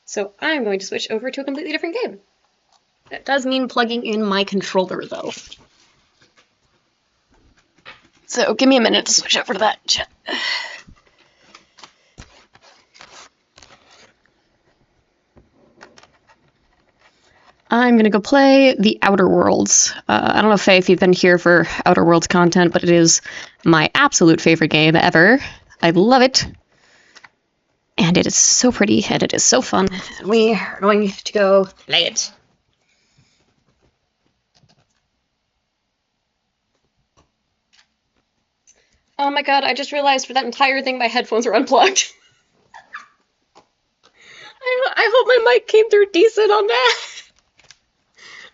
So I'm going to switch over to a completely different game. That does mean plugging in my controller, though. So give me a minute to switch over to that. I'm gonna go play The Outer Worlds. I don't know, Faye, if you've been here for Outer Worlds content, but it is my absolute favorite game ever. I love it. And it is so pretty, and it is so fun. And we are going to go play it. Oh my god, I just realized for that entire thing my headphones are unplugged. I hope my mic came through decent on that.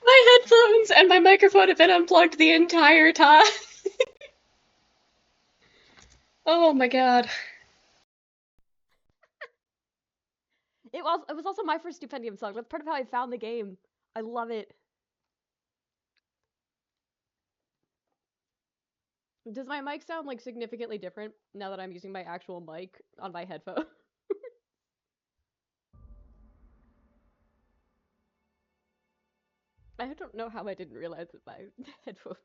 My headphones and my microphone have been unplugged the entire time. Oh my god. It was also my first Stupendium song. That's part of how I found the game. I love it. Does my mic sound like significantly different now that I'm using my actual mic on my headphone? I don't know how I didn't realize that my headphones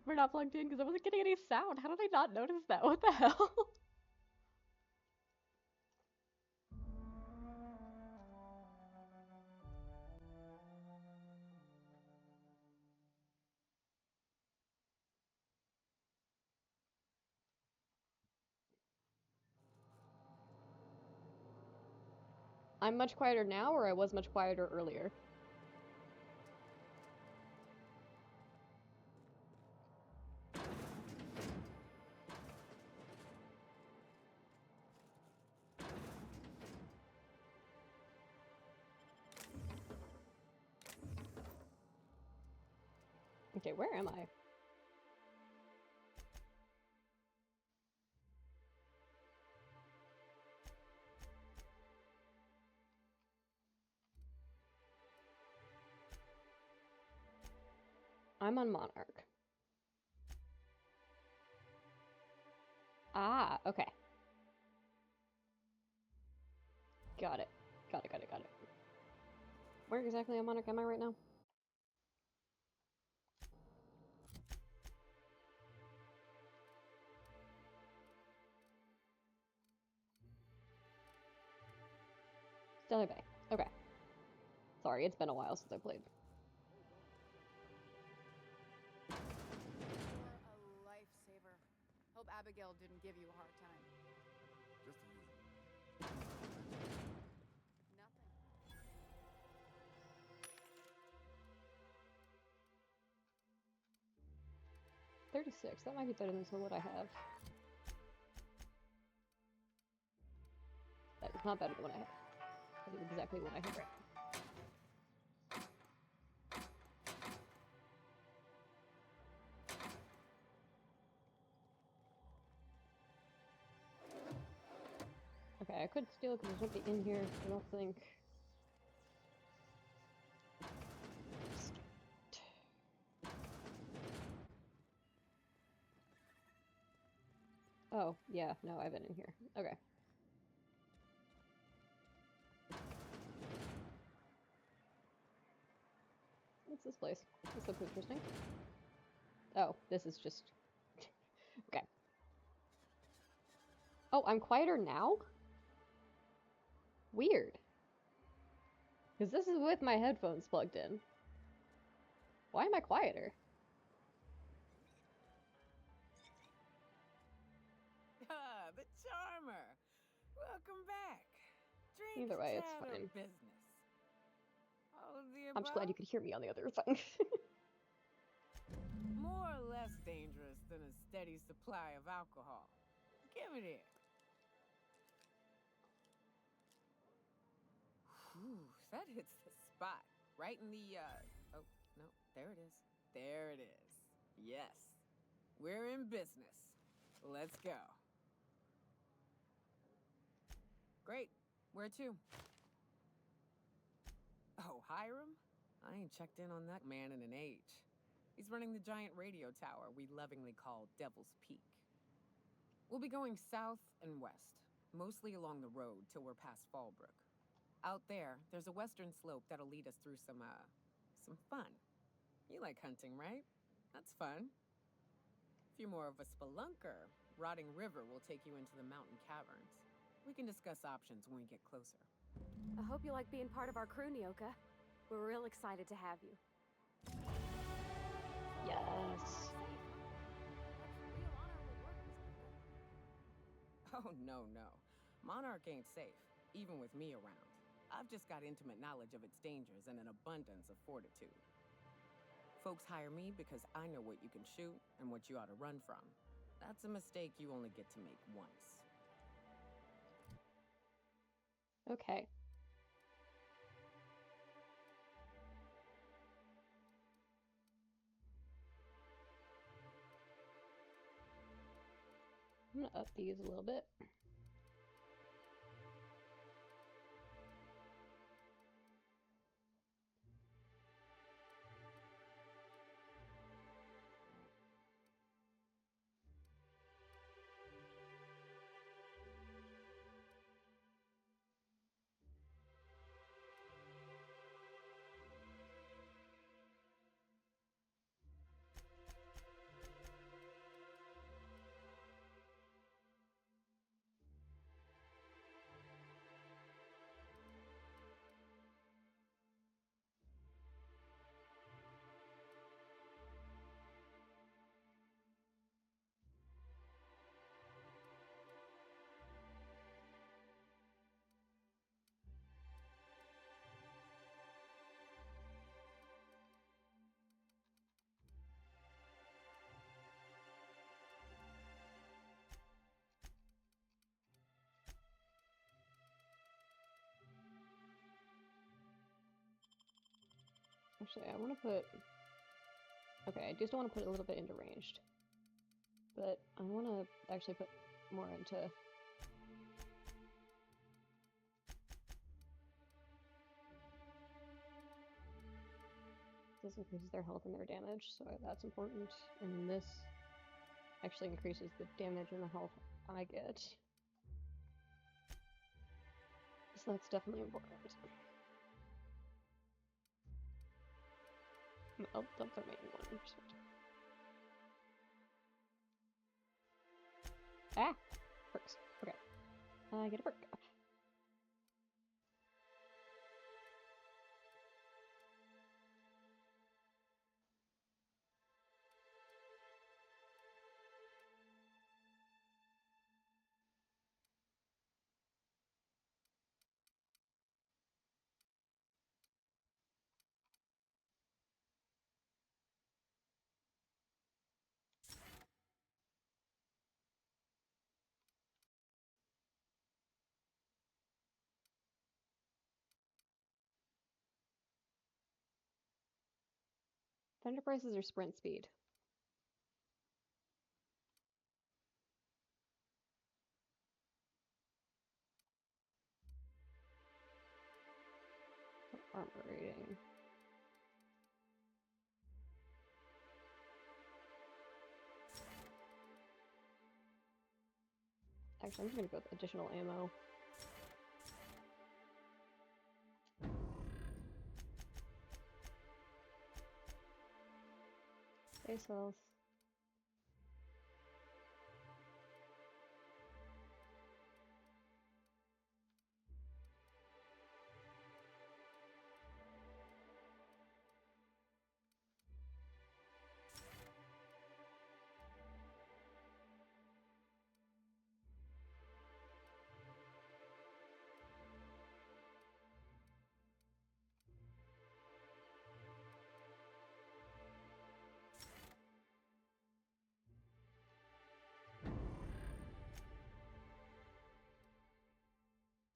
were not plugged in because I wasn't getting any sound. How did I not notice that? What the hell? I'm much quieter now, or I was much quieter earlier? Okay, where am I? I'm on Monarch. Ah, okay. Got it. Got it. Where exactly on Monarch am I right now? Stellar Bay. Okay. Sorry, it's been a while since I played. You're a lifesaver. Hope Abigail didn't give you a hard time. Just a little. Nothing. 36. That might be better than some what I have. That is not better than what I have. That is exactly what I have right now. Okay, I could steal it because there's nobody in here. I don't think. Oh, yeah, no, I've been in here. Okay. What's this place? This looks interesting. Oh, this is just... okay. Oh, I'm quieter now? Weird. Because this is with my headphones plugged in. Why am I quieter? Ah, the charmer. Welcome back. Drink, Either way, it's chat, or fine. business. All of the I'm just glad you could hear me on the other side. More or less dangerous than a steady supply of alcohol. Give it here. Whew, that hits the spot. Right in the, oh, no, there it is. There it is. Yes. We're in business. Let's go. Great. Where to? Oh, Hiram? I ain't checked in on that man in an age. He's running the giant radio tower we lovingly call Devil's Peak. We'll be going south and west. mostly along the road till we're past Fallbrook. Out there, there's a western slope that'll lead us through some fun. You like hunting, right? That's fun. If you're more of a spelunker, Rotting River will take you into the mountain caverns. We can discuss options when we get closer. I hope you like being part of our crew, Nyoka. We're real excited to have you. Yes. Oh, no. Monarch ain't safe, even with me around. I've just got intimate knowledge of its dangers and an abundance of fortitude. Folks hire me because I know what you can shoot and what you ought to run from. That's a mistake you only get to make once. Okay. I'm gonna up these a little bit. Actually, I want to put... Okay, I just want to put a little bit into ranged. But I want to actually put more into... This increases their health and their damage, so that's important. And this actually increases the damage and the health I get. So that's definitely important. I'll dump their main one. Ah! Perks. Okay. I get a perk. Thunder prices or sprint speed? Armor rating. Actually, I'm just gonna go with additional ammo. Base health.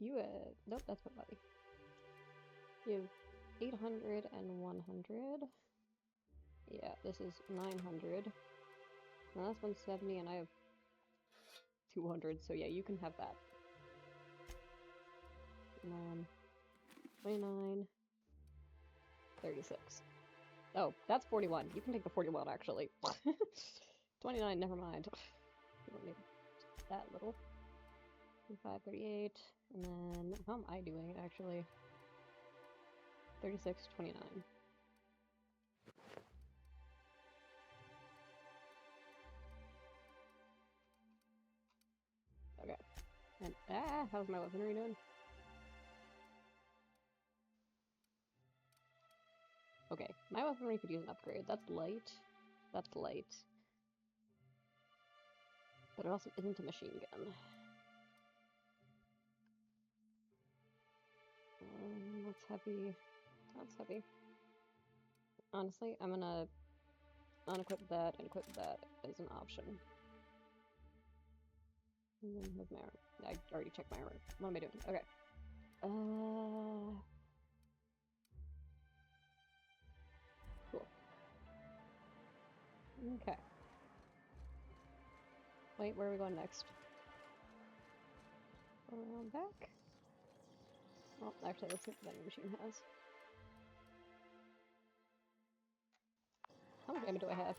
You nope, that's my body. You have 800 and 100. Yeah, this is 900. Now that's 170 and I have 200, so yeah, you can have that. 29, 36. Oh, that's 41. You can take the 41, actually. 29, never mind. You don't need that little. 35, 38, and then how am I doing actually? 36, 29. Okay. And how's my weaponry doing? Okay, my weaponry could use an upgrade. That's light. That's light. But it also isn't a machine gun. That's heavy. That's heavy. Honestly, I'm gonna unequip that and equip that as an option. And then with my armor. I already checked my armor. What am I doing? Okay. Cool. Okay. Wait, where are we going next? Around back? Well, actually, let's see what the vending machine has. How much ammo do I have?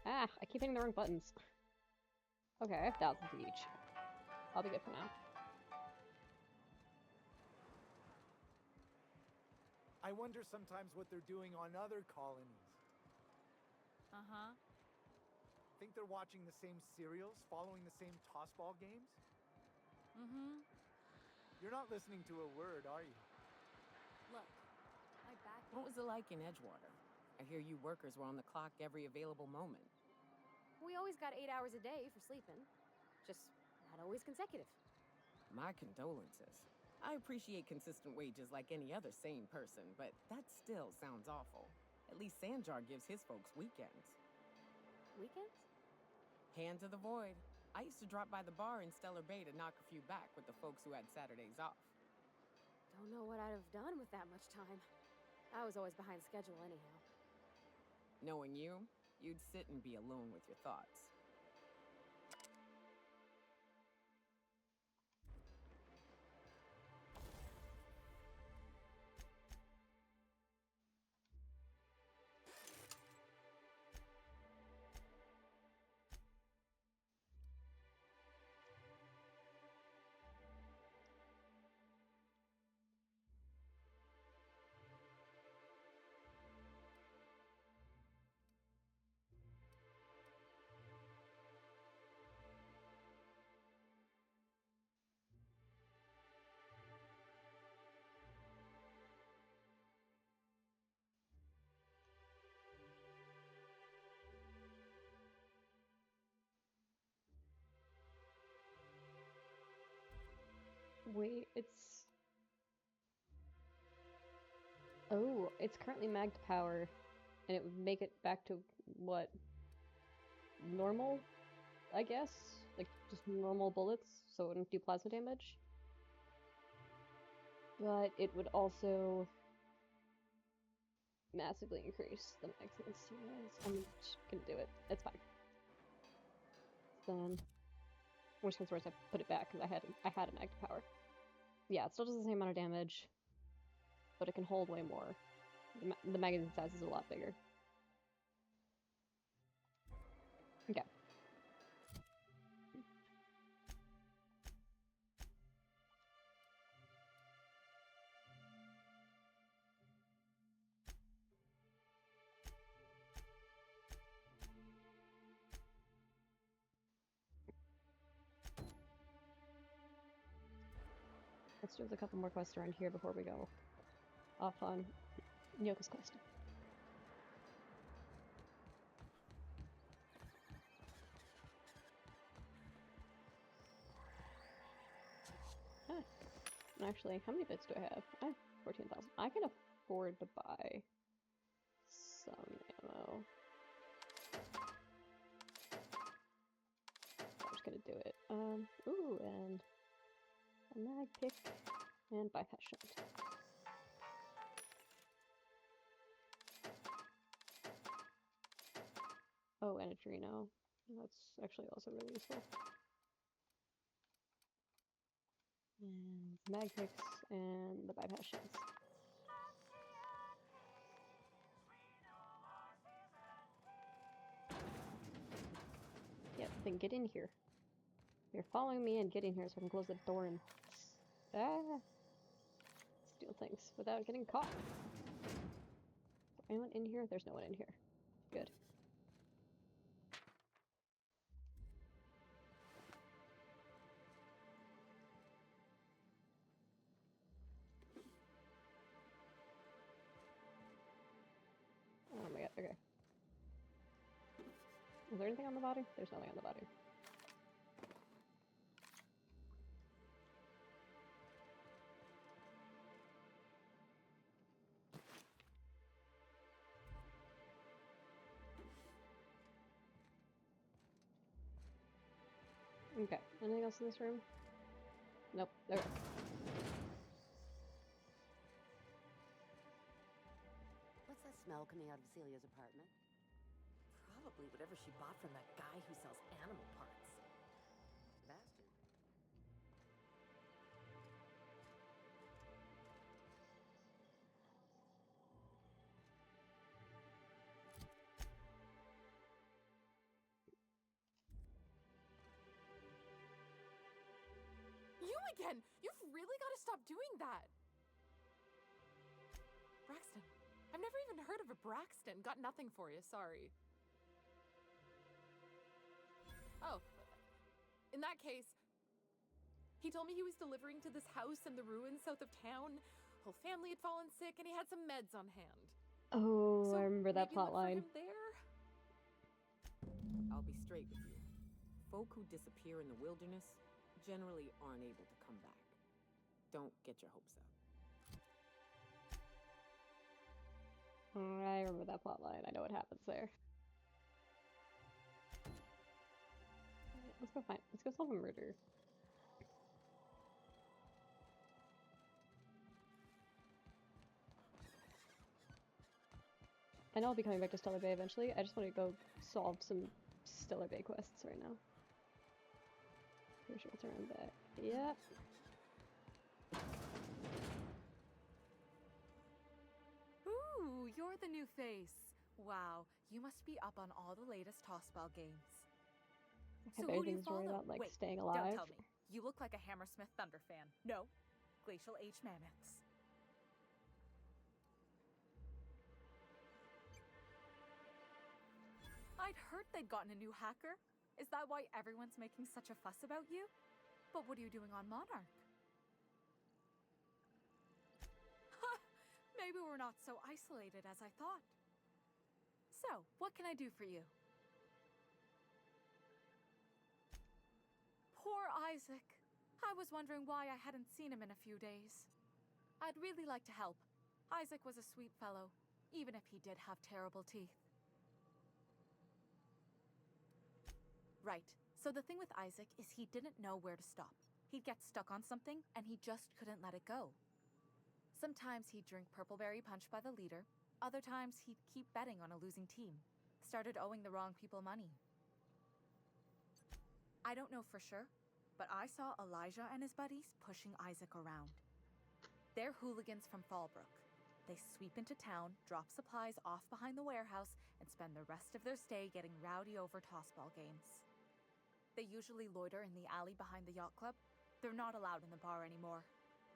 Ah, I keep hitting the wrong buttons. Okay, I have thousands each. I'll be good for now. I wonder sometimes what they're doing on other colonies. Uh-huh. Think they're watching the same serials, following the same tossball games? Mm-hmm. You're not listening to a word, are you? Look, my back. What was it like in Edgewater? I hear you workers were on the clock every available moment. We always got 8 hours a day for sleeping. Just not always consecutive. My condolences. I appreciate consistent wages like any other sane person, but that still sounds awful. At least Sanjar gives his folks weekends. Weekends? Hand to the void. I used to drop by the bar in Stellar Bay to knock a few back with the folks who had Saturdays off. Don't know what I'd have done with that much time. I was always behind schedule anyhow. Knowing you, you'd sit and be alone with your thoughts. Wait, it's... Oh, it's currently magged to power, and it would make it back to, what? Normal? I guess? Like, just normal bullets, so it wouldn't do plasma damage? But it would also massively increase the magazine size. I'm just gonna do it. It's fine. Then, worst comes to worst, I put it back because I had an active power. Yeah, it still does the same amount of damage, but it can hold way more. The magazine size is a lot bigger. Okay. Let's do a couple more quests around here before we go off on Nyoka's quest. Huh. Actually, how many bits do I have? I have 14,000. I can afford to buy some ammo. I'm just gonna do it. Ooh, and a mag pick and bypass shunt. Oh, and a Drino. That's actually also really useful. And the mag picks and the bypass shunts. Yep, then get in here. You're following me and getting here so I can close the door and steal things without getting caught. Is there anyone in here? There's no one in here. Good. Oh my god, okay. Is there anything on the body? There's nothing on the body. Okay, anything else in this room? Nope, okay. What's that smell coming out of Celia's apartment? Probably whatever she bought from that guy who sells animal parts. Bastard. You again! You've really got to stop doing that! Braxton. I've never even heard of a Braxton. Got nothing for you, sorry. Oh. In that case, he told me he was delivering to this house in the ruins south of town. Whole family had fallen sick and he had some meds on hand. Oh, So I remember that maybe look plot for line. him there? I'll be straight with you. Folk who disappear in the wilderness generally aren't able to come back. Don't get your hopes up. I remember that plot line. I know what happens there. Alright, let's go find. Let's go solve a murder. I know I'll be coming back to Stellar Bay eventually. I just want to go solve some Stellar Bay quests right now. Pretty sure it's around back. Yep. Ooh, you're the new face. Wow, you must be up on all the latest tossball games. I So have who do you anything to worry follow? about, like, Wait, staying Don't alive. tell me. You look like a Hammersmith Thunder fan. No, Glacial H Mammoths. I'd heard they'd gotten a new hacker. Is that why everyone's making such a fuss about you? But what are you doing on Monarch? Maybe we're not so isolated as I thought. So, what can I do for you? Poor Isaac. I was wondering why I hadn't seen him in a few days. I'd really like to help. Isaac was a sweet fellow, even if he did have terrible teeth. Right. So the thing with Isaac is he didn't know where to stop. He'd get stuck on something, and he just couldn't let it go. Sometimes he'd drink Purpleberry Punch by the liter. Other times he'd keep betting on a losing team. Started owing the wrong people money. I don't know for sure, but I saw Elijah and his buddies pushing Isaac around. They're hooligans from Fallbrook. They sweep into town, drop supplies off behind the warehouse, and spend the rest of their stay getting rowdy over tossball games. They usually loiter in the alley behind the yacht club. They're not allowed in the bar anymore.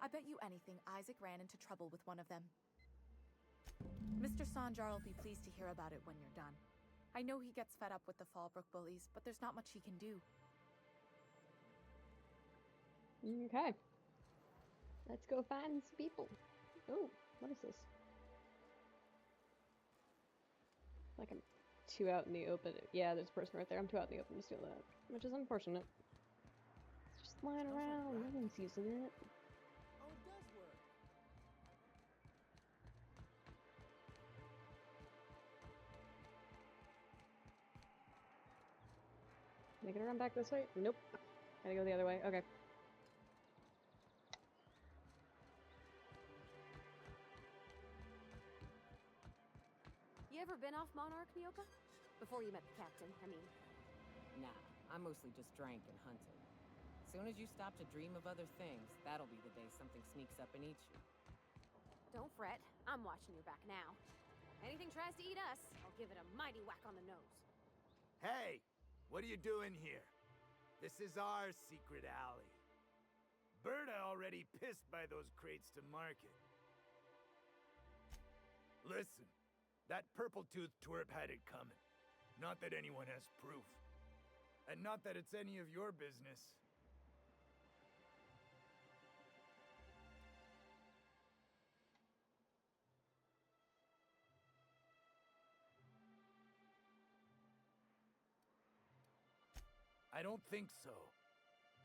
I bet you anything Isaac ran into trouble with one of them. Mr. Sanjar will be pleased to hear about it when you're done. I know he gets fed up with the Fallbrook bullies, but there's not much he can do. Okay. Let's go find some people. Oh, what is this? Like I'm too out in the open. Yeah, there's a person right there. I'm too out in the open to steal that, which is unfortunate. It's just lying around. No one's using it. Oh, it does work. Can I get around back this way? Nope. Gotta go the other way. Okay. You ever been off Monarch, Nyoka? Before you met the captain, I mean. Nah, I mostly just drank and hunted. Soon as you stop to dream of other things, that'll be the day something sneaks up and eats you. Don't fret. I'm watching your back now. Anything tries to eat us, I'll give it a mighty whack on the nose. Hey, what are you doing here? This is our secret alley. Berta already pissed by those crates to market. Listen, that purple-toothed twerp had it coming. Not that anyone has proof. And not that it's any of your business. I don't think so.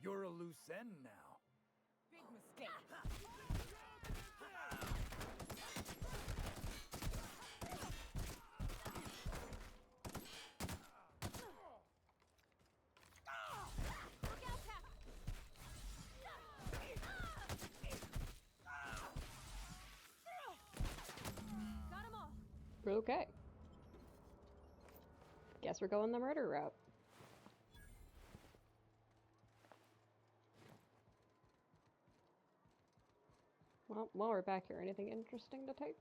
You're a loose end now. Big mistake. Got 'em all. Okay. Guess we're going the murder route. Well, while we're back here, anything interesting to take?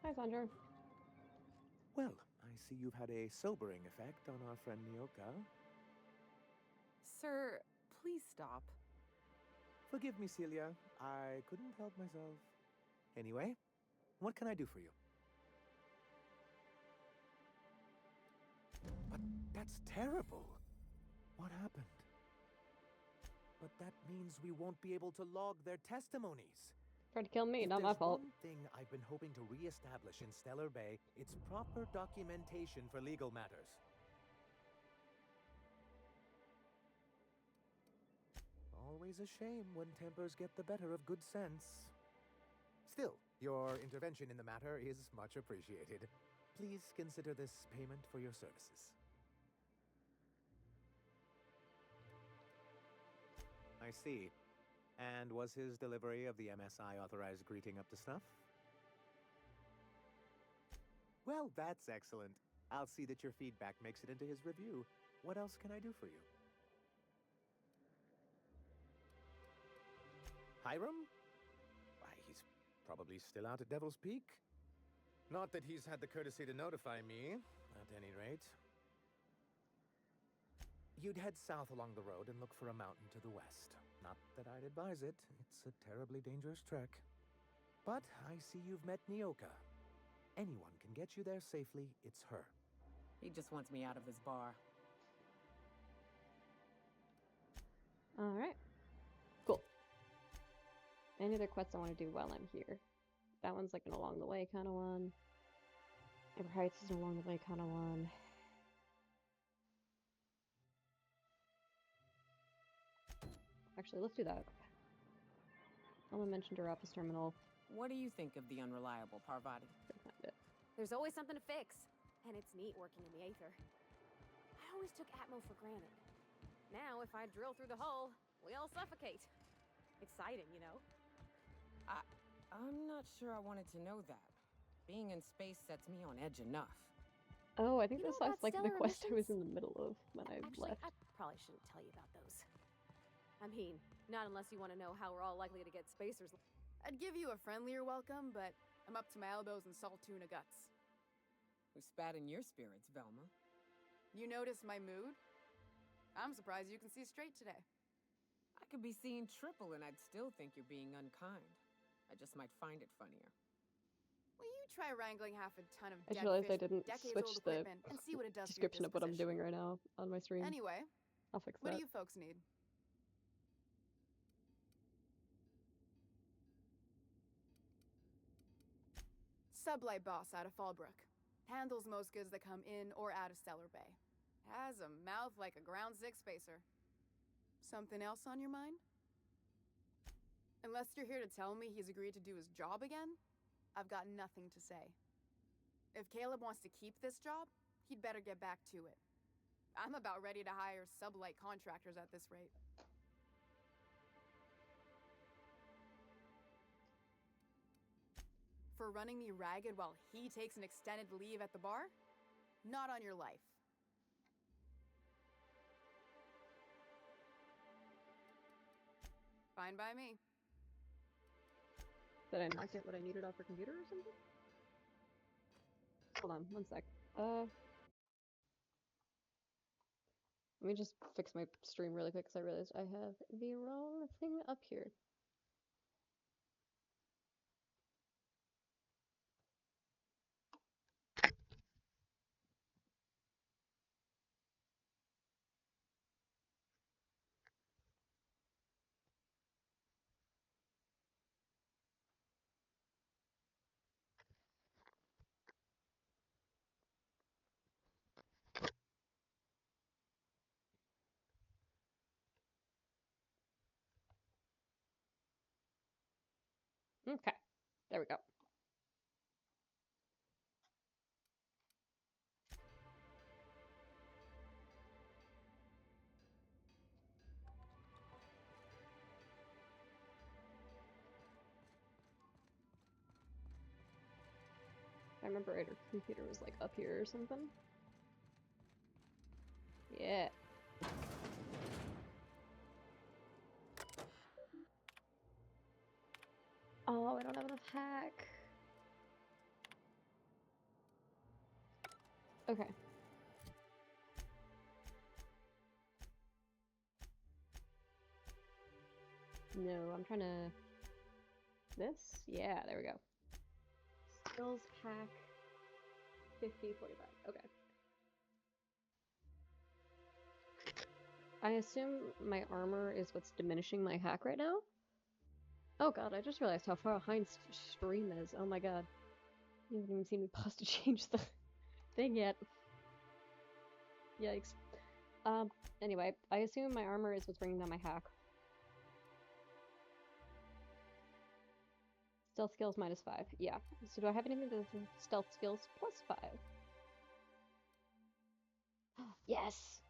Hi, Sandra. Well, I see you've had a sobering effect on our friend Nyoka. Sir, please stop. Forgive me, Celia. I couldn't help myself. Anyway, what can I do for you? But that's terrible. What happened? But that means we won't be able to log their testimonies. Tried to kill me, If not my there's fault. one thing I've been hoping to re-establish in Stellar Bay, it's proper documentation for legal matters. Always a shame when tempers get the better of good sense. Still, your intervention in the matter is much appreciated. Please consider this payment for your services. I see. And was his delivery of the MSI authorized greeting up to snuff? Well, that's excellent. I'll see that your feedback makes it into his review. What else can I do for you? Hiram? Why, he's probably still out at Devil's Peak. Not that he's had the courtesy to notify me, at any rate. You'd head south along the road and look for a mountain to the west. Not that I'd advise it. It's a terribly dangerous trek. But I see you've met Nyoka. Anyone can get you there safely. It's her. He just wants me out of his bar. Alright. Cool. Any other quests I want to do while I'm here? That one's like an along the way kind of one. Ever Heights is an along the way kind of one. Actually, let's do that. Someone mentioned her office terminal. What do you think of the unreliable Parvati? Couldn't find it. There's always something to fix. And it's neat working in the Aether. I always took Atmo for granted. Now, if I drill through the hull, we all suffocate. Exciting, you know? I'm not sure I wanted to know that. Being in space sets me on edge enough. Oh, I think You this know was about like the stellar quest I was emissions? in the middle of when I Actually, left. I probably shouldn't tell you about those. I mean, not unless you want to know how we're all likely to get spacers. I'd give you a friendlier welcome, but I'm up to my elbows in salt tuna guts. Who spat in your spirits, Velma? You notice my mood? I'm surprised you can see straight today. I could be seeing triple and I'd still think you're being unkind. I just might find it funnier. Will you try wrangling half a ton of I just dead realized I fish with didn't decades-old switch the equipment and see what it does description for of what your I'm doing disposition? right now on my stream. Anyway, I'll fix what that. do you folks need? Sublight boss out of Fallbrook. Handles most goods that come in or out of Stellar Bay. Has a mouth like a ground six spacer. Something else on your mind? Unless you're here to tell me he's agreed to do his job again, I've got nothing to say. If Caleb wants to keep this job, he'd better get back to it. I'm about ready to hire sublight contractors at this rate. for running me ragged while he takes an extended leave at the bar? Not on your life. Fine by me. Did I not get what I needed off her computer or something? Hold on, one sec. Let me just fix my stream really quick because I realized I have the wrong thing up here. Okay, there we go. I remember right, her computer was like up here or something. Yeah. Oh, I don't have enough hack. Okay. No, I'm trying to... This? Yeah, there we go. Skills hack 50, 45. Okay. I assume my armor is what's diminishing my hack right now? Oh god, I just realized how far behind stream is. Oh my god. You haven't even seen me pause to change the thing yet. Yikes. Anyway, I assume my armor is what's bringing down my hack. Stealth skills -5. Yeah. So do I have anything to stealth skills +5? Yes!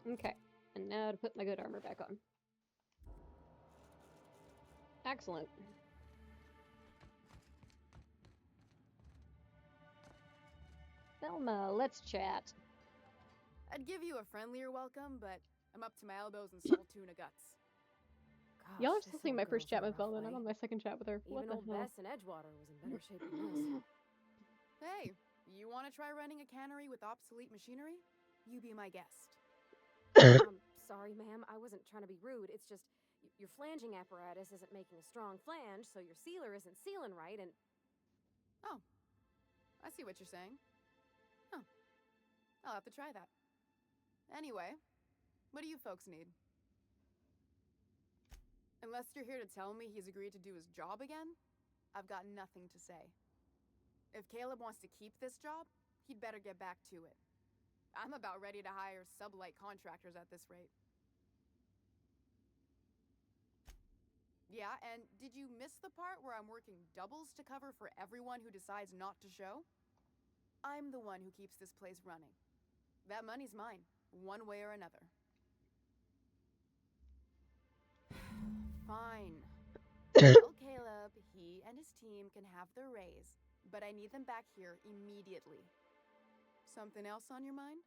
Okay, and now to put my good armor back on. Excellent. Thelma, let's chat. I'd give you a friendlier welcome, but I'm up to my elbows in salt tuna guts. Gosh, Y'all are this still seeing my old first girl's chat in a with rough Velma, and I'm way. on my second chat with her. What Even the old hell? Bess in Edgewater was in better shape than this. Hey, you want to try running a cannery with obsolete machinery? You be my guest. Sorry, ma'am. I wasn't trying to be rude. It's just your flanging apparatus isn't making a strong flange, so your sealer isn't sealing right, and... Oh, I see what you're saying. Huh. I'll have to try that. Anyway, what do you folks need? Unless you're here to tell me he's agreed to do his job again, I've got nothing to say. If Caleb wants to keep this job, he'd better get back to it. I'm about ready to hire sublight contractors at this rate. Yeah, and did you miss the part where I'm working doubles to cover for everyone who decides not to show? I'm the one who keeps this place running. That money's mine, one way or another. Fine. Tell Caleb he and his team can have their raise, but I need them back here immediately. Something else on your mind?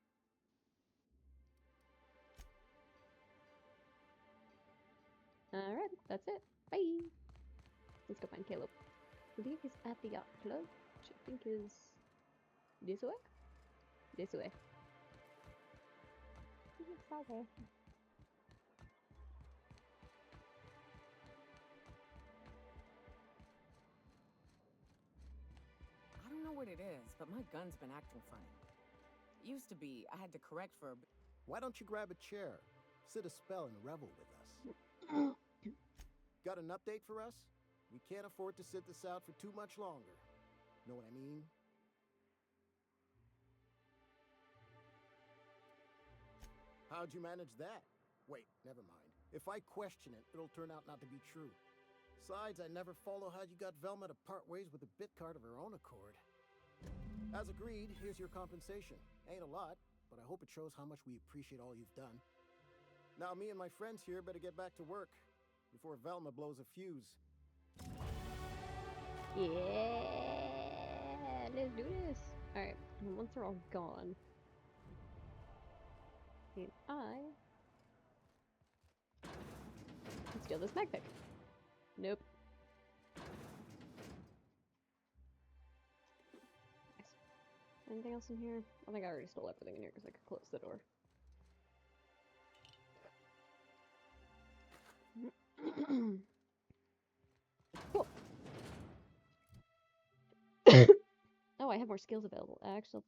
Alright, that's it. Bye! Let's go find Caleb. I think he's at the yacht club, which I think is this way? This way. Okay. I don't know what it is, but my gun's been acting funny. It used to be I had to correct for a bit. Why don't you grab a chair, sit a spell, and revel with us? Got an update for us? We can't afford to sit this out for too much longer. Know what I mean? How'd you manage that? Wait, never mind. If I question it, it'll turn out not to be true. Besides, I never follow how you got Velma to part ways with a bit card of her own accord. As agreed, here's your compensation. Ain't a lot, but I hope it shows how much we appreciate all you've done. Now me and my friends here better get back to work before Velma blows a fuse. Yeah, let's do this. Alright, once they're all gone, can I can steal this mag pick? Nope. Nice. Anything else in here? I think I already stole everything in here because I could close the door. Cool. Oh, I have more skills available. Excellent.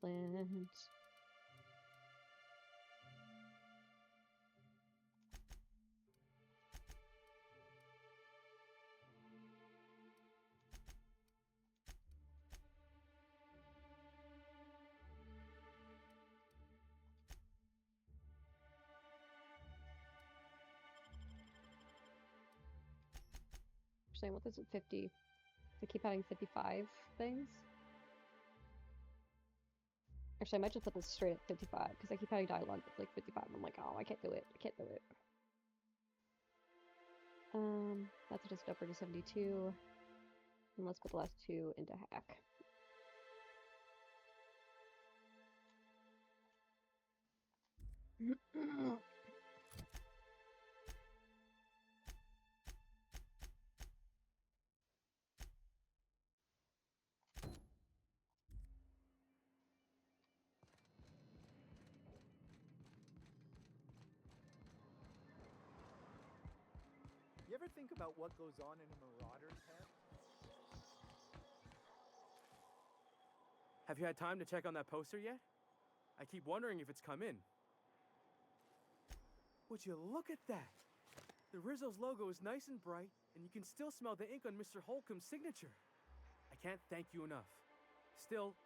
Actually, what is it? 50. I keep having 55 things. Actually, I might just put this straight at 55 because I keep having dialogue that's like 55. I'm like, oh, I can't do it. I can't do it. That's just upper to 72. And let's put the last two into hack. You ever think about what goes on in a marauder's head? Have you had time to check on that poster yet? I keep wondering if it's come in. Would you look at that? The Rizzo's logo is nice and bright, and you can still smell the ink on Mr. Holcomb's signature. I can't thank you enough. Still,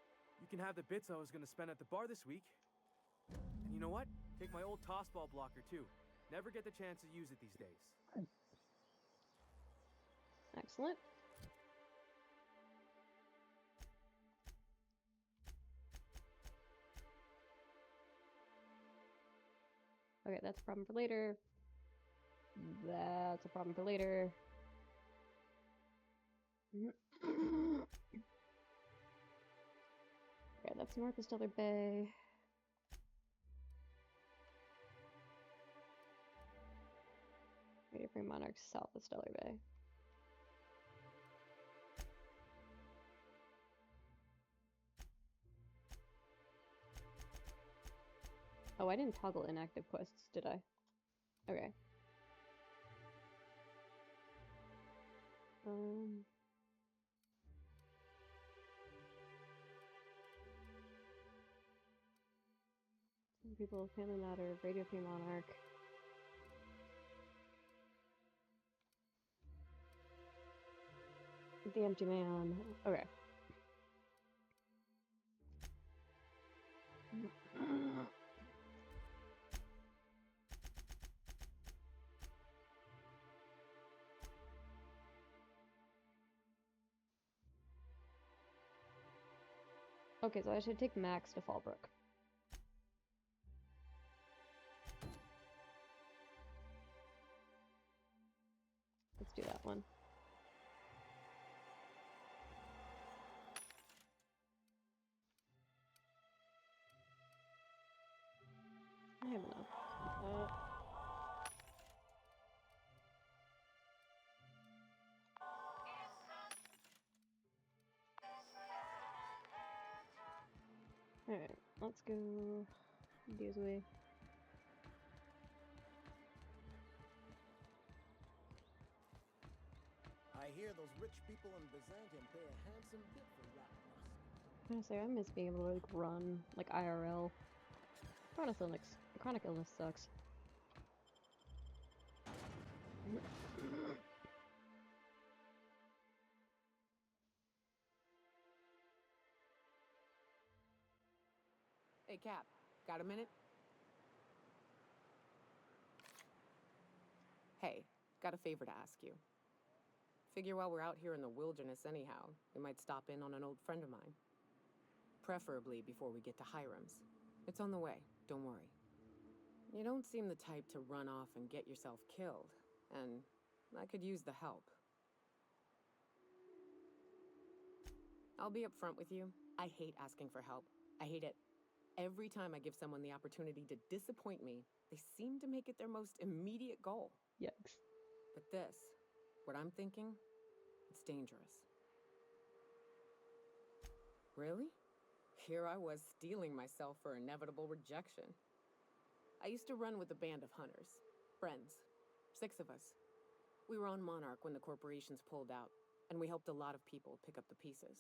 you can have the bits I was going to spend at the bar this week. And you know what? Take my old tossball blocker, too. Never get the chance to use it these days. Excellent. Okay, that's a problem for later. That's a problem for later. Okay, that's north of Stellar Bay. Radio Free Monarch south of Stellar Bay. Oh, I didn't toggle inactive quests, did I? Okay. People, Family Matter, Radio Free Monarch. The Empty Man. Okay. Okay, so I should take Max to Fallbrook. Let's do that one. I have enough. Alright, let's go Dewsbury. I hear those rich people in Byzantium pay a handsome bit for ratting us. Honestly, I miss being able to like run like IRL. Chronic illness sucks. Hey, Cap, got a minute? Hey, got a favor to ask you. Figure while we're out here in the wilderness anyhow, we might stop in on an old friend of mine. Preferably before we get to Hiram's. It's on the way, don't worry. You don't seem the type to run off and get yourself killed, and I could use the help. I'll be upfront with you. I hate asking for help. I hate it. Every time I give someone the opportunity to disappoint me, they seem to make it their most immediate goal. Yikes. But this, what I'm thinking, it's dangerous. Really? Here I was steeling myself for inevitable rejection. I used to run with a band of hunters. Friends. 6 of us. We were on Monarch when the corporations pulled out, and we helped a lot of people pick up the pieces.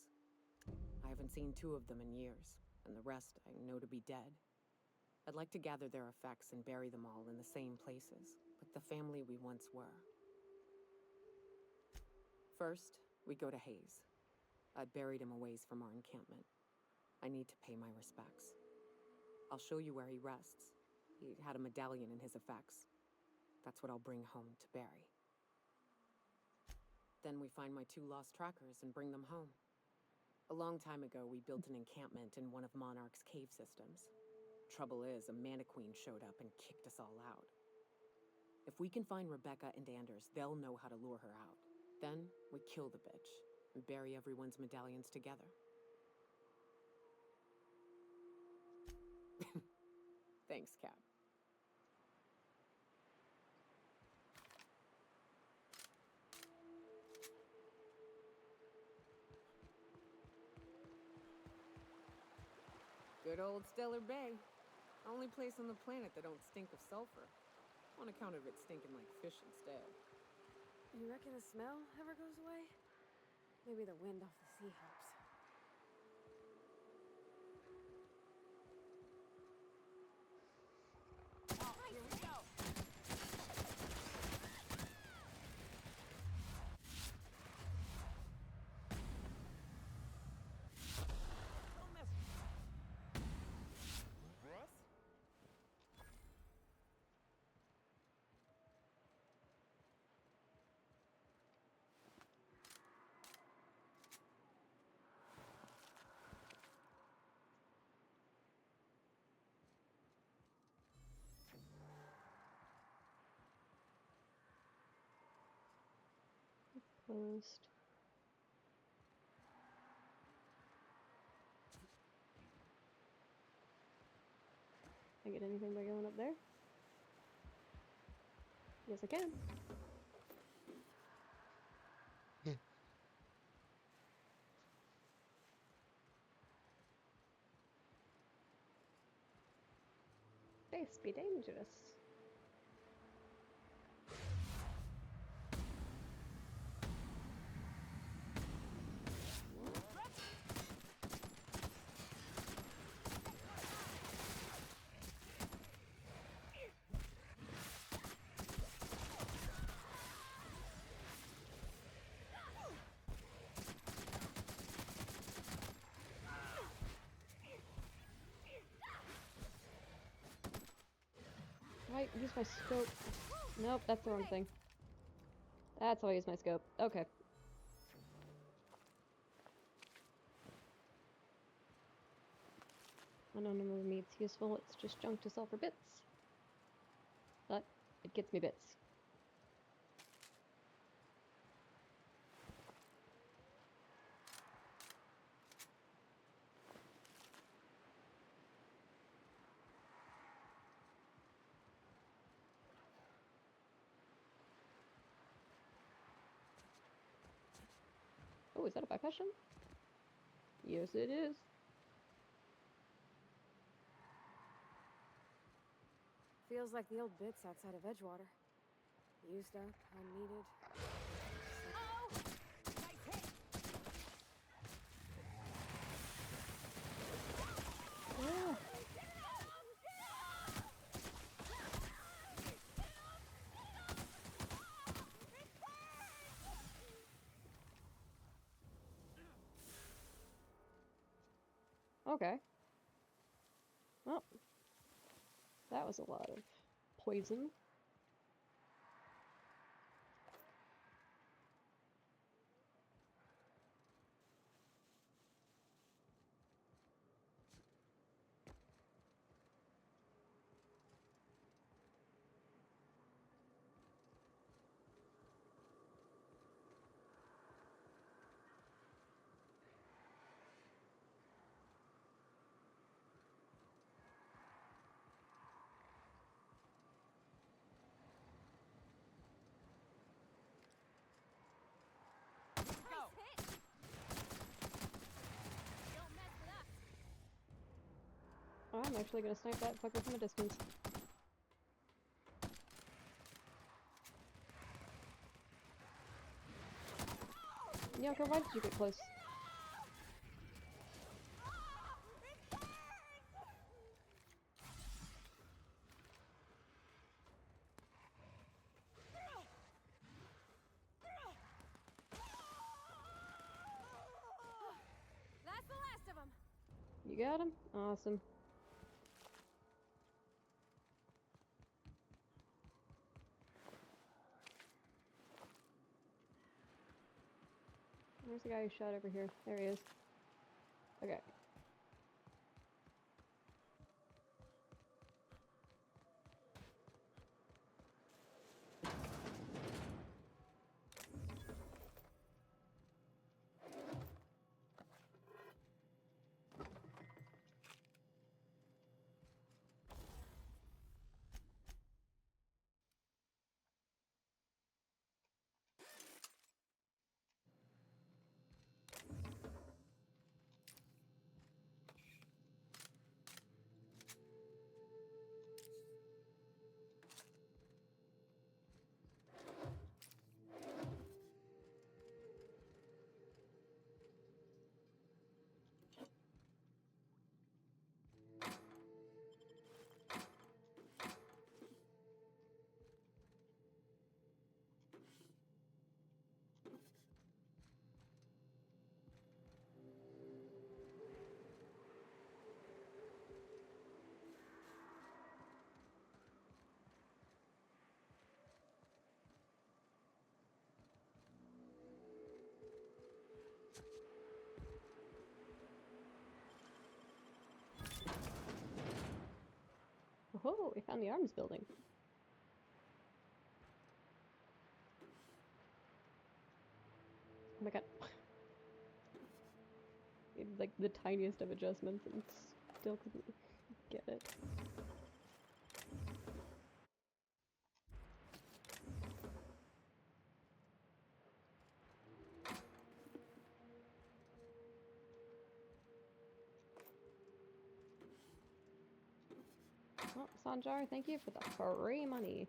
I haven't seen 2 of them in years, and the rest I know to be dead. I'd like to gather their effects and bury them all in the same places, like the family we once were. First, we go to Hayes. I buried him a ways from our encampment. I need to pay my respects. I'll show you where he rests. He had a medallion in his effects. That's what I'll bring home to bury. Then we find my 2 lost trackers and bring them home. A long time ago, we built an encampment in one of Monarch's cave systems. Trouble is, a Mana-Queen showed up and kicked us all out. If we can find Rebecca and Anders, they'll know how to lure her out. Then, we kill the bitch and bury everyone's medallions together. Thanks, Cap. Good old Stellar Bay. Only place on the planet that don't stink of sulfur. On account of it stinking like fish instead. You reckon the smell ever goes away? Maybe the wind off the sea helps. Here we go. Closed. Can I get anything by going up there? Yes, I can. Space be dangerous. Right, use my scope. Nope, that's the wrong thing. That's how I use my scope. Okay. Unknown number of meats useful. It's just junk to sell for bits. But it gets me bits. Oh, is that a percussion? Yes, it is. Feels like the old bits outside of Edgewater. Used up, unneeded. Oh! Nice hit! Ah. Okay. Well, that was a lot of poison. I'm actually gonna snipe that fucker from a distance. Yoko, why did you get close? That's the last of them. You got him? Awesome. Where's the guy who shot over here? There he is. Okay. Oh, we found the arms building. Oh my god. It's like the tiniest of adjustments and still couldn't get it. Oh, Sanjar, thank you for the free money.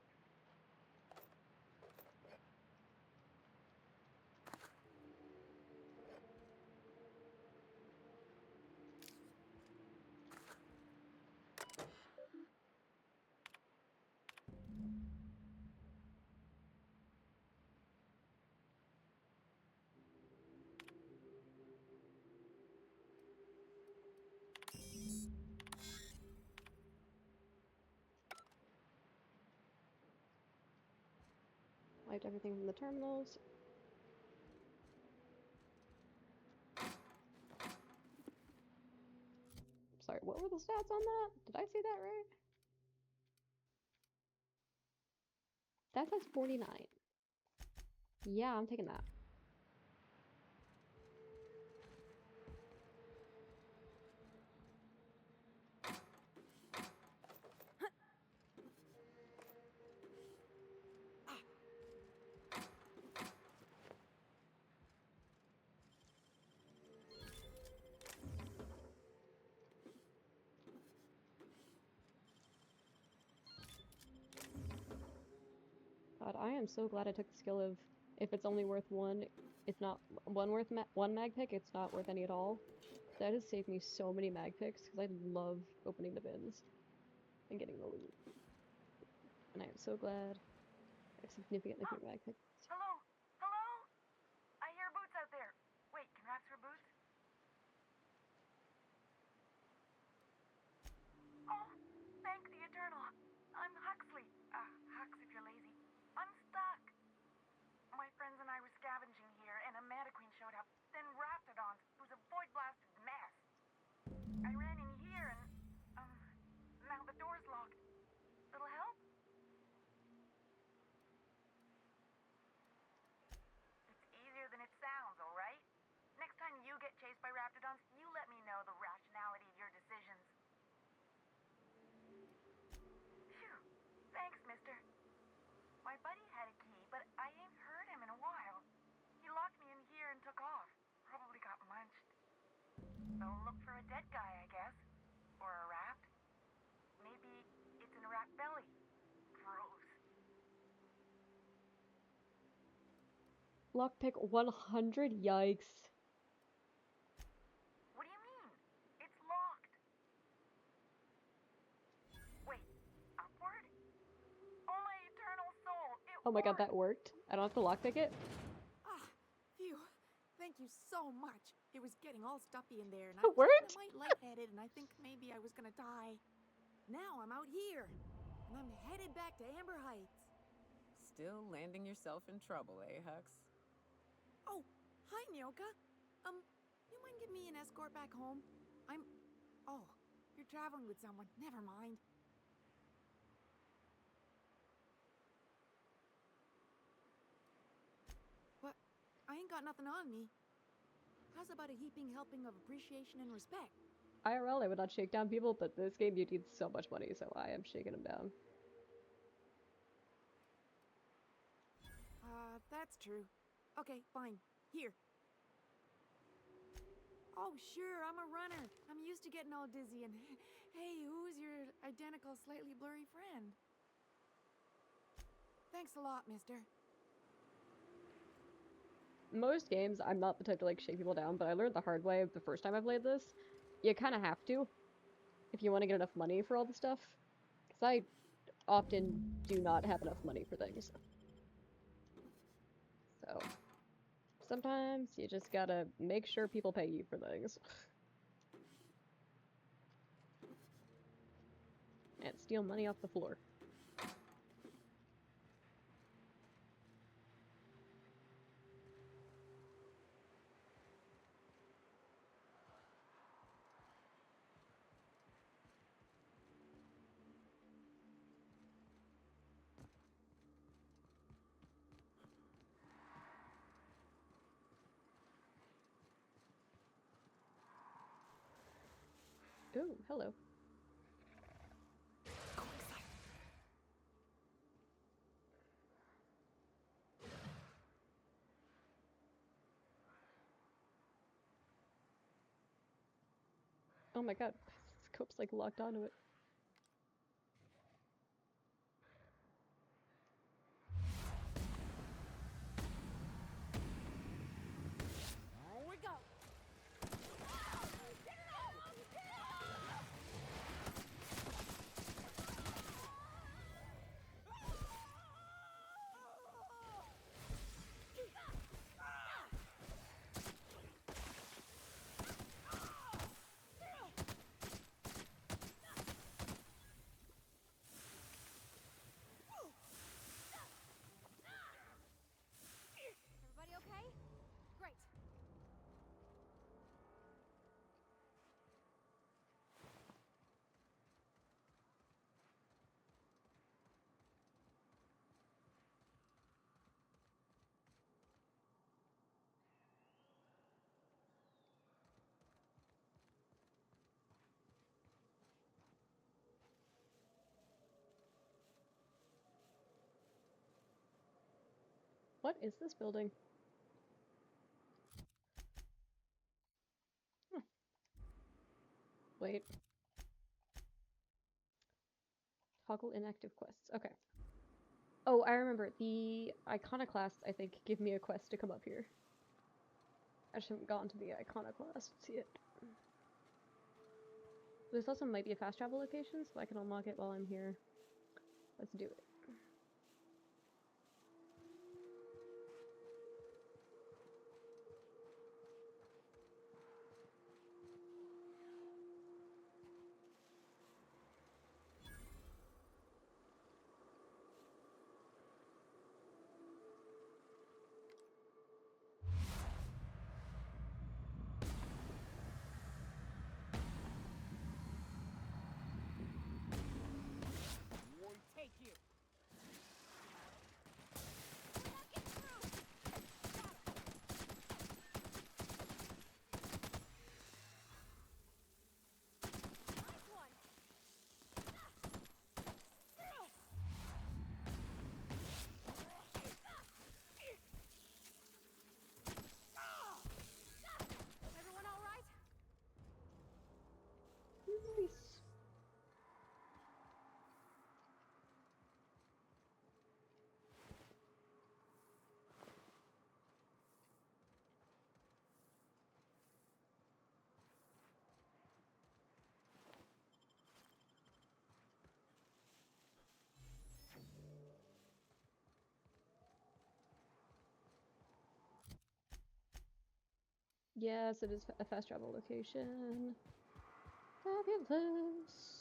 Wiped everything from the terminals. Sorry, what were the stats on that? Did I see that right? That says 49. Yeah, I'm taking that. God, I am so glad I took the skill of if it's only worth one, it's not one mag pick, it's not worth any at all. That has saved me so many mag picks because I love opening the bins and getting the loot. And I am so glad I have significantly fewer mag picks. Hello? Hello? I hear boots out there. Wait, can rats hear boots? Oh, thank the Eternal. I'm Huxley. Hux if you're lazy. I'm stuck. My friends and I were scavenging here, and a Meta Queen showed up. Then Raptidons. It was a void-blasted mess. I ran in here and, now the door's locked. Little help? It's easier than it sounds, alright? Next time you get chased by Raptidons, you let me know the rationality of your decisions. Phew. Thanks, mister. My buddy had a key, but I ain't heard him in a while. He locked me in here and took off. Probably got munched. So look for a dead guy, I guess. Or a rat. fat belly. Gross. Lockpick 100? Yikes. What do you mean? It's locked. Wait, upward? Oh my eternal soul, it Oh my god, worked. that worked? I don't have to lockpick it? Ah, phew. Thank you so much. It was getting all stuffy in there, and I It was worked? kinda lightheaded, and I think maybe I was gonna die. Now I'm out here, and I'm headed back to Amber Heights. Still landing yourself in trouble, eh, Hux? Oh, hi, Nyoka. You mind giving me an escort back home? Oh, you're traveling with someone. Never mind. But I ain't got nothing on me. How's about a heaping helping of appreciation and respect? IRL, I would not shake down people, but this game you need so much money, so I am shaking them down. That's true. Okay, fine. Here. Oh, sure, I'm a runner. I'm used to getting all dizzy and... Hey, who's your identical, slightly blurry friend? Thanks a lot, mister. Most games, I'm not the type to like shake people down, but I learned the hard way the first time I played this. You kind of have to, if you want to get enough money for all the stuff. Because I often do not have enough money for things. So, sometimes you just gotta make sure people pay you for things. And steal money off the floor. Ooh, hello. Oh my god, scope's like locked onto it. Here we go. Everybody okay? Great. What is this building? Wait. Toggle inactive quests. Okay. Oh, I remember. The iconoclasts, I think, give me a quest to come up here. I just haven't gotten to the iconoclasts yet. This also might be a fast travel location, so I can unlock it while I'm here. Let's do it. Take you. Yes, it is a fast travel location. Fabulous.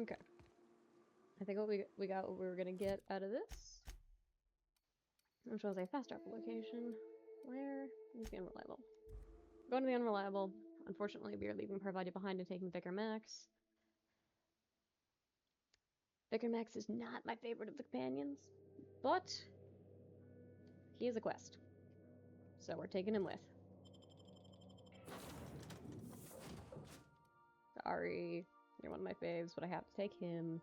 Okay. I think what we got what we were gonna get out of this. Which was a fast travel location. Where is the unreliable? Going to the unreliable. Unfortunately, we are leaving Parvati behind and taking Vicar Max. Vicar Max is not my favorite of the companions, but he is a quest. So we're taking him with. Sorry, you're one of my faves, but I have to take him.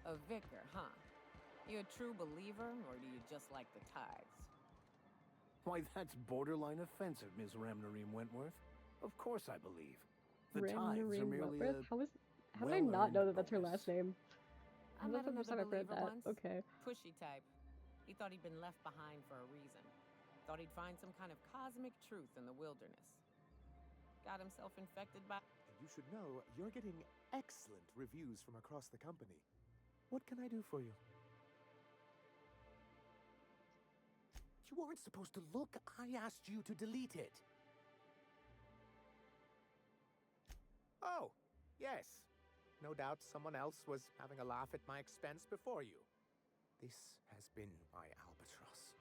A vicar, huh? You a true believer, or do you just like the tithes? Why, that's borderline offensive, Ms. Ramnarine Wentworth. Of course I believe. The tithes are Ramnarine merely Wentworth? How did I well-earned not know that that's her bonus. last name? I met That's the first time another I've heard believer that. once. Okay. Pushy type. He thought he'd been left behind for a reason. Thought he'd find some kind of cosmic truth in the wilderness. Got himself infected by... And you should know, you're getting excellent reviews from across the company. What can I do for you? You weren't supposed to look. I asked you to delete it. Oh, yes. No doubt someone else was having a laugh at my expense before you. This has been my albatross.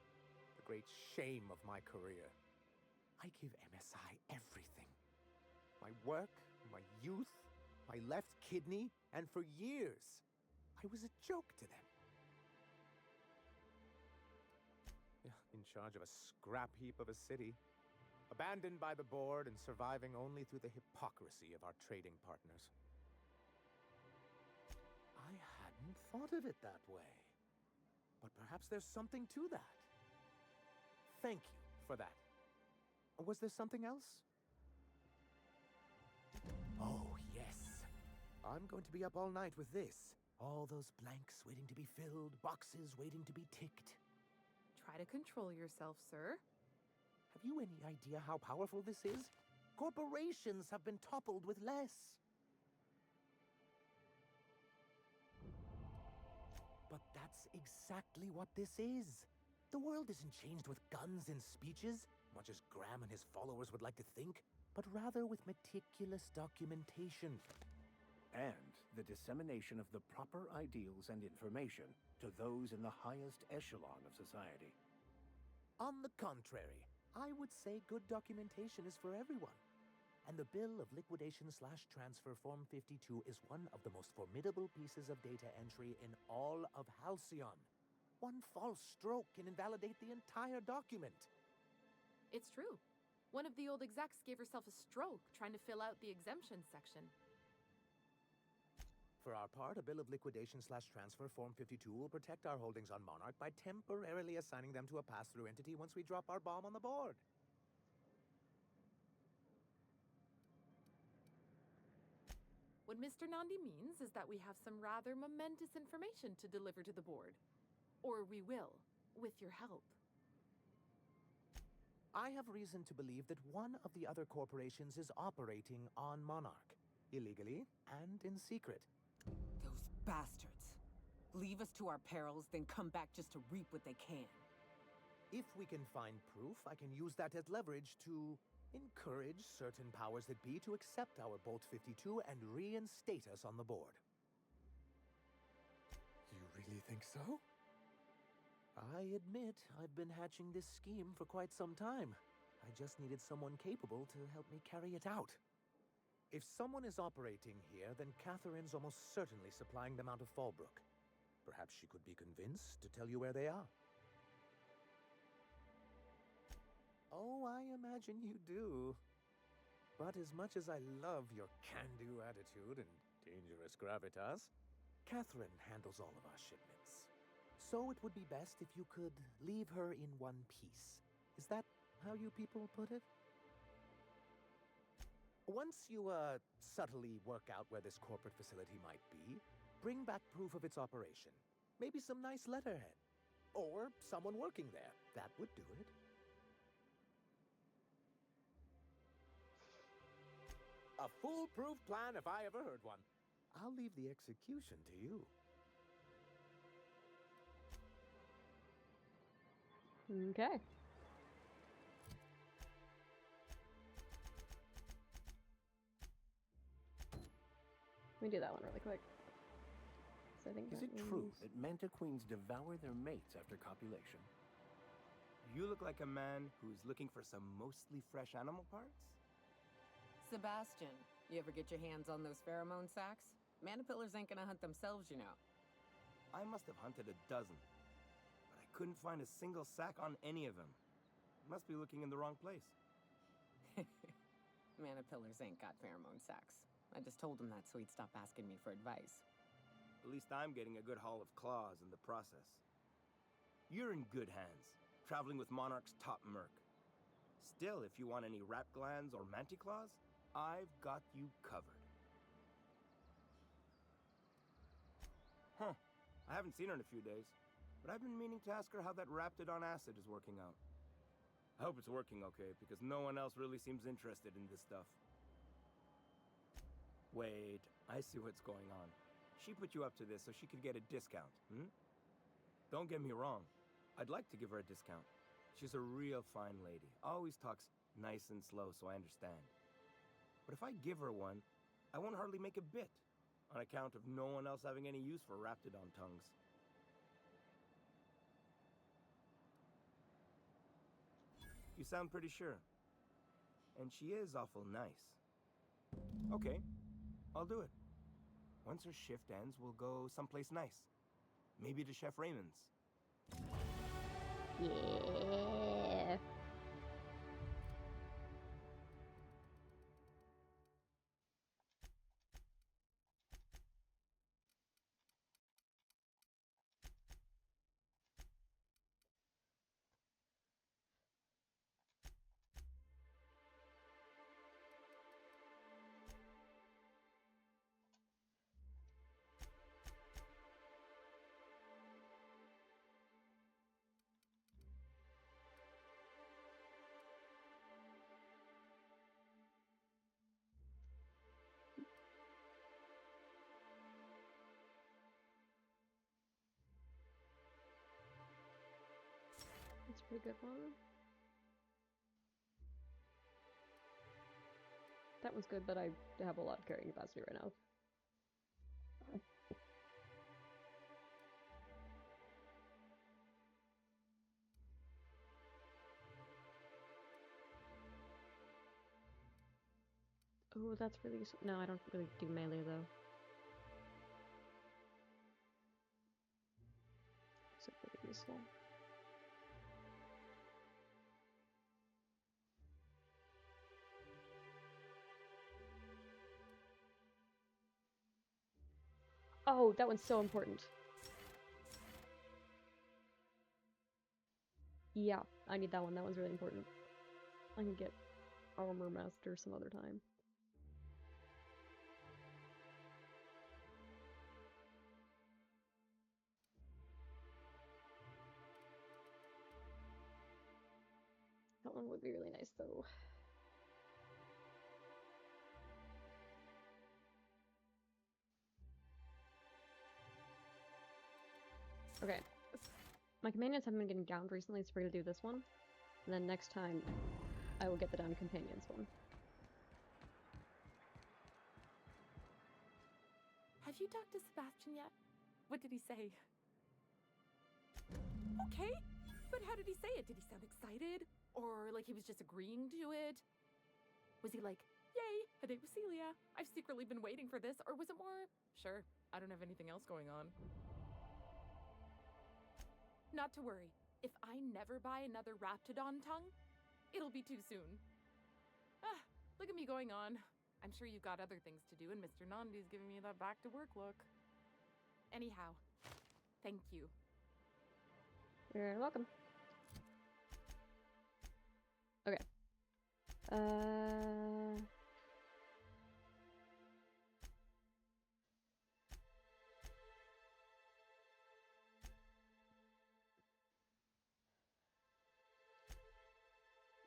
The great shame of my career. I give MSI everything. My work, my youth, my left kidney, and for years, I was a joke to them. In charge of a scrap heap of a city, abandoned by the board and surviving only through the hypocrisy of our trading partners. I hadn't thought of it that way. But perhaps there's something to that. Thank you for that. Was there something else? Oh, yes. I'm going to be up all night with this. All those blanks waiting to be filled, boxes waiting to be ticked. Try to control yourself, sir. Have you any idea how powerful this is? Corporations have been toppled with less. But that's exactly what this is. The world isn't changed with guns and speeches, much as Graham and his followers would like to think, but rather with meticulous documentation. And the dissemination of the proper ideals and information to those in the highest echelon of society. On the contrary, I would say good documentation is for everyone. And the bill of liquidation/transfer Form 52 is one of the most formidable pieces of data entry in all of Halcyon. One false stroke can invalidate the entire document. It's true. One of the old execs gave herself a stroke trying to fill out the exemption section. For our part, a bill of liquidation/transfer Form 52 will protect our holdings on Monarch by temporarily assigning them to a pass-through entity once we drop our bomb on the board. What Mr. Nandi means is that we have some rather momentous information to deliver to the board. Or we will, with your help. I have reason to believe that one of the other corporations is operating on Monarch, illegally and in secret. Those bastards. Leave us to our perils, then come back just to reap what they can. If we can find proof, I can use that as leverage to encourage certain powers that be to accept our Bolt 52 and reinstate us on the board. You really think so? I admit I've been hatching this scheme for quite some time. I just needed someone capable to help me carry it out. If someone is operating here, then Catherine's almost certainly supplying them out of Fallbrook. Perhaps she could be convinced to tell you where they are. Oh, I imagine you do. But as much as I love your can-do attitude and dangerous gravitas, Catherine handles all of our shipments. So it would be best if you could leave her in one piece. Is that how you people put it? Once you, subtly work out where this corporate facility might be, bring back proof of its operation. Maybe some nice letterhead. Or someone working there. That would do it. A foolproof plan if I ever heard one. I'll leave the execution to you. Okay. Let me do that one really quick. So I think Is that it true means- that manta queens devour their mates after copulation? You look like a man who's looking for some mostly fresh animal parts? Sebastian, you ever get your hands on those pheromone sacs? Manipillars ain't gonna hunt themselves, you know. I must have hunted a dozen, but I couldn't find a single sack on any of them. Must be looking in the wrong place. Manipillars ain't got pheromone sacs. I just told him that so he'd stop asking me for advice. At least I'm getting a good haul of claws in the process. You're in good hands, traveling with Monarch's top merc. Still, if you want any rat glands or manticlaws, I've got you covered. Huh. I haven't seen her in a few days, but I've been meaning to ask her how that Raptidon acid is working out. I hope it's working okay, because no one else really seems interested in this stuff. Wait, I see what's going on. She put you up to this so she could get a discount, Don't get me wrong. I'd like to give her a discount. She's a real fine lady. Always talks nice and slow, so I understand. But if I give her one, I won't hardly make a bit, on account of no one else having any use for Raptidon tongues. You sound pretty sure. And she is awful nice. Okay, I'll do it. Once her shift ends, we'll go someplace nice. Maybe to Chef Raymond's. Yeah. That's a pretty good one. That one's good, but I have a lot of carrying capacity right now. Oh, that's really useful. No, I don't really do melee though. So really useful. Oh, that one's so important. Yeah, I need that one. That one's really important. I can get Armor Master some other time. That one would be really nice, though. Okay. My companions haven't been getting downed recently, so we're gonna do this one. And then next time, I will get the down companions one. Have you talked to Sebastian yet? What did he say? Okay, but how did he say it? Did he sound excited? Or like he was just agreeing to it? Was he like, yay, a date with Celia. I've secretly been waiting for this. Or was it more, sure, I don't have anything else going on. Not to worry. If I never buy another Raptidon tongue, it'll be too soon. Ah, look at me going on. I'm sure you've got other things to do, and Mr. Nandi's giving me that back-to-work look. Anyhow, thank you. You're welcome. Okay.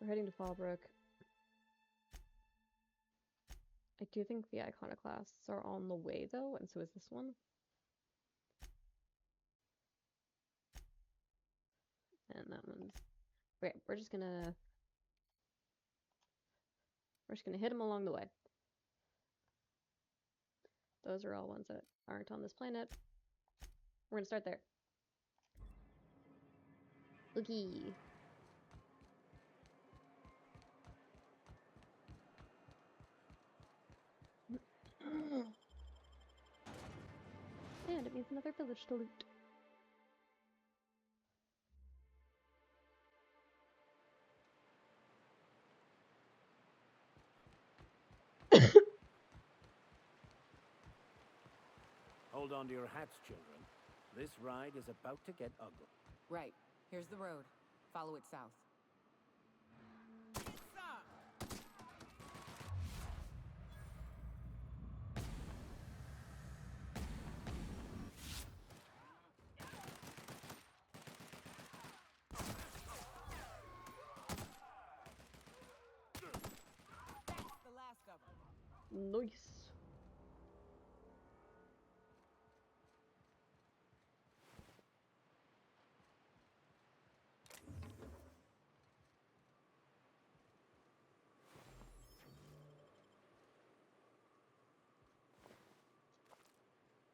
We're heading to Fallbrook. I do think the iconoclasts are on the way, though, and so is this one. And that one's... Okay, we're just gonna hit them along the way. Those are all ones that aren't on this planet. We're gonna start there. Looky. And it means another village to loot. Hold on to your hats, children. This ride is about to get ugly. Right. Here's the road. Follow it south. That's the last of them. Nice.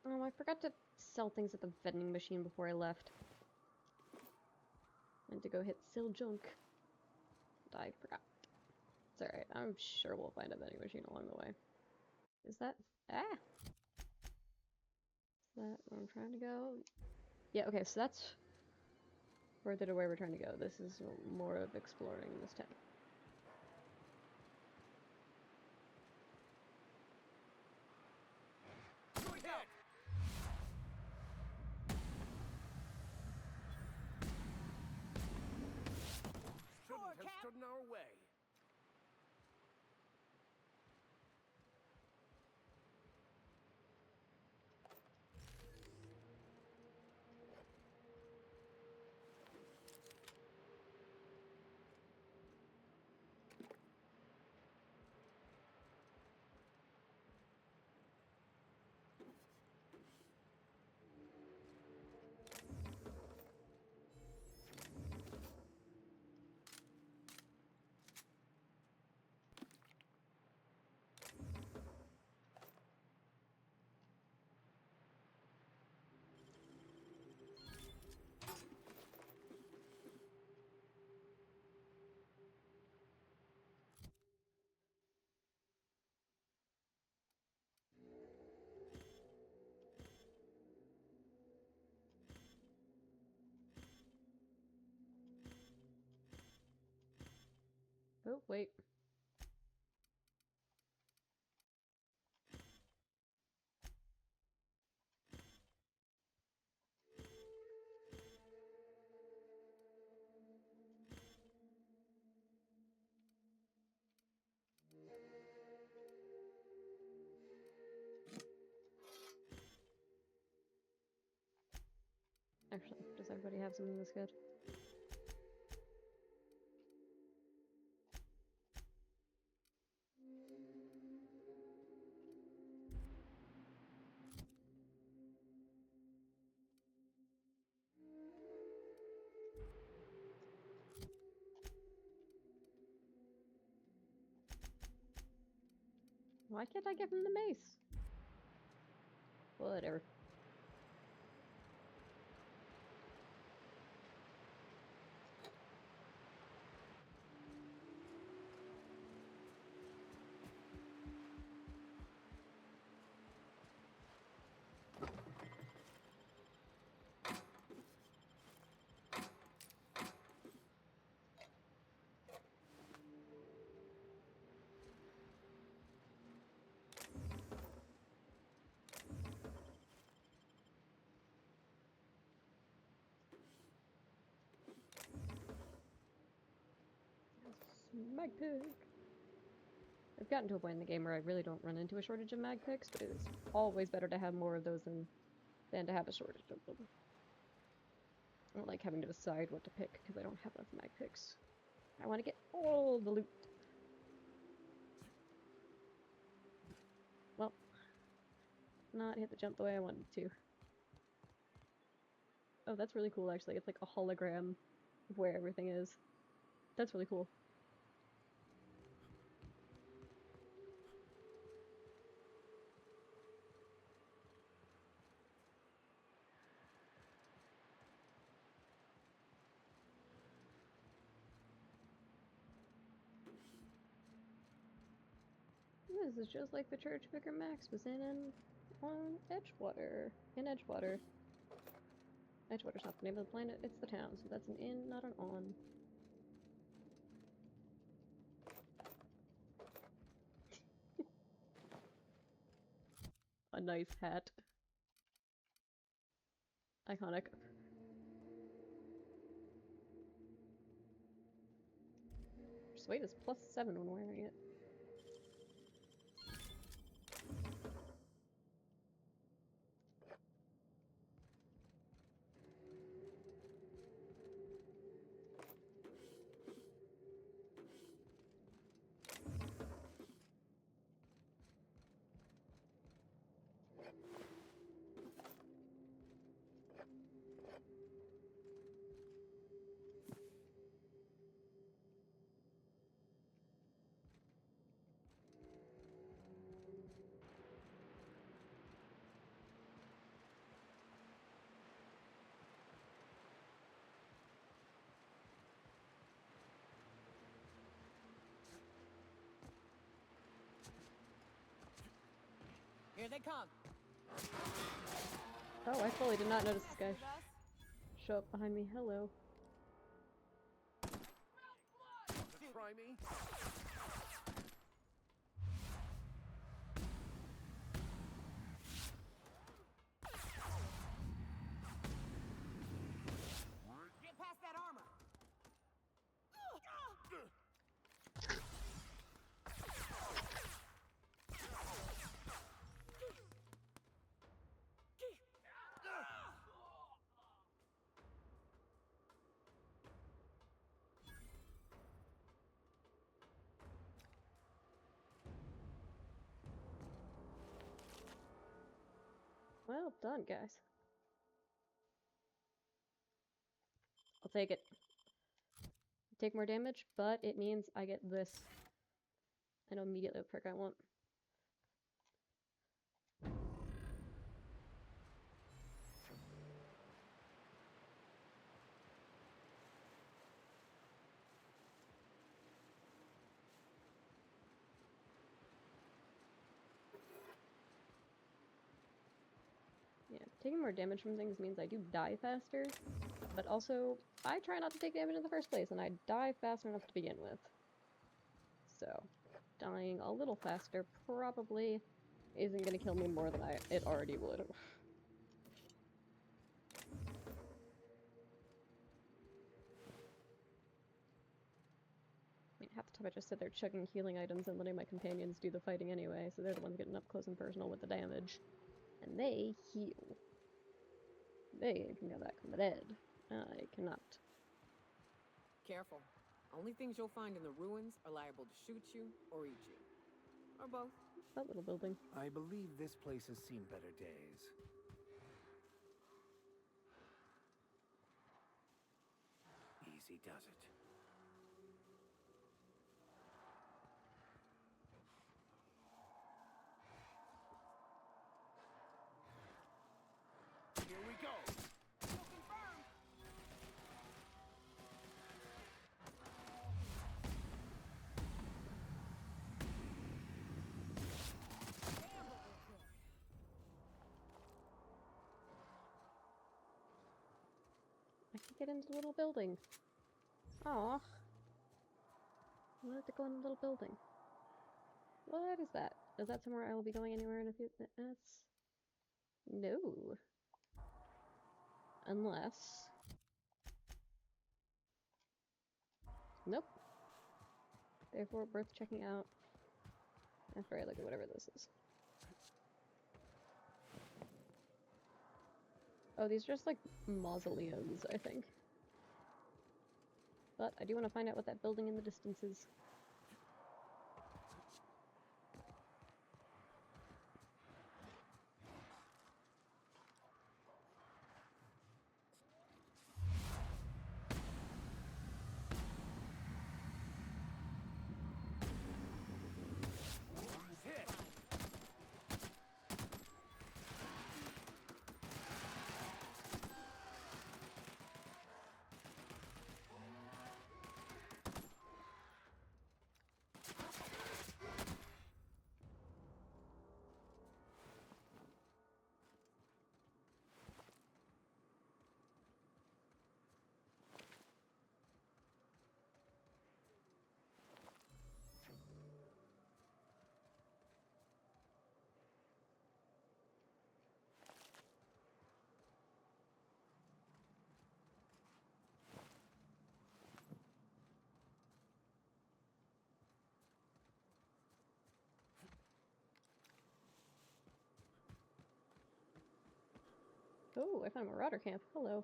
I forgot to sell things at the vending machine before I left. I had to go hit sell junk. And I forgot. It's alright, I'm sure we'll find a vending machine along the way. Is that... Ah! Is that where I'm trying to go? Yeah, okay, so that's further away we're trying to go. This is more of exploring this town. Shouldn't have stood in our way. wait. Actually, does everybody have something that's good? Why can't I give him the mace? Whatever. Mag pick. I've gotten to a point in the game where I really don't run into a shortage of mag picks, but it's always better to have more of those than to have a shortage of them. I don't like having to decide what to pick because I don't have enough mag picks. I want to get all the loot. Well, not hit the jump the way I wanted to. Oh, that's really cool actually. It's like a hologram of where everything is. That's really cool. This is just like the church Vicar Max was in on Edgewater. In Edgewater. Edgewater's not the name of the planet, it's the town, so that's an in, not an on. A nice hat. Iconic. Persuade is +7 when wearing it. Here they come. Oh, I fully did not notice this guy show up behind me. Hello. Try me. Get past that armor. Well done, guys. I'll take it. Take more damage, but it means I get this. I know immediately what perk I want. Yeah, taking more damage from things means I do die faster, but also I try not to take damage in the first place, and I die fast enough to begin with. So, dying a little faster probably isn't gonna kill me more than it already would. I mean, half the time I just sit there chugging healing items and letting my companions do the fighting anyway, so they're the ones getting up close and personal with the damage. And they heal. They can go back from the dead. I cannot. Careful. Only things you'll find in the ruins are liable to shoot you or eat you. Or both. That little building. I believe this place has seen better days. Easy does it. Here we go. I can get into the little building. Aw. I wanted to go in the little building. What is that? Is that somewhere I will be going anywhere in a few minutes? No. Unless... Nope. Therefore, worth checking out after I look at whatever this is. Oh, these are just like mausoleums, I think. But I do want to find out what that building in the distance is. Oh, I found a marauder camp. Hello.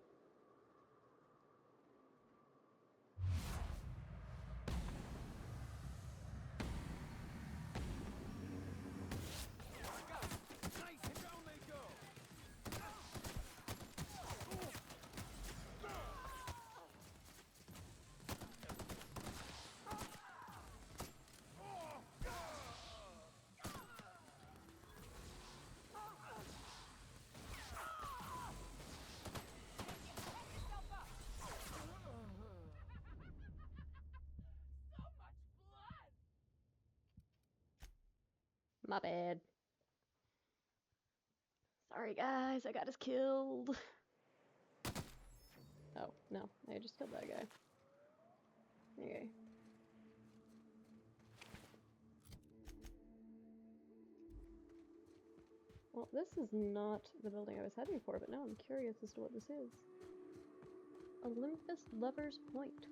My bad. Sorry guys, I got us killed. Oh, no, I just killed that guy. Okay. Well, this is not the building I was heading for, but now I'm curious as to what this is. Olympus Lover's Point.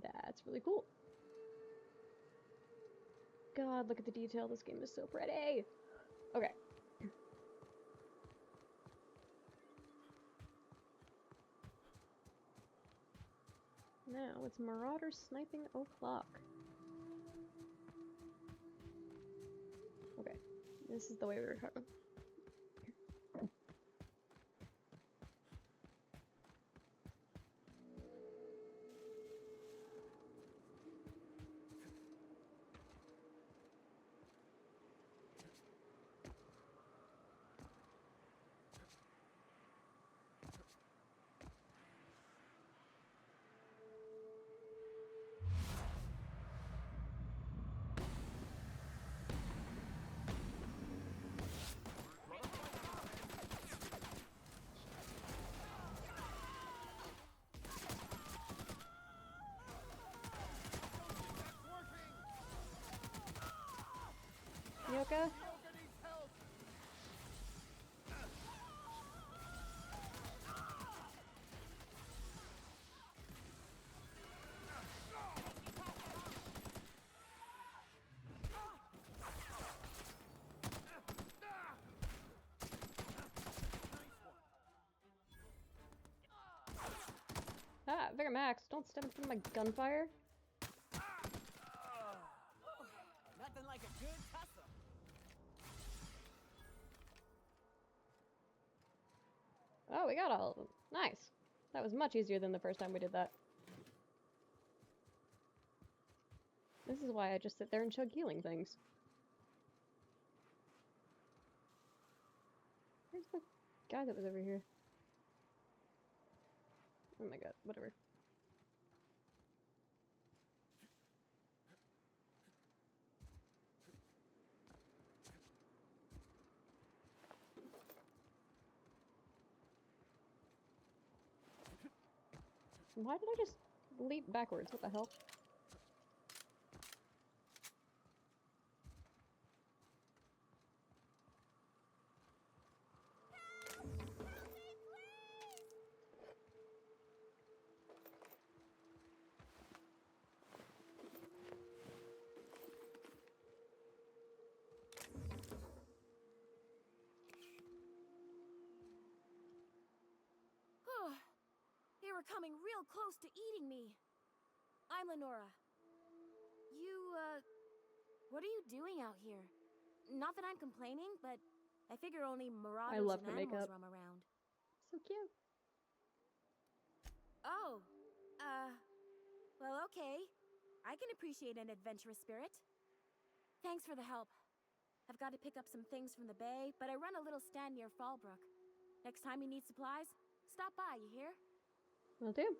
That's really cool. God, look at the detail. This game is so pretty. Okay. Now it's Marauder sniping o'clock. Okay. This is the way we were going. Vigor Max, don't step in front of my gunfire. Nothing like a good tussle. Oh, we got all of them. Nice. That was much easier than the first time we did that. This is why I just sit there and chug healing things. Where's the guy that was over here? Oh my god, whatever. Why did I just leap backwards? What the hell? They were coming real close to eating me. I'm Lenora. What are you doing out here? Not that I'm complaining, but I figure only marauders love and her animals makeup. roam around. So cute. Oh, well, okay. I can appreciate an adventurous spirit. Thanks for the help. I've got to pick up some things from the bay, but I run a little stand near Fallbrook. Next time you need supplies, stop by, you hear? Will do.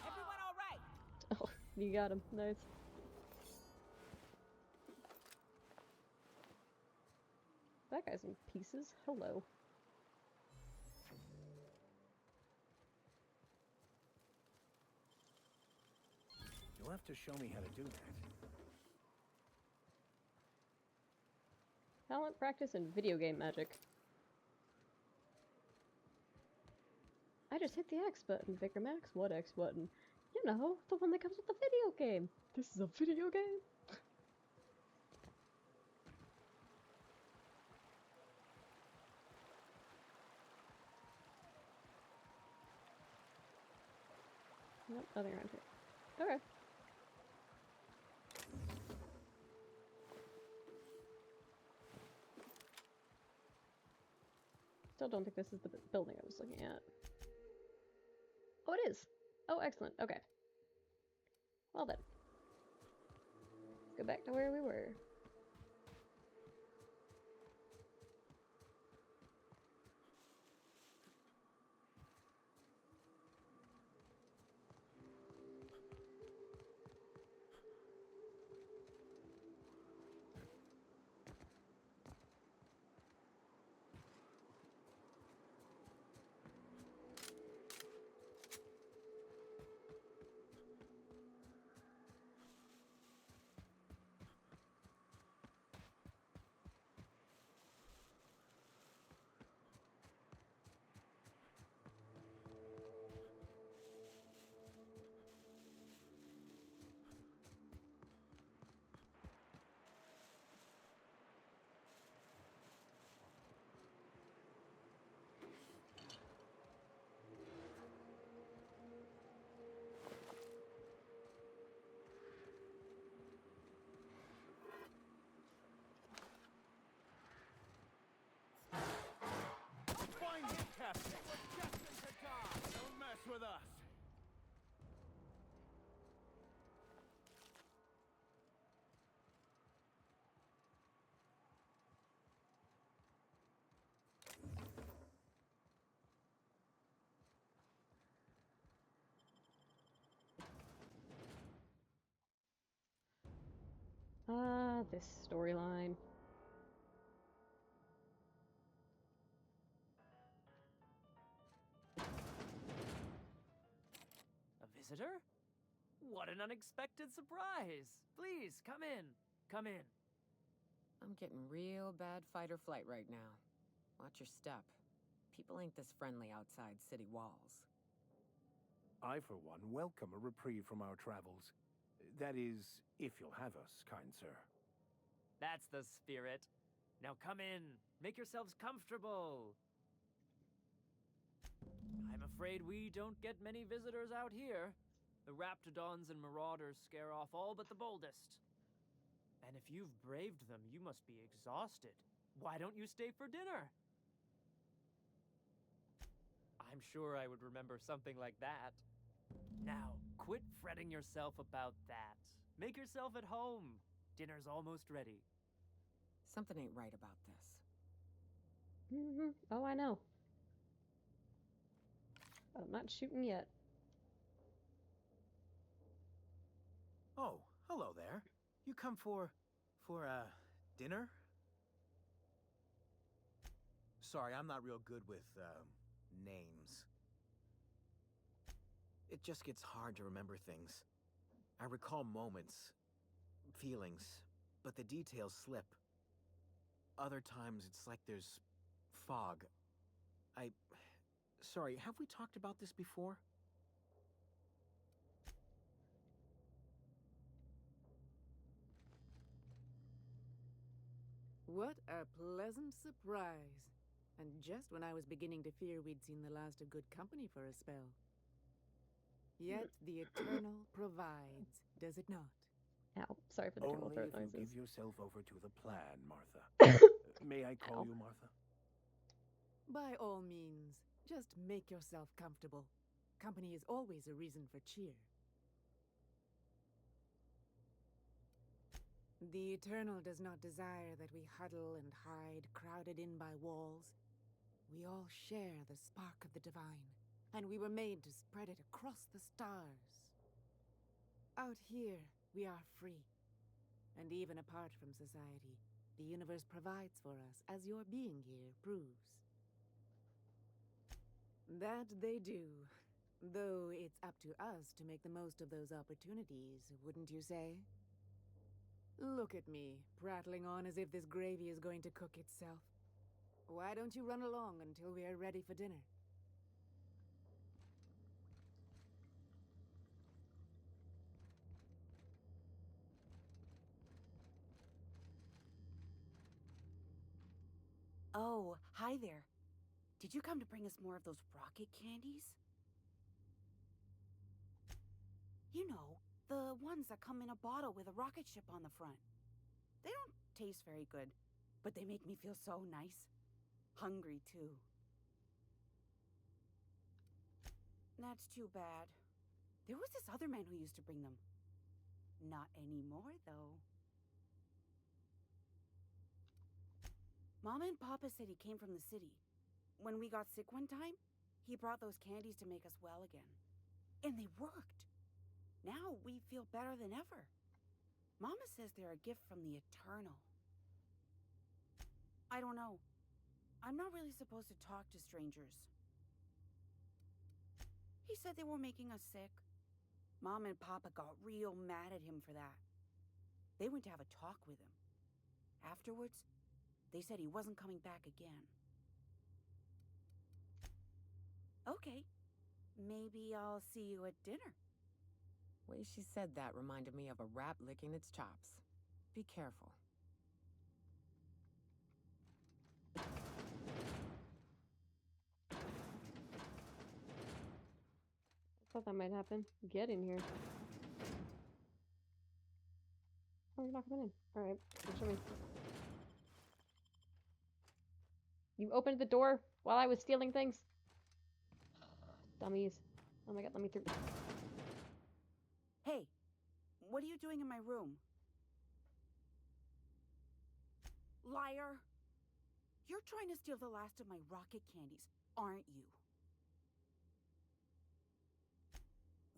Everyone all right? Oh, you got him. Nice. That guy's in pieces. Hello. You'll have to show me how to do that. Talent practice and video game magic. I just hit the X button, Vicar Max. What X button? You know, the one that comes with the video game. This is a video game? Nope, nothing around here. Okay. Still don't think this is the building I was looking at. Oh, it is! Oh, excellent. Okay. Well then. Let's go back to where we were. Ah, this storyline. A visitor? What an unexpected surprise! Please, come in. Come in. I'm getting real bad fight or flight right now. Watch your step. People ain't this friendly outside city walls. I, for one, welcome a reprieve from our travels. That is, if you'll have us, kind sir. That's the spirit. Now come in. Make yourselves comfortable. I'm afraid we don't get many visitors out here. The Raptidons and Marauders scare off all but the boldest. And if you've braved them, you must be exhausted. Why don't you stay for dinner? I'm sure I would remember something like that. Now, quit fretting yourself about that. Make yourself at home. Dinner's almost ready. Something ain't right about this. Oh, I know. But I'm not shooting yet. Oh, hello there. You come for dinner? Sorry, I'm not real good with, names. It just gets hard to remember things. I recall moments, feelings, but the details slip. Other times it's like there's fog. Sorry, have we talked about this before? What a pleasant surprise. And just when I was beginning to fear we'd seen the last of good company for a spell. Yet the Eternal provides, does it not? Ow. Sorry for the terrible Only throat if you noises. give yourself over to the plan, Martha. May I call you Martha? By all means, just make yourself comfortable. Company is always a reason for cheer. The Eternal does not desire that we huddle and hide, crowded in by walls. We all share the spark of the divine, and we were made to spread it across the stars. Out here, we are free. And even apart from society, the universe provides for us, as your being here proves. That they do. Though it's up to us to make the most of those opportunities, wouldn't you say? Look at me, prattling on as if this gravy is going to cook itself. Why don't you run along until we are ready for dinner? Oh, hi there. Did you come to bring us more of those rocket candies? You know, the ones that come in a bottle with a rocket ship on the front. They don't taste very good, but they make me feel so nice. Hungry, too. That's too bad. There was this other man who used to bring them. Not anymore, though. Mama and Papa said he came from the city. When we got sick one time, he brought those candies to make us well again. And they worked. Now we feel better than ever. Mama says they're a gift from the Eternal. I don't know. I'm not really supposed to talk to strangers. He said they were making us sick. Mom and Papa got real mad at him for that. They went to have a talk with him. Afterwards, they said he wasn't coming back again. Okay. Maybe I'll see you at dinner. Way she said that reminded me of a rat licking its chops. Be careful. Thought that might happen. Get in here. Oh, you're not coming in. Alright, show me. You opened the door while I was stealing things? Dummies. Oh my god, let me through. Hey, what are you doing in my room? Liar! You're trying to steal the last of my rocket candies, aren't you?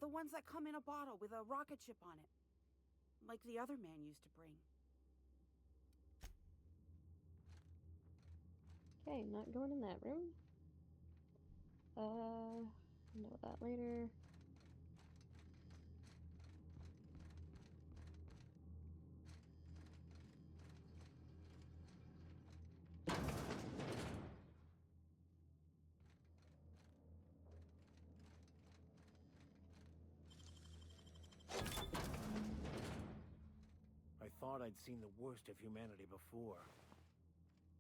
The ones that come in a bottle with a rocket ship on it. Like the other man used to bring. Okay, not going in that room. Know that later. I thought I'd seen the worst of humanity before.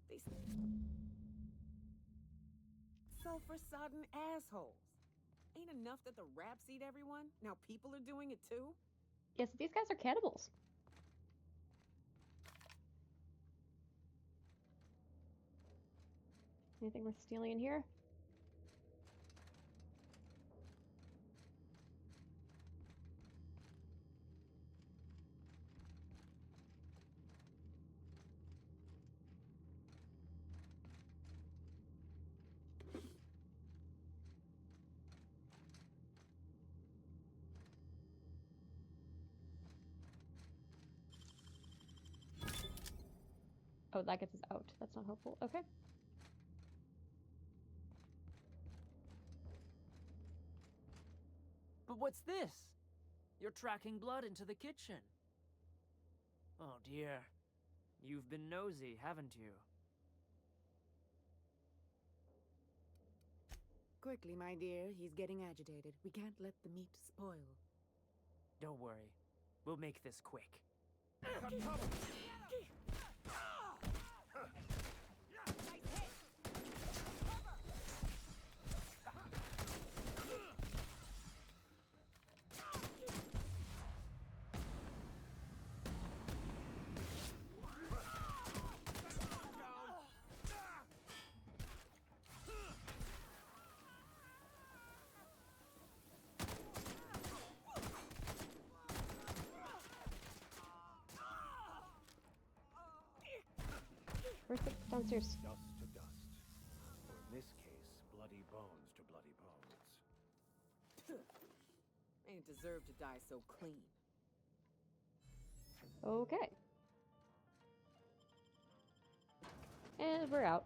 They sulfur-sodden assholes. Ain't enough that the raps eat everyone? Now people are doing it too? Yes, these guys are cannibals. Anything worth stealing in here? Oh, that gets us out. That's not helpful. Okay. But what's this? You're tracking blood into the kitchen. Oh dear. You've been nosy, haven't you? Quickly, my dear. He's getting agitated. We can't let the meat spoil. Don't worry. We'll make this quick. Where's the downstairs? Dust to dust. Or in this case, bloody bones to bloody bones. Ain't deserve to die so clean. Okay. And we're out.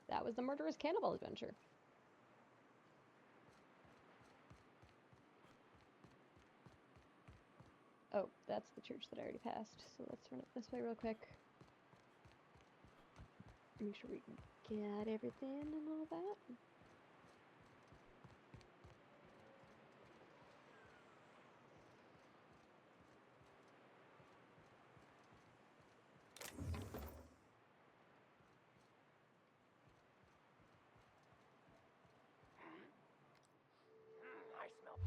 That was the murderous cannibal adventure. Oh, that's the church that I already passed. So let's run up this way real quick. Make sure we got everything and all that. I smell.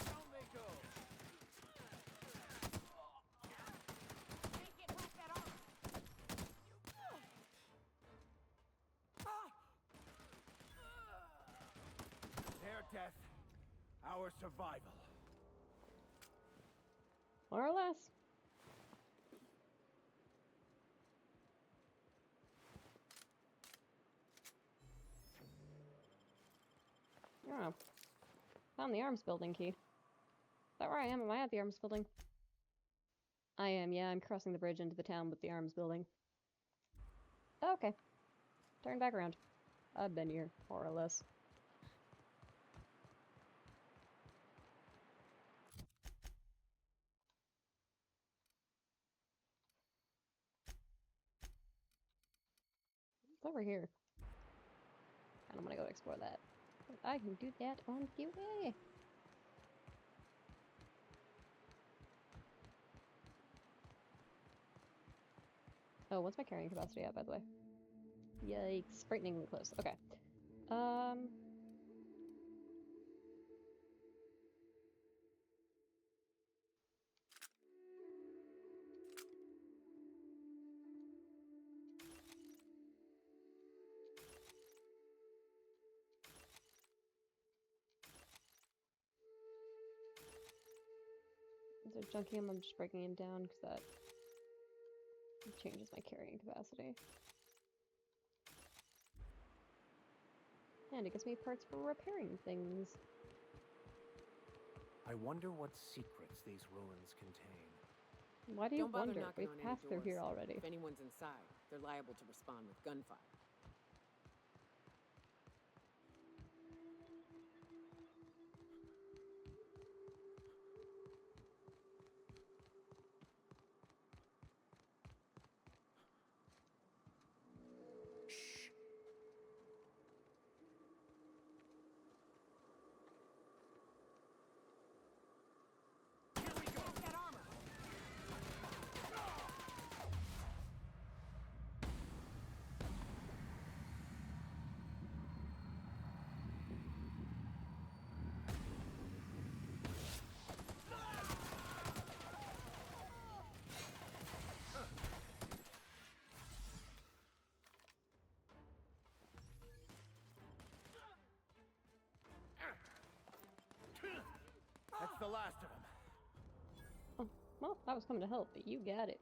Down they go. Their death, our survival. More or less. Oh. Found the arms building key. Is that where I am? Am I at the arms building? I am, yeah. I'm crossing the bridge into the town with the arms building. Okay. Turn back around. I've been here, more or less. It's over here. And I'm gonna go explore that. But I can do that on the way. Oh, what's my carrying capacity at, by the way? Yikes. Frighteningly close. Okay. Instead of junking him, I'm just breaking him down because that changes my carrying capacity. And it gives me parts for repairing things. I wonder what secrets these ruins contain. Why do you Don't bother wonder? knocking We've on passed any through here doors. already. If anyone's inside, they're liable to respond with gunfire. That's the last of them. Oh, well, I was coming to help, but you got it.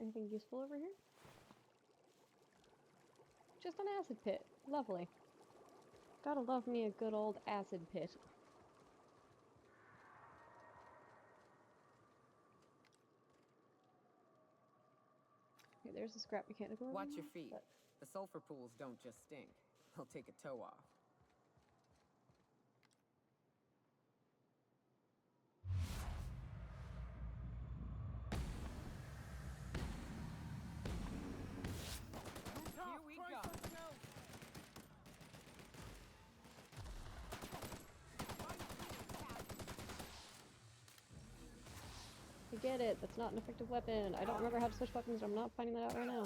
Anything useful over here? Just an acid pit. Lovely. Gotta love me a good old acid pit. Okay, there's the scrap mechanical. Watch your feet. The sulfur pools don't just stink. They'll take a toe off. Here we go. I get it, that's not an effective weapon. I don't remember how to switch weapons, I'm not finding that out right now.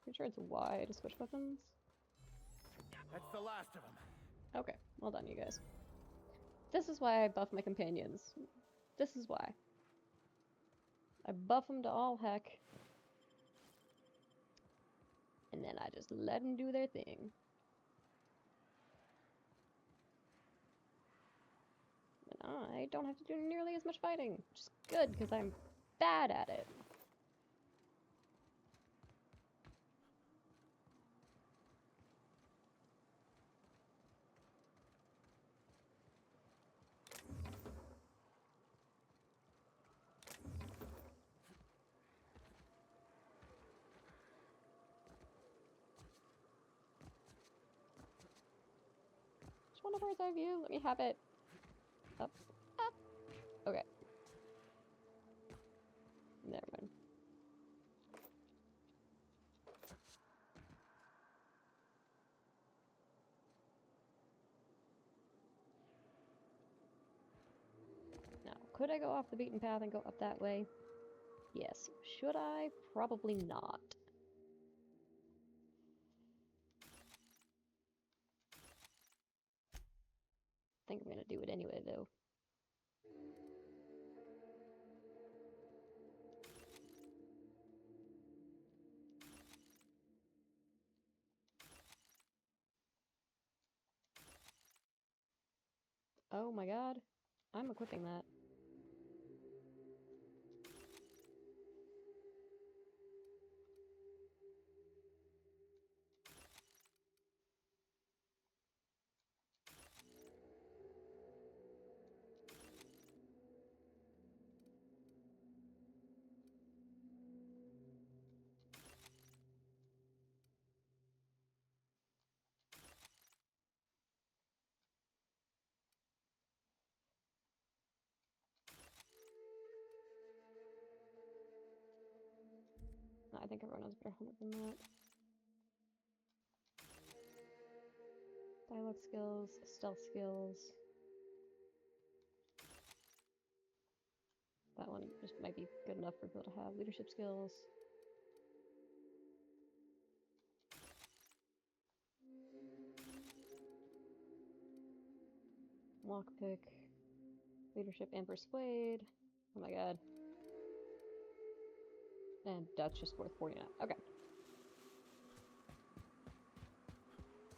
Pretty sure it's Y to switch weapons. That's the last of them. Okay, well done, you guys. This is why I buff my companions. This is why. I buff them to all heck. And then I just let them do their thing. And I don't have to do nearly as much fighting, which is good, because I'm bad at it. Just want a bird's eye view. Let me have it. Up. Up. Okay. Never mind. Now, could I go off the beaten path and go up that way? Yes. Should I? Probably not. I think I'm gonna do it anyway, though. Oh my god. I'm equipping that. think everyone has a better helmet than that. Dialogue skills, stealth skills. That one just might be good enough for people to have. Leadership skills. Lockpick. Leadership and persuade. Oh my god. And Dutch is worth 49. Okay.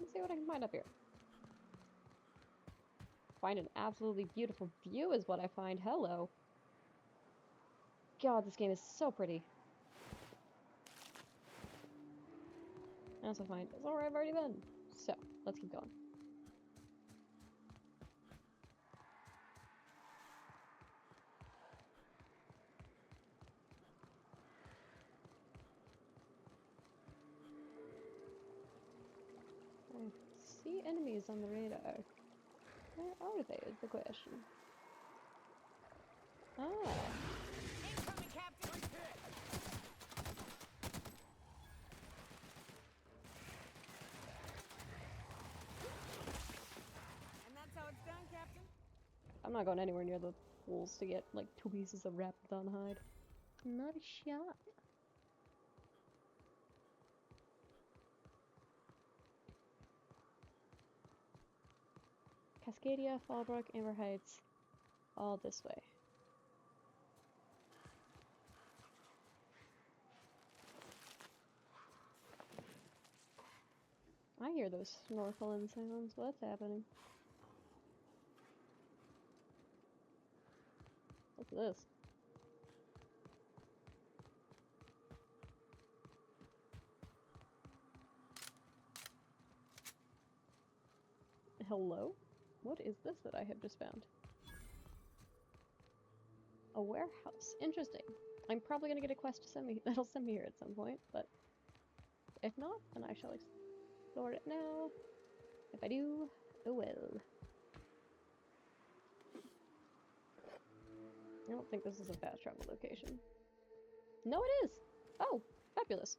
Let's see what I can find up here. Find an absolutely beautiful view is what I find. Hello. God, this game is so pretty. I also find it's where I've already been. So, let's keep going. I see enemies on the radar. Where are they is the question. Ah. Incoming, Captain! And that's how it's done, Captain. I'm not going anywhere near the pools to get like 2 pieces of Raptidon hide. Not a shot. Cascadia, Fallbrook, Amber Heights, all this way. I hear those snorkeling sounds. What's happening? What's this? Hello? What is this that I have just found? A warehouse. Interesting. I'm probably gonna get a quest to send me that'll send me here at some point, but if not, then I shall explore it now. If I do, oh well. I don't think this is a fast travel location. No, it is! Oh, fabulous.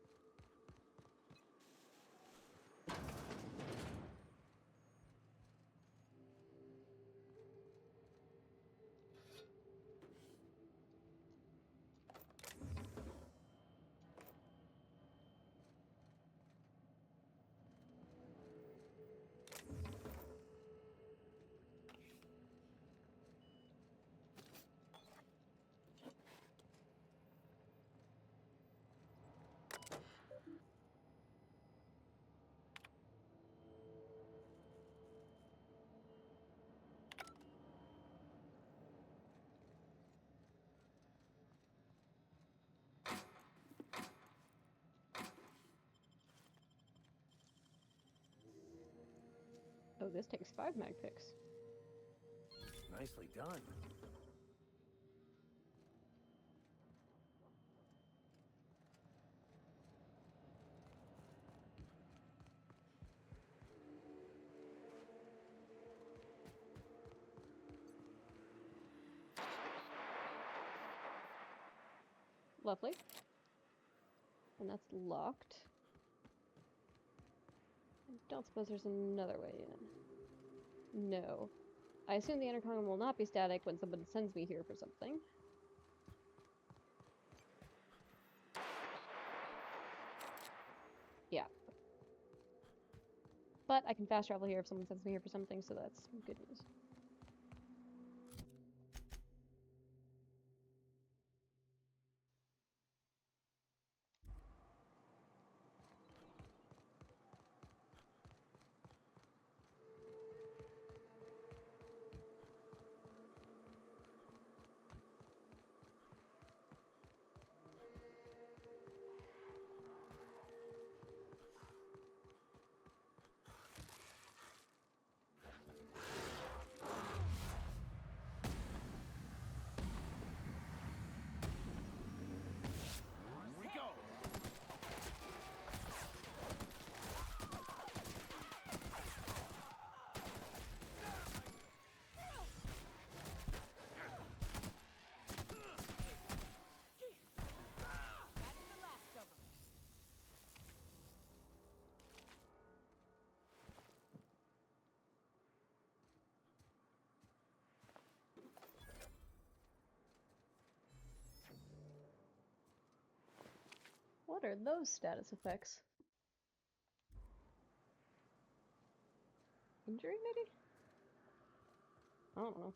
Oh, this takes 5 mag picks. Nicely done. Lovely. And that's locked. I don't suppose there's another way in. No. I assume the intercom will not be static when somebody sends me here for something. Yeah. But I can fast travel here if someone sends me here for something, so that's good news. What are those status effects? Injury, maybe? I don't know.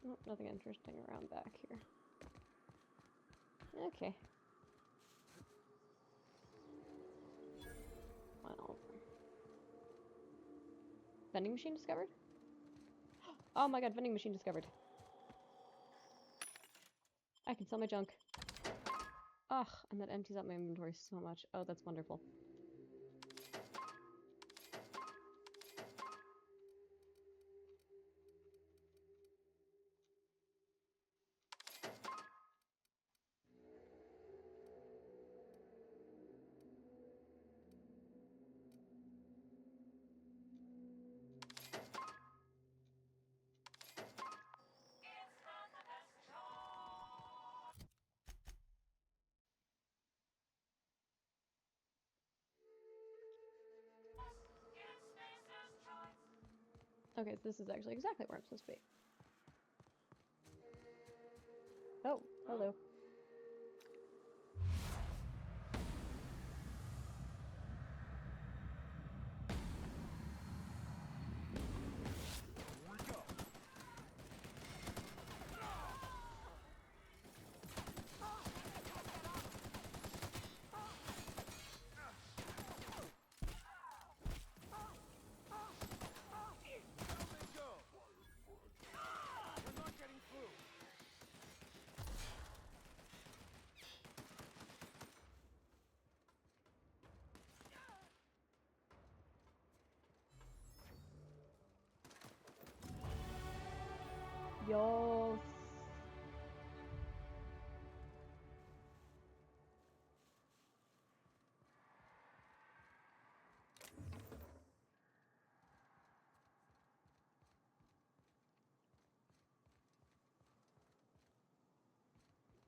Nope, nothing interesting around back here. Okay. Well. Vending machine discovered? Oh my god, vending machine discovered. I can sell my junk. Ugh, and that empties out my inventory so much. Oh, that's wonderful. Okay, this is actually exactly where I'm supposed to be. Oh, hello. Yo.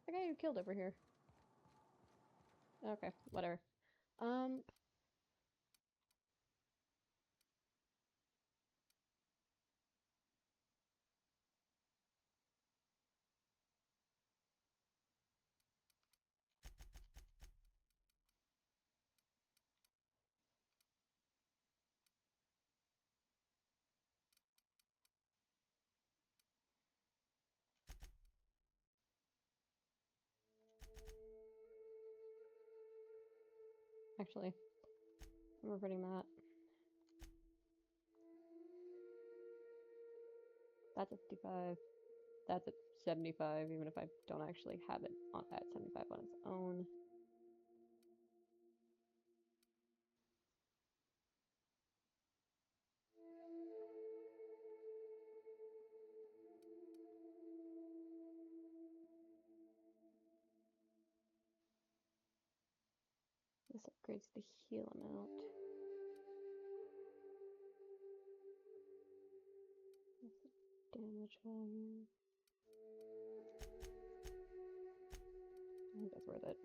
The guy you killed over here. Okay, whatever. Actually, I'm reverting that. That's at 55. That's at 75, even if I don't actually have it on at 75 on its own. This upgrades the heal amount. What's the damage value? I think that's worth it.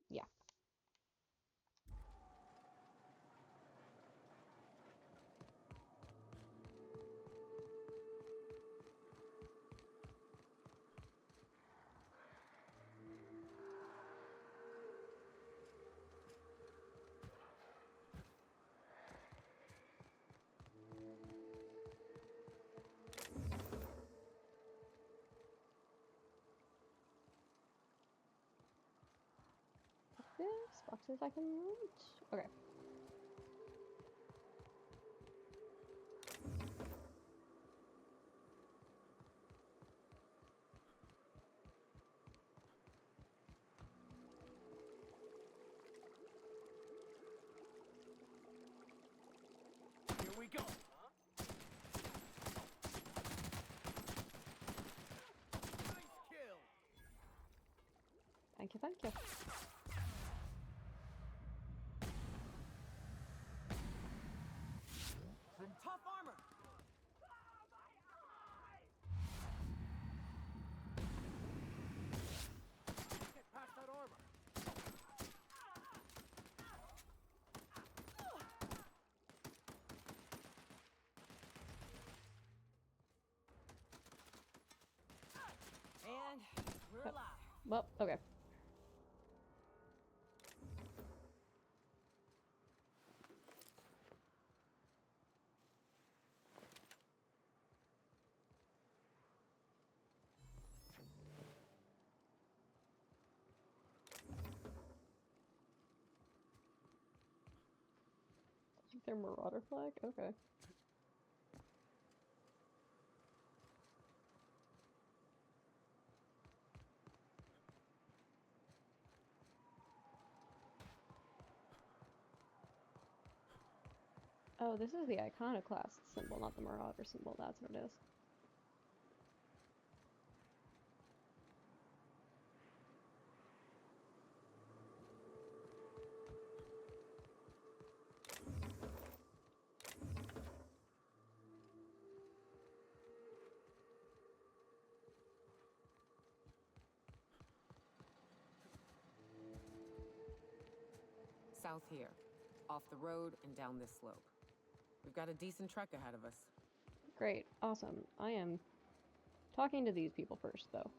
Yeah. Boxes I can reach. Okay. Thank you. From tough armor. Get past that armor. And we're alive. Well, okay. Their Marauder flag? Okay. Oh, this is the iconoclast symbol, not the Marauder symbol. That's what it is. South here, off the road and down this slope. We've got a decent trek ahead of us. Great. Awesome. I am talking to these people first, though.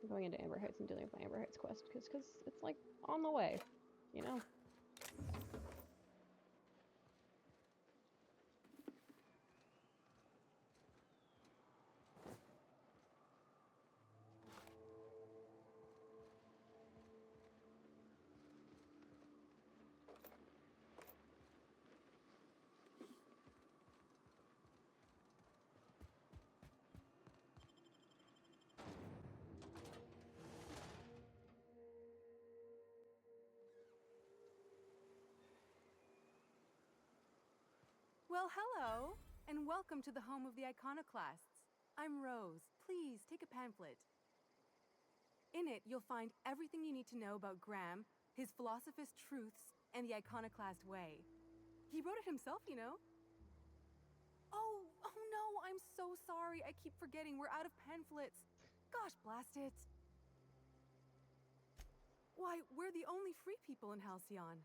I'm going into Amber Heights and dealing with my Amber Heights quest, because it's, like, on the way, you know? Well, hello, and welcome to the home of the iconoclasts. I'm Rose. Please take a pamphlet. In it, you'll find everything you need to know about Graham, his Philosophist truths, and the iconoclast way. He wrote it himself, you know. Oh no, I'm so sorry. I keep forgetting we're out of pamphlets. Gosh, blast it. Why, we're the only free people in Halcyon.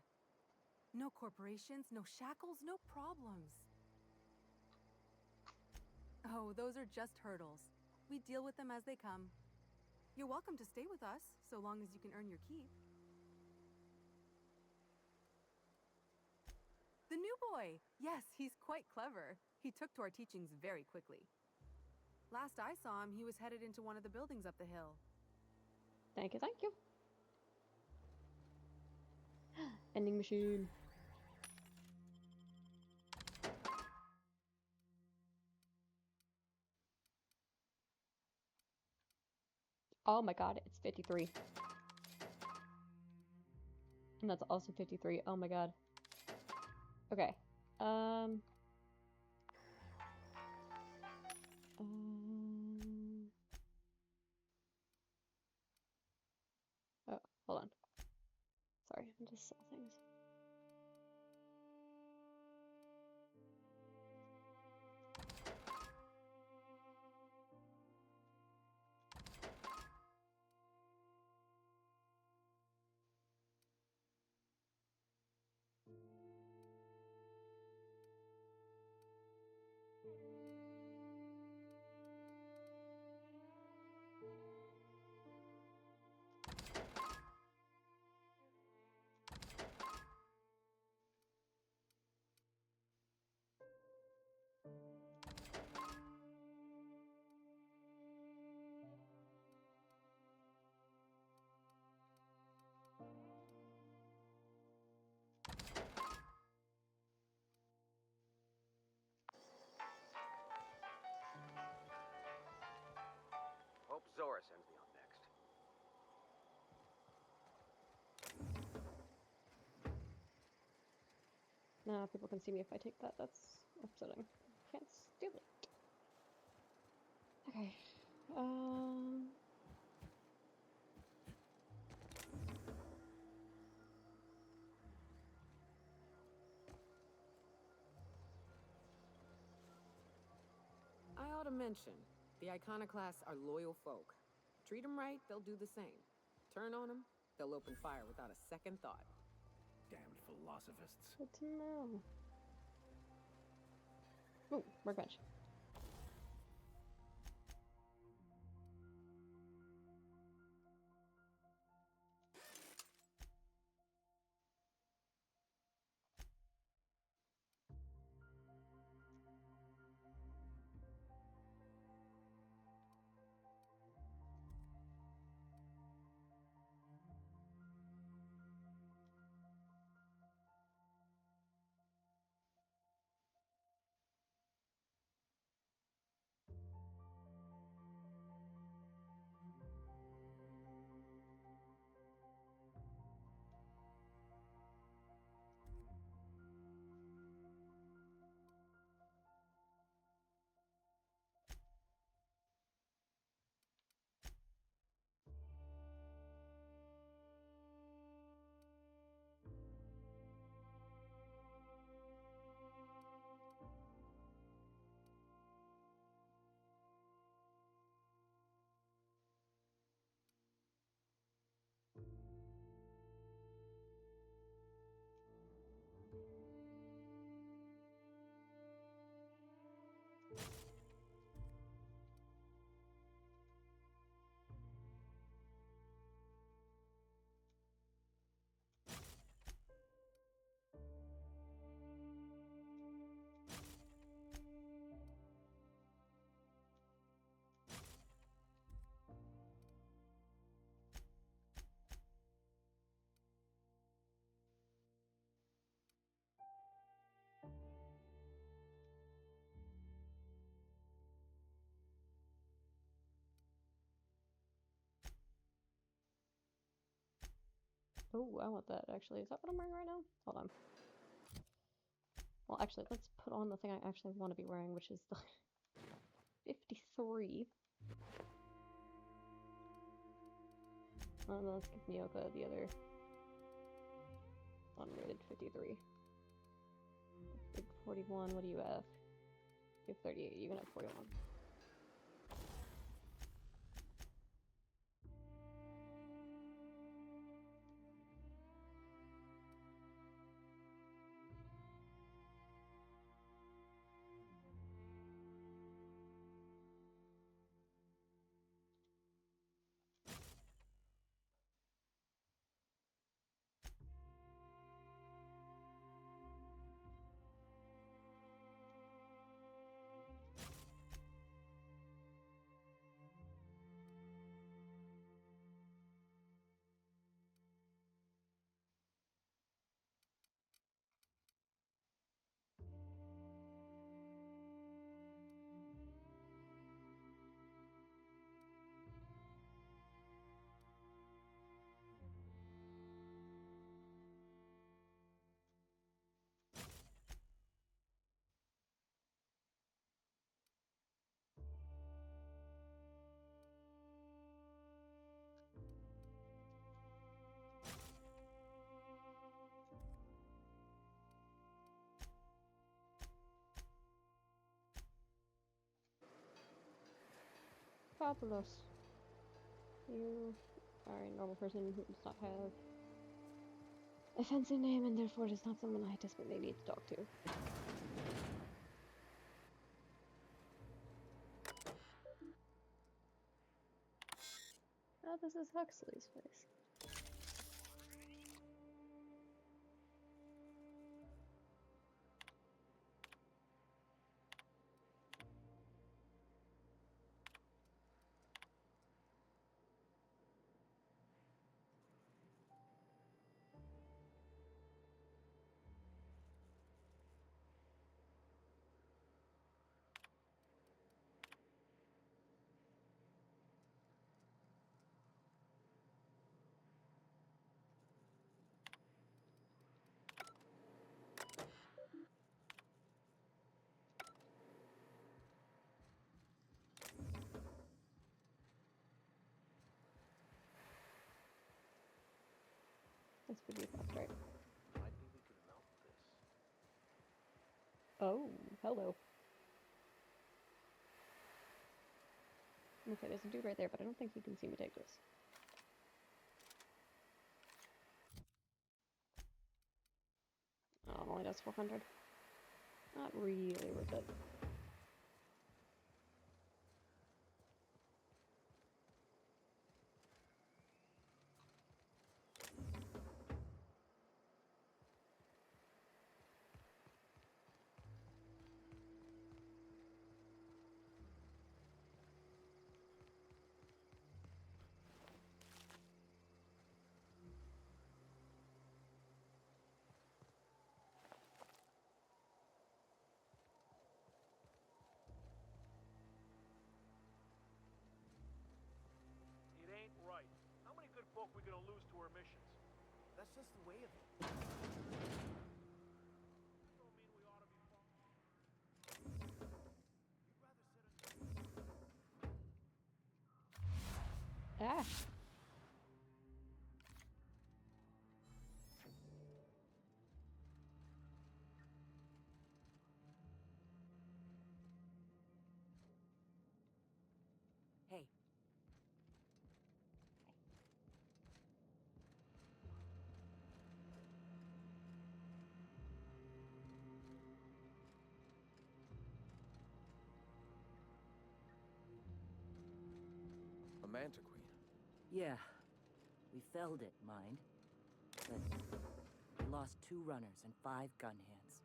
No corporations, no shackles, no problems. Oh, those are just hurdles. We deal with them as they come. You're welcome to stay with us, so long as you can earn your keep. The new boy! Yes, he's quite clever. He took to our teachings very quickly. Last I saw him, he was headed into one of the buildings up the hill. Thank you, thank you. Ending machine. Oh my god, it's 53. And that's also 53. Oh my god. Okay. Oh, hold on. Sorry, I just saw things. Now people can see me if I take that. That's upsetting. Can't steal it. Okay. I ought to mention, the Iconoclasts are loyal folk. Treat them right, they'll do the same. Turn on them, they'll open fire without a second thought. Damned philosophists. Good to know. Ooh, workbench. Oh, I want that, actually. Is that what I'm wearing right now? Hold on. Well, actually, let's put on the thing I actually want to be wearing, which is the 53. Let's give Mioka the other unrated 53. Big 41, what do you have? Big 38, you can have 41. Fabulous. You are a normal person who does not have a fancy name and therefore is not someone I desperately need to talk to. Oh, this is Huxley's place. This would be fast, right? Might be we could melt this. Oh, hello. Okay, there's a dude right there, but I don't think he can see me take this. Oh, only does 400. Not really worth it. It ain't right. How many good folk we gonna lose to our missions? That's just the way of it. Don't mean we ought to be Ah! Hey. A manta queen. Yeah. We felled it, mind. But we lost 2 runners and 5 gun hands.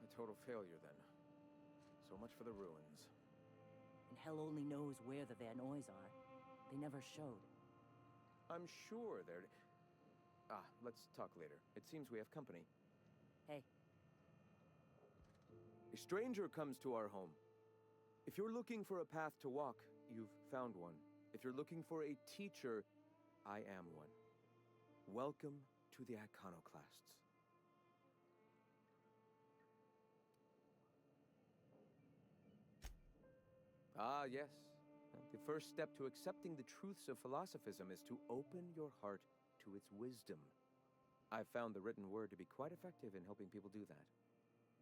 A total failure, then. So much for the ruins. And hell only knows where the Van Oys are. They never showed. I'm sure they're... Ah, let's talk later. It seems we have company. Hey. A stranger comes to our home. If you're looking for a path to walk, you've found one. If you're looking for a teacher, I am one. Welcome to the Iconoclasts. Ah, yes. The first step to accepting the truths of philosophism is to open your heart to its wisdom. I've found the written word to be quite effective in helping people do that.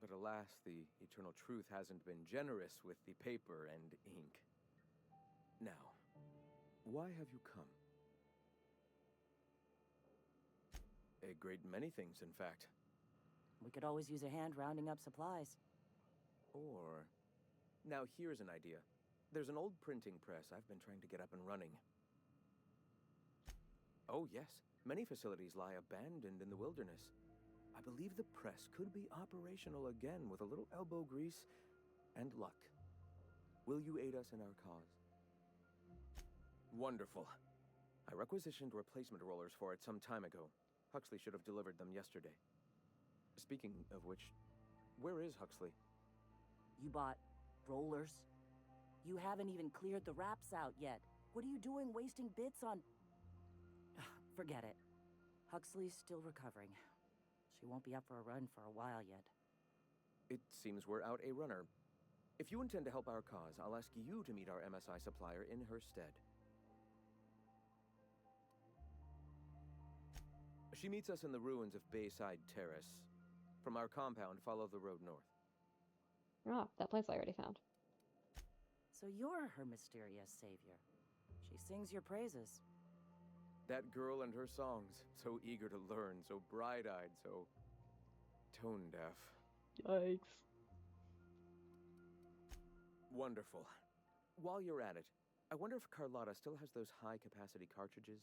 But alas, the eternal truth hasn't been generous with the paper and ink. Now, why have you come? A great many things, in fact. We could always use a hand rounding up supplies. Or... Now, here's an idea. There's an old printing press I've been trying to get up and running. Oh, yes. Many facilities lie abandoned in the wilderness. I believe the press could be operational again with a little elbow grease and luck. Will you aid us in our cause? Wonderful. I requisitioned replacement rollers for it some time ago. Huxley should have delivered them yesterday. Speaking of which, where is Huxley? You bought rollers? You haven't even cleared the wraps out yet. What are you doing wasting bits on... Forget it. Huxley's still recovering. She won't be up for a run for a while yet. It seems we're out a runner. If you intend to help our cause, I'll ask you to meet our MSI supplier in her stead. She meets us in the ruins of Bayside Terrace. From our compound, follow the road north. Oh, that place I already found. So you're her mysterious savior. She sings your praises. That girl and her songs, so eager to learn, so bright-eyed, so tone-deaf. Yikes. Wonderful. While you're at it, I wonder if Carlotta still has those high-capacity cartridges?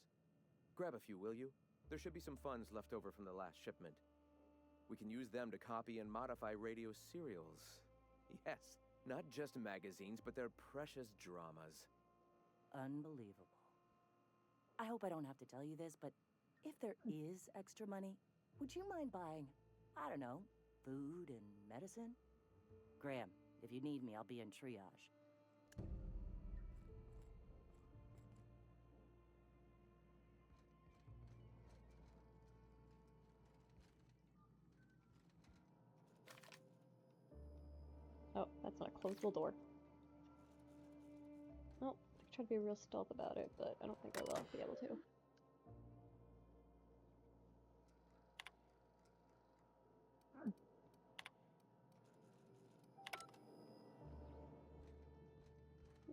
Grab a few, will you? There should be some funds left over from the last shipment. We can use them to copy and modify radio serials. Yes, not just magazines, but their precious dramas. Unbelievable. I hope I don't have to tell you this, but if there is extra money, would you mind buying, I don't know, food and medicine? Graham, if you need me, I'll be in triage. Oh, that's not a closable door. Well, I could try to be real stealth about it, but I don't think I will be able to.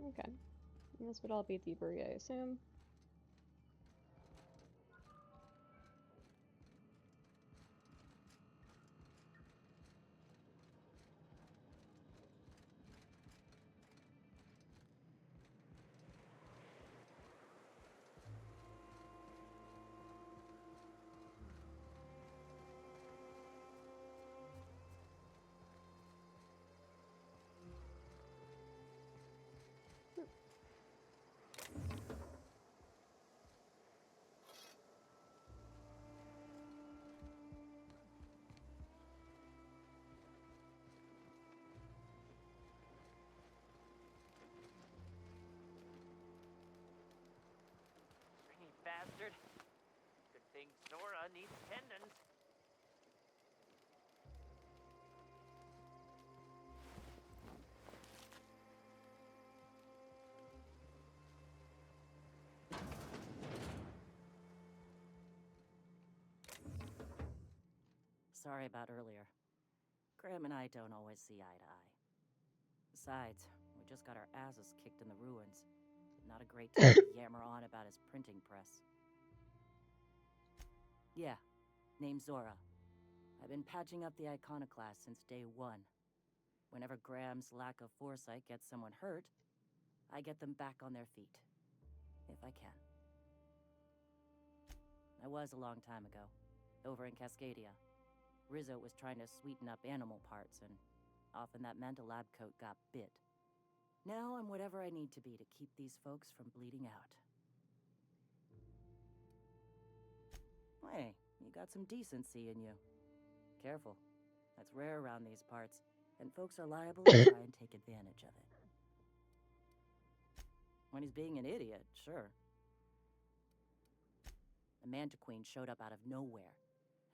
Okay. And this would all be thievery, I assume. Stringy bastard. Good thing Zora needs tendons. Sorry about earlier. Graham and I don't always see eye to eye. Besides, we just got our asses kicked in the ruins. Not a great time to yammer on about his printing press. Yeah, name's Zora. I've been patching up the iconoclast since day one. Whenever Graham's lack of foresight gets someone hurt, I get them back on their feet. If I can. I was a long time ago, over in Cascadia. Rizzo was trying to sweeten up animal parts, and often that meant a lab coat got bit. Now I'm whatever I need to be to keep these folks from bleeding out. Hey, you got some decency in you. Careful. That's rare around these parts, and folks are liable to try and take advantage of it. When he's being an idiot, sure. The Mantiqueen showed up out of nowhere,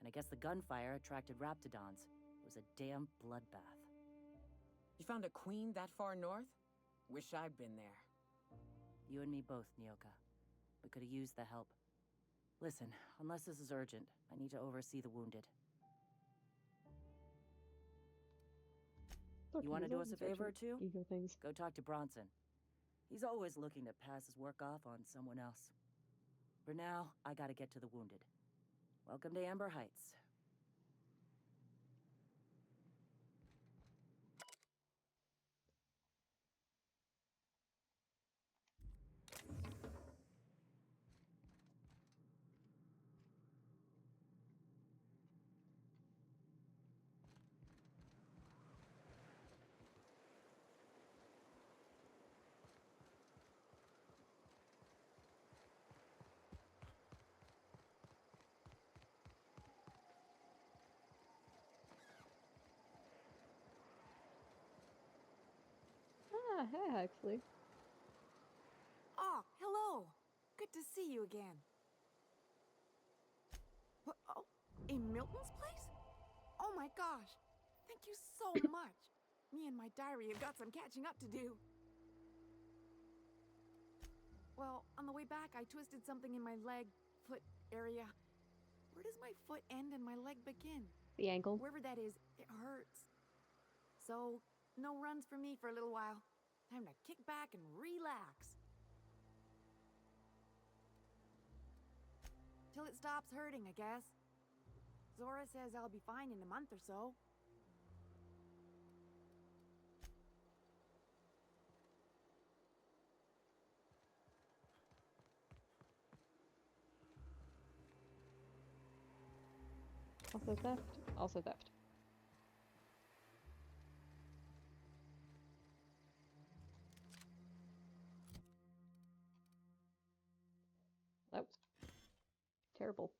and I guess the gunfire attracted Raptidons. It was a damn bloodbath. You found a queen that far north? Wish I'd been there. You and me both, Nyoka. We could have used the help. Listen, unless this is urgent, I need to oversee the wounded. You want to do us a favor or two? Ego things. Go talk to Bronson. He's always looking to pass his work off on someone else. For now, I gotta get to the wounded. Welcome to Amber Heights. Ah, hey, actually. Oh, hello. Good to see you again. Oh, in Milton's place? Oh my gosh. Thank you so much. Me and my diary have got some catching up to do. Well, on the way back, I twisted something in my leg, foot area. Where does my foot end and my leg begin? The ankle. Wherever that is, it hurts. So, no runs for me for a little while. Time to kick back and relax. Till it stops hurting, I guess. Zora says I'll be fine in a month or so. Also theft. Also theft. That was terrible.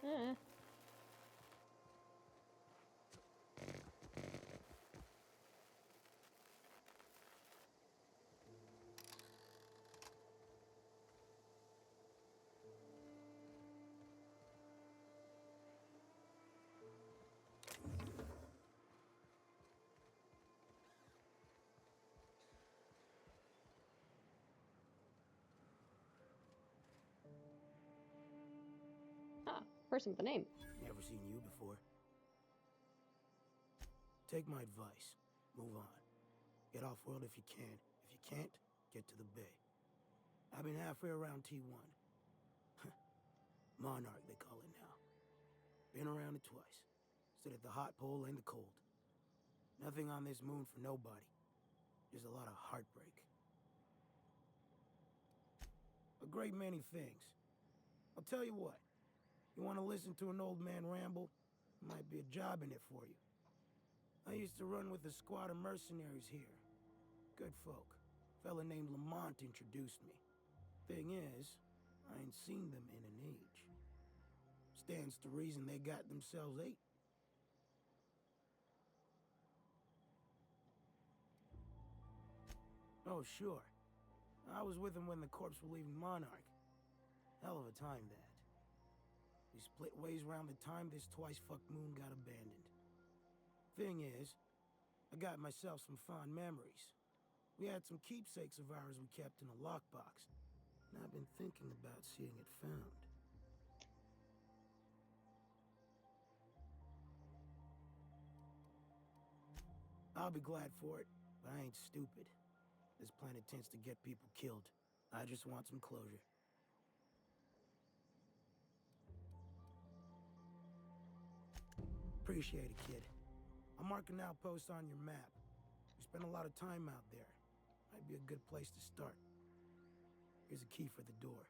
Eh. Person with a name. Never seen you before. Take my advice. Move on. Get off-world if you can. If you can't, get to the bay. I've been halfway around T1. Monarch, they call it now. Been around it twice. Stood at the hot pole and the cold. Nothing on this moon for nobody. Just a lot of heartbreak. A great many things. I'll tell you what. You want to listen to an old man ramble? Might be a job in it for you. I used to run with a squad of mercenaries here. Good folk. Fella named Lamont introduced me. Thing is, I ain't seen them in an age. Stands to reason they got themselves ate. Oh, sure. I was with them when the corps were leaving Monarch. Hell of a time, that. We split ways around the time this twice-fucked moon got abandoned. Thing is, I got myself some fond memories. We had some keepsakes of ours we kept in a lockbox, and I've been thinking about seeing it found. I'll be glad for it, but I ain't stupid. This planet tends to get people killed. I just want some closure. Appreciate it, kid. I'll mark an outpost on your map. We spent a lot of time out there. Might be a good place to start. Here's a key for the door.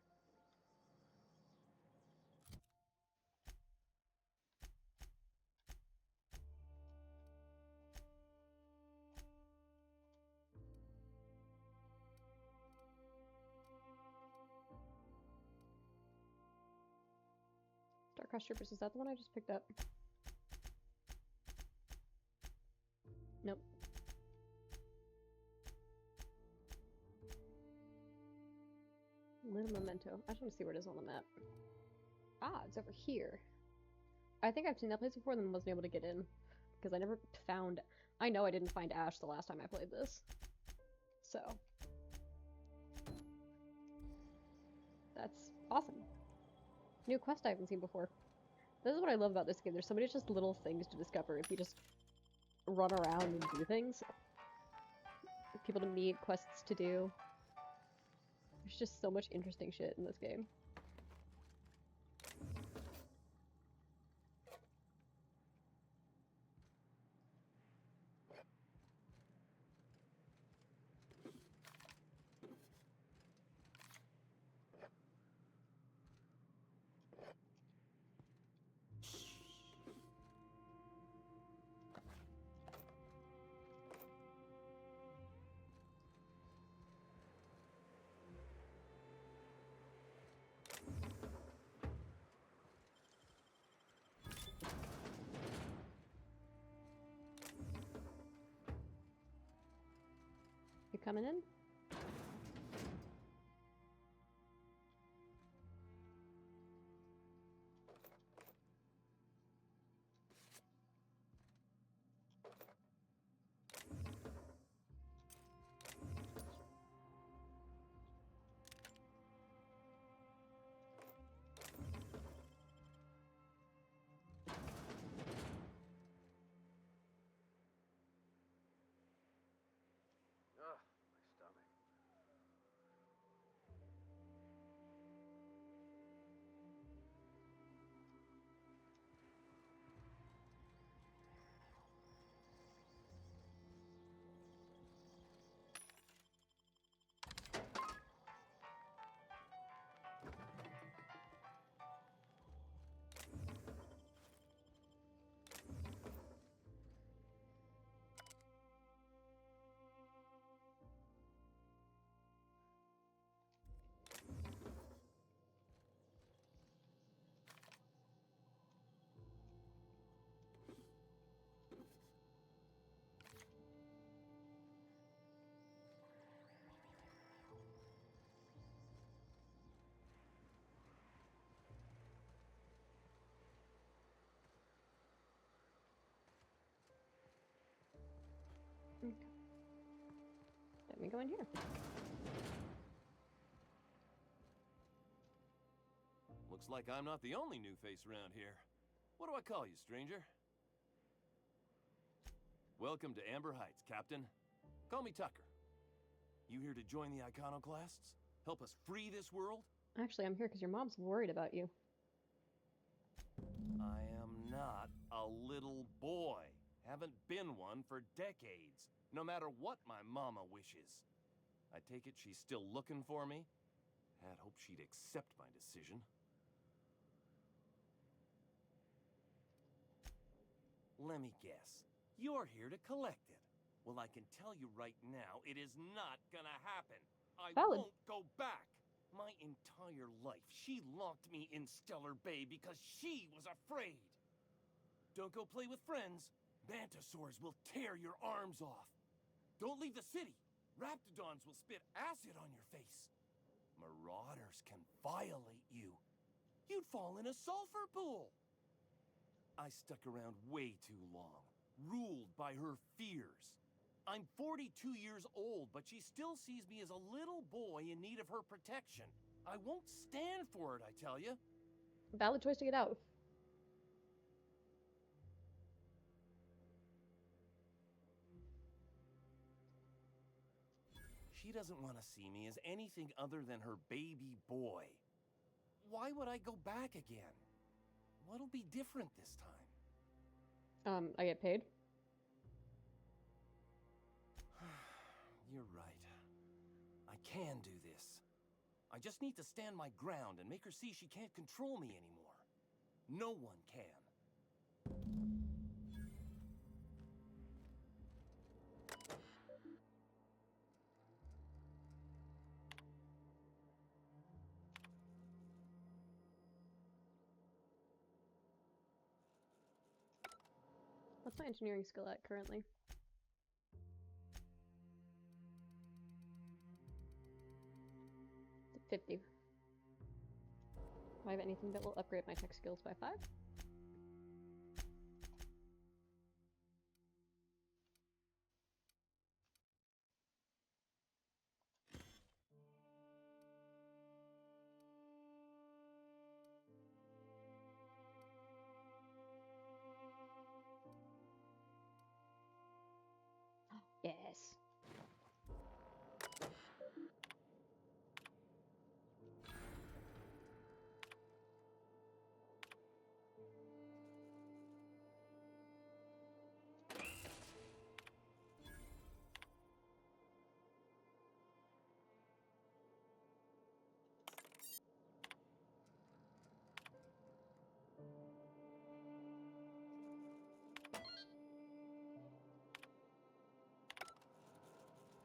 Starcross Troopers, is that the one I just picked up? Nope. Little memento. I just want to see where it is on the map. Ah, it's over here. I think I've seen that place before and wasn't able to get in. Because I never found... I know I didn't find Ash the last time I played this. So. That's awesome. New quest I haven't seen before. This is what I love about this game. There's so many just little things to discover if you just run around and do things. People to meet, quests to do. There's just so much interesting shit in this game. You coming in? Ugh, my stomach. Okay. Let me go in here. Looks like I'm not the only new face around here. What do I call you, stranger? Welcome to Amber Heights, Captain. Call me Tucker. You here to join the iconoclasts? Help us free this world? Actually, I'm here because your mom's worried about you. I am not a little boy. Haven't been one for decades, no matter what my mama wishes. I take it she's still looking for me? Had hoped she'd accept my decision. Let me guess. You're here to collect it. Well, I can tell you right now, it is not gonna happen. I won't go back. My entire life, she locked me in Stellar Bay because she was afraid. Don't go play with friends. Mantisaurs will tear your arms off. Don't leave the city. Raptidons will spit acid on your face. Marauders can violate you. You'd fall in a sulfur pool. I stuck around way too long, ruled by her fears. I'm 42 years old, but she still sees me as a little boy in need of her protection. I won't stand for it, I tell you. Valid choice to get out. She doesn't want to see me as anything other than her baby boy. Why would I go back again? What'll be different this time? I get paid? You're right. I can do this. I just need to stand my ground and make her see she can't control me anymore. No one can. What's my engineering skill at currently? It's at 50. Do I have anything that will upgrade my tech skills by 5? Yes.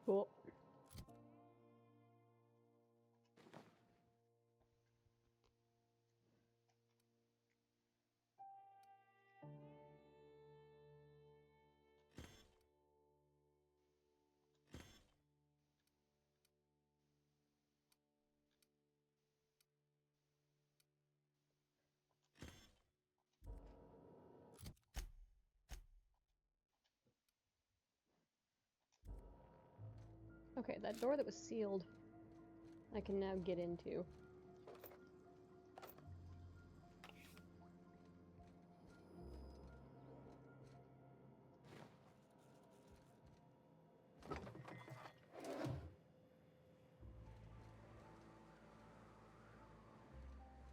Cool. Okay, that door that was sealed, I can now get into.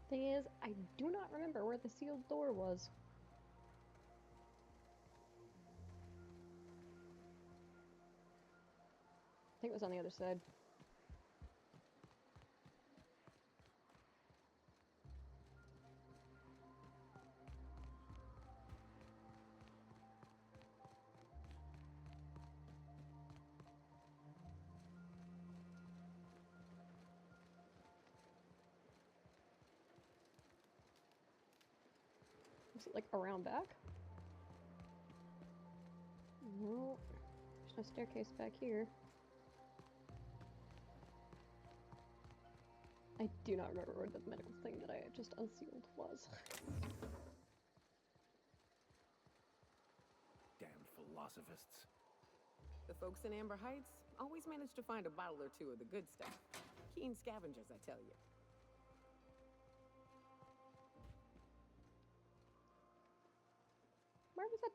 Thing is, I do not remember where the sealed door was. I think it was on the other side. Is it like around back? No, there's no staircase back here. I do not remember where the medical thing that I just unsealed was. Damned philosophists. The folks in Amber Heights always manage to find a bottle or two of the good stuff. Keen scavengers, I tell you.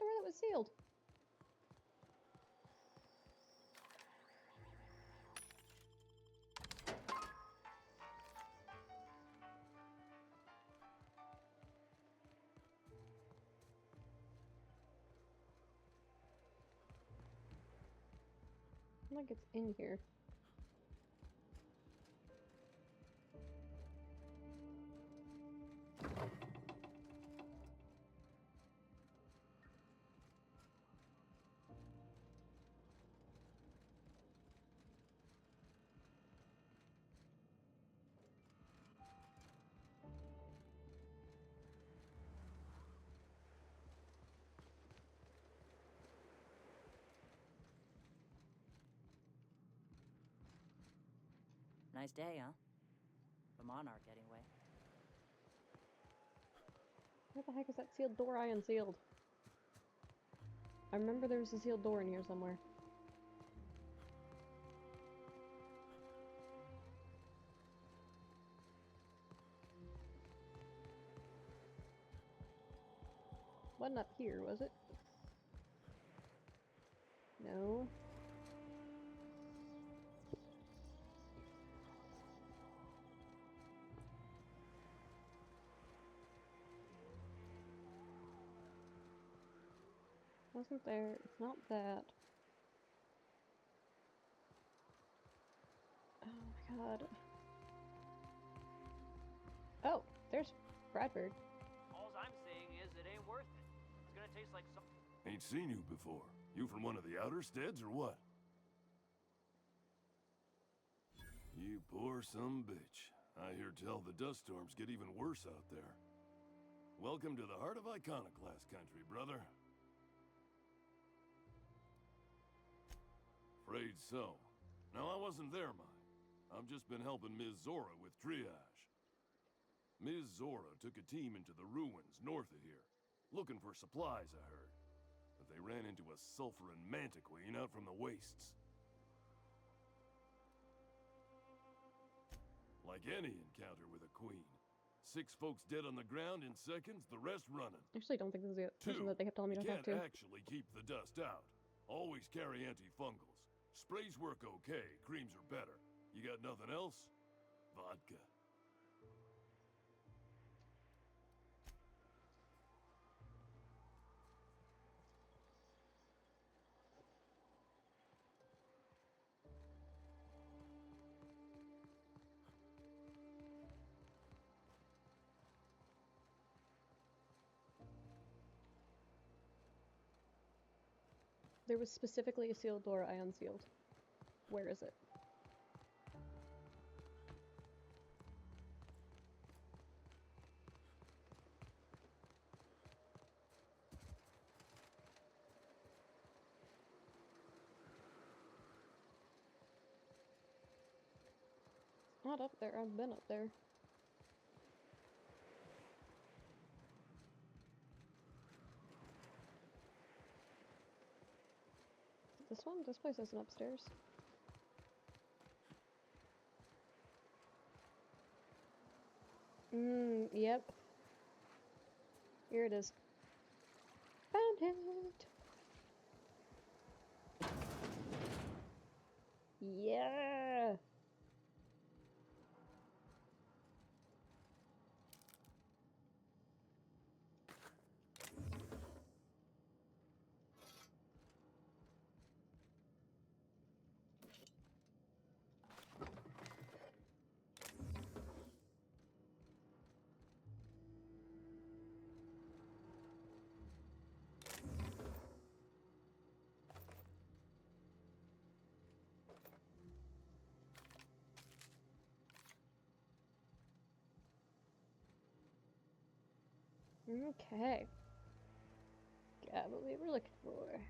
door that was sealed? Like it's in here. Nice day, huh? For Monarch, anyway. Where the heck is that sealed door I unsealed? I remember there was a sealed door in here somewhere. Wasn't up here, was it? No. Wasn't there? It's not that. Oh my god. Oh, there's Bradford. All I'm saying is it ain't worth it. It's gonna taste like some. Ain't seen you before. You from one of the outer steads or what? You poor some bitch. I hear tell the dust storms get even worse out there. Welcome to the heart of Iconoclast country, brother. Afraid so. Now, I wasn't there, mind. I've just been helping Ms. Zora with triage. Ms. Zora took a team into the ruins north of here, looking for supplies, I heard. But they ran into a sulfurin mantiqueen out from the wastes. Like any encounter with a queen. 6 folks dead on the ground in seconds, the rest running. I actually don't think this is the person that they kept telling me to talk to. Can't actually keep the dust out. Always carry antifungals. Sprays work okay, creams are better. You got nothing else? Vodka. There was specifically a sealed door I unsealed. Where is it? It's not up there. I've been up there. This one? This place isn't upstairs. Yep. Here it is. Found it! Yeah! Okay. Got what we were looking for.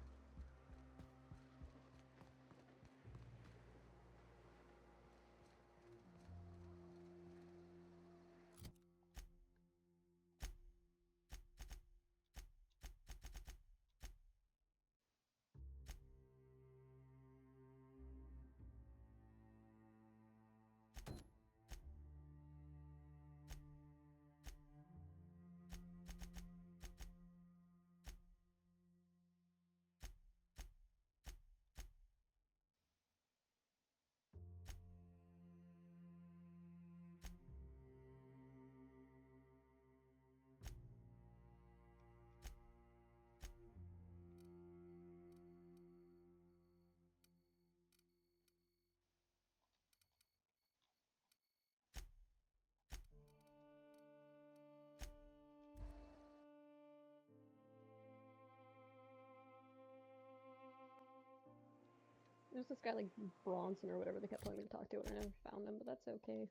There's this guy like Bronson or whatever they kept telling me to talk to, and I never found him, but that's okay.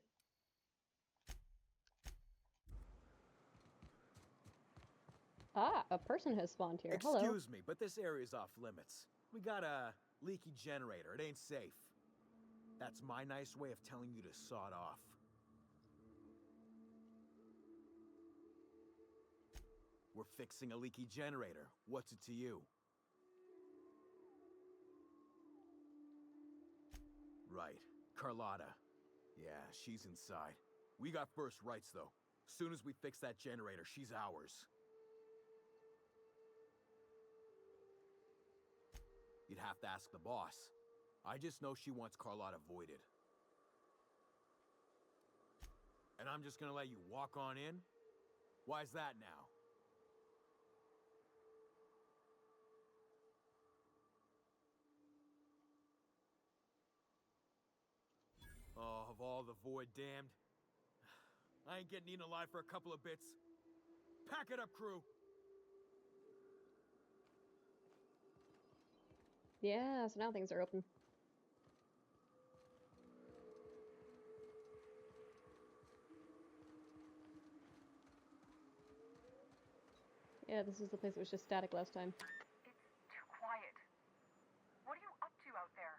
Ah, a person has spawned here. Hello. Excuse me, but this area's off limits. We got a leaky generator. It ain't safe. That's my nice way of telling you to sod off. We're fixing a leaky generator. What's it to you? Right. Carlotta. Yeah, she's inside. We got first rights, though. Soon as we fix that generator, she's ours. You'd have to ask the boss. I just know she wants Carlotta voided. And I'm just gonna let you walk on in? Why's that now? Oh, of all the void damned. I ain't getting eaten alive for a couple of bits. Pack it up, crew! Yeah, so now things are open. Yeah, this is the place that was just static last time. It's too quiet. What are you up to out there?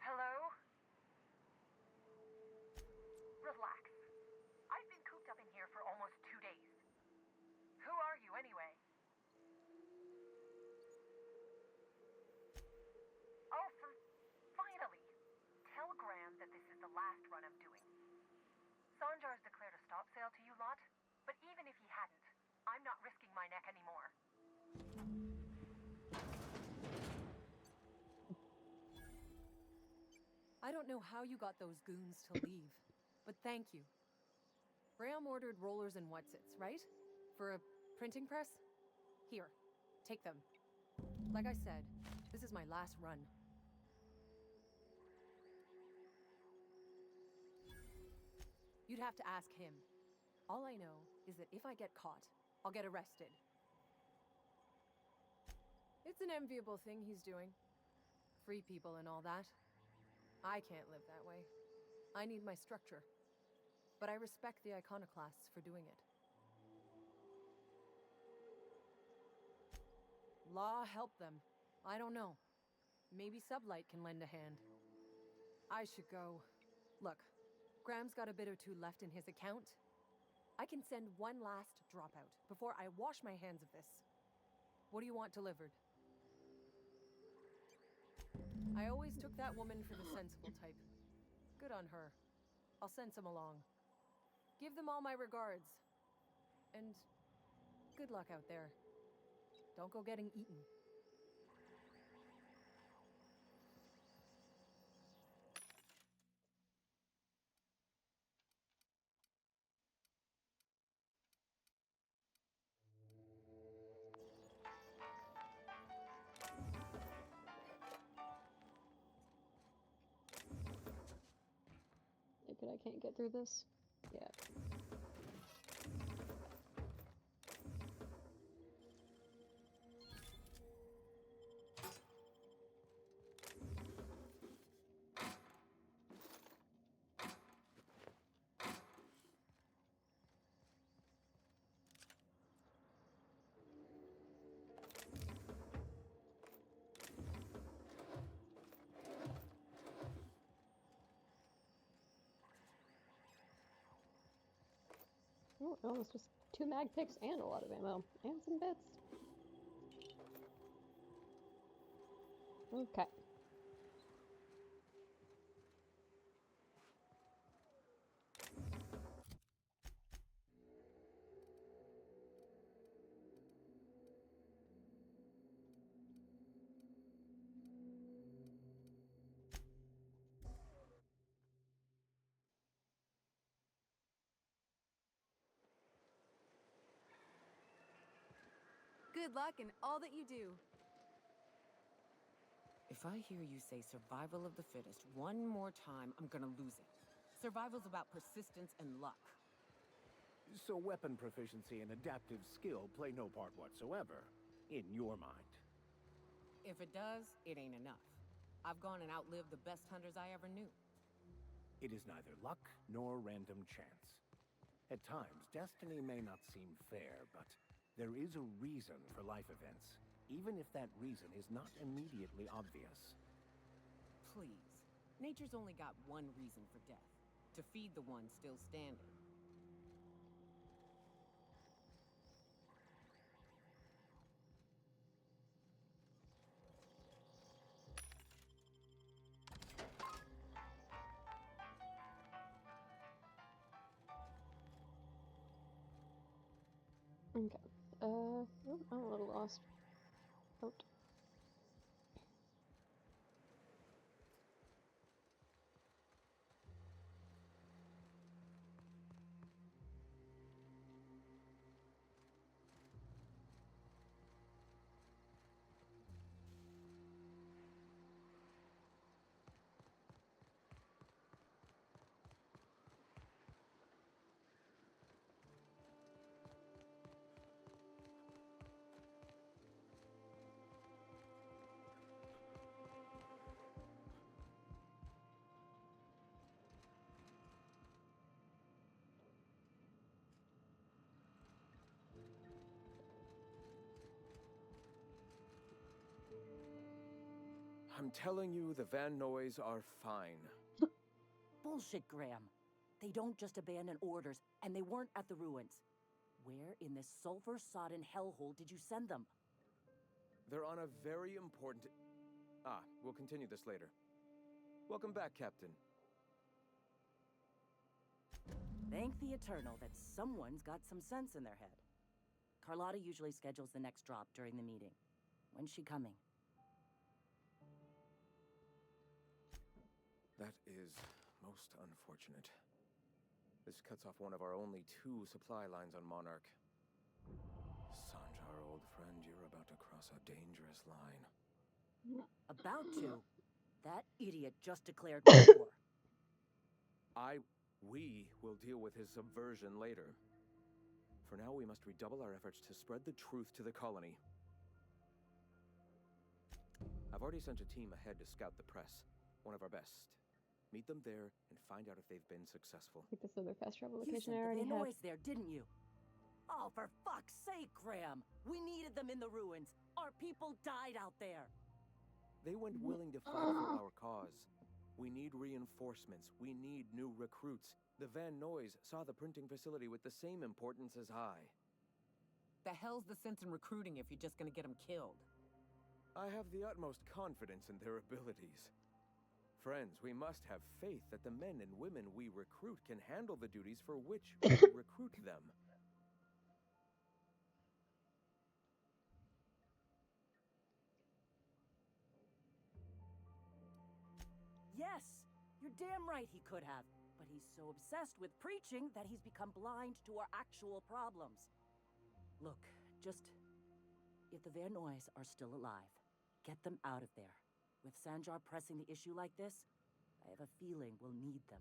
Hello? Relax. I've been cooped up in here for almost 2 days. Who are you, anyway? Oh, finally! Tell Graham that this is the last run I'm doing. Sanjar's declared a stop sale to you lot, but even if he hadn't, I'm not risking my neck anymore. I don't know how you got those goons to leave, but thank you. Graham ordered rollers and whatsits, right? For a printing press? Here, take them. Like I said, this is my last run. You'd have to ask him. All I know is that if I get caught, I'll get arrested. It's an enviable thing he's doing. Free people and all that. I can't live that way. I need my structure. But I respect the iconoclasts for doing it. Law help them. I don't know. Maybe Sublight can lend a hand. I should go. Look, Graham's got a bit or two left in his account. I can send one last dropout before I wash my hands of this. What do you want delivered? I always took that woman for the sensible type. Good on her. I'll send some along. Give them all my regards. And good luck out there. Don't go getting eaten. I can't get through this. Yeah. Oh, no, it's just 2 mag picks and a lot of ammo. And some bits. Okay. Good luck in all that you do. If I hear you say survival of the fittest one more time, I'm gonna lose it. Survival's about persistence and luck. So weapon proficiency and adaptive skill play no part whatsoever, in your mind. If it does, it ain't enough. I've gone and outlived the best hunters I ever knew. It is neither luck nor random chance. At times, destiny may not seem fair, but there is a reason for life events, even if that reason is not immediately obvious. Please. Nature's only got one reason for death. To feed the one still standing. Okay. Oh, I'm a little lost. Out. I'm telling you, the Van Noys are fine. Bullshit, Graham. They don't just abandon orders, and they weren't at the ruins. Where in this sulfur-sodden hellhole did you send them? They're on a very important... we'll continue this later. Welcome back, Captain. Thank the Eternal that someone's got some sense in their head. Carlotta usually schedules the next drop during the meeting. When's she coming? That is most unfortunate. This cuts off one of our only 2 supply lines on Monarch. Sanjar, old friend, you're about to cross a dangerous line. About to? That idiot just declared war. We will deal with his subversion later. For now, we must redouble our efforts to spread the truth to the colony. I've already sent a team ahead to scout the press. One of our best. Meet them there and find out if they've been successful. I think this is their fast travel You location. sent I already the have. noise there, didn't you? Oh, for fuck's sake, Graham! We needed them in the ruins. Our people died out there. They went willing to fight for our cause. We need reinforcements. We need new recruits. The Van Noys saw the printing facility with the same importance as I. The hell's the sense in recruiting if you're just gonna get them killed? I have the utmost confidence in their abilities. Friends, we must have faith that the men and women we recruit can handle the duties for which we recruit them. Yes, you're damn right he could have. But he's so obsessed with preaching that he's become blind to our actual problems. Look, just... if the Van Noys are still alive, get them out of there. With Sanjar pressing the issue like this, I have a feeling we'll need them.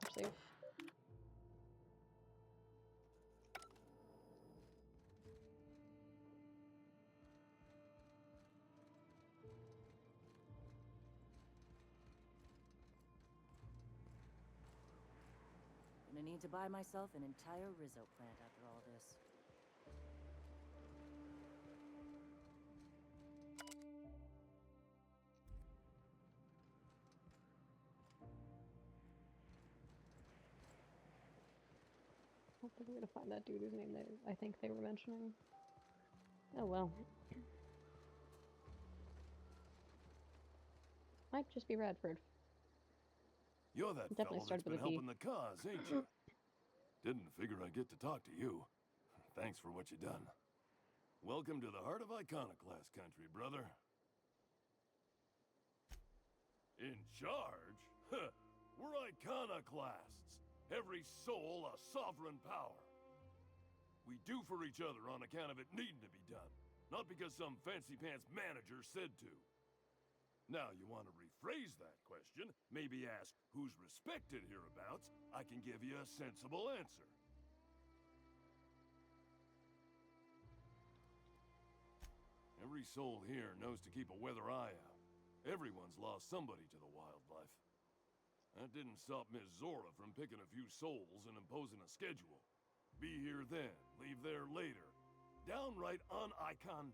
Actually. Gonna need to buy myself an entire Rizzo plant after all this. I don't think we're gonna find that dude whose name I think they were mentioning. Oh well. Might just be Radford. You're that Definitely fellow that's started with been a D. helping the cause, ain't you? Didn't figure I'd get to talk to you. Thanks for what you done. Welcome to the heart of Iconoclast country, brother. In charge? Huh. We're iconoclasts. Every soul a sovereign power. We do for each other on account of it needing to be done, not because some fancy-pants manager said to. Now you want to phrase that question, maybe ask who's respected hereabouts, I can give you a sensible answer. Every soul here knows to keep a weather eye out. Everyone's lost somebody to the wildlife. That didn't stop Miss Zora from picking a few souls and imposing a schedule. Be here then, leave there later. Downright un-icon...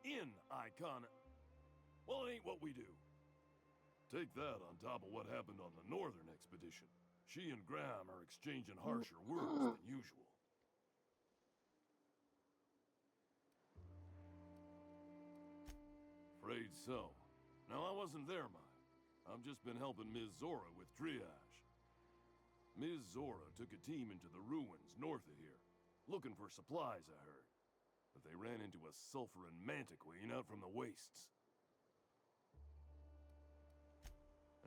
in-icon... Well, it ain't what we do. Take that on top of what happened on the northern expedition. She and Graham are exchanging harsher words than usual. Afraid so. No, I wasn't there, Mike. I've just been helping Ms. Zora with triage. Ms. Zora took a team into the ruins north of here, looking for supplies, I heard. But they ran into a sulfurin mantiquine out from the wastes.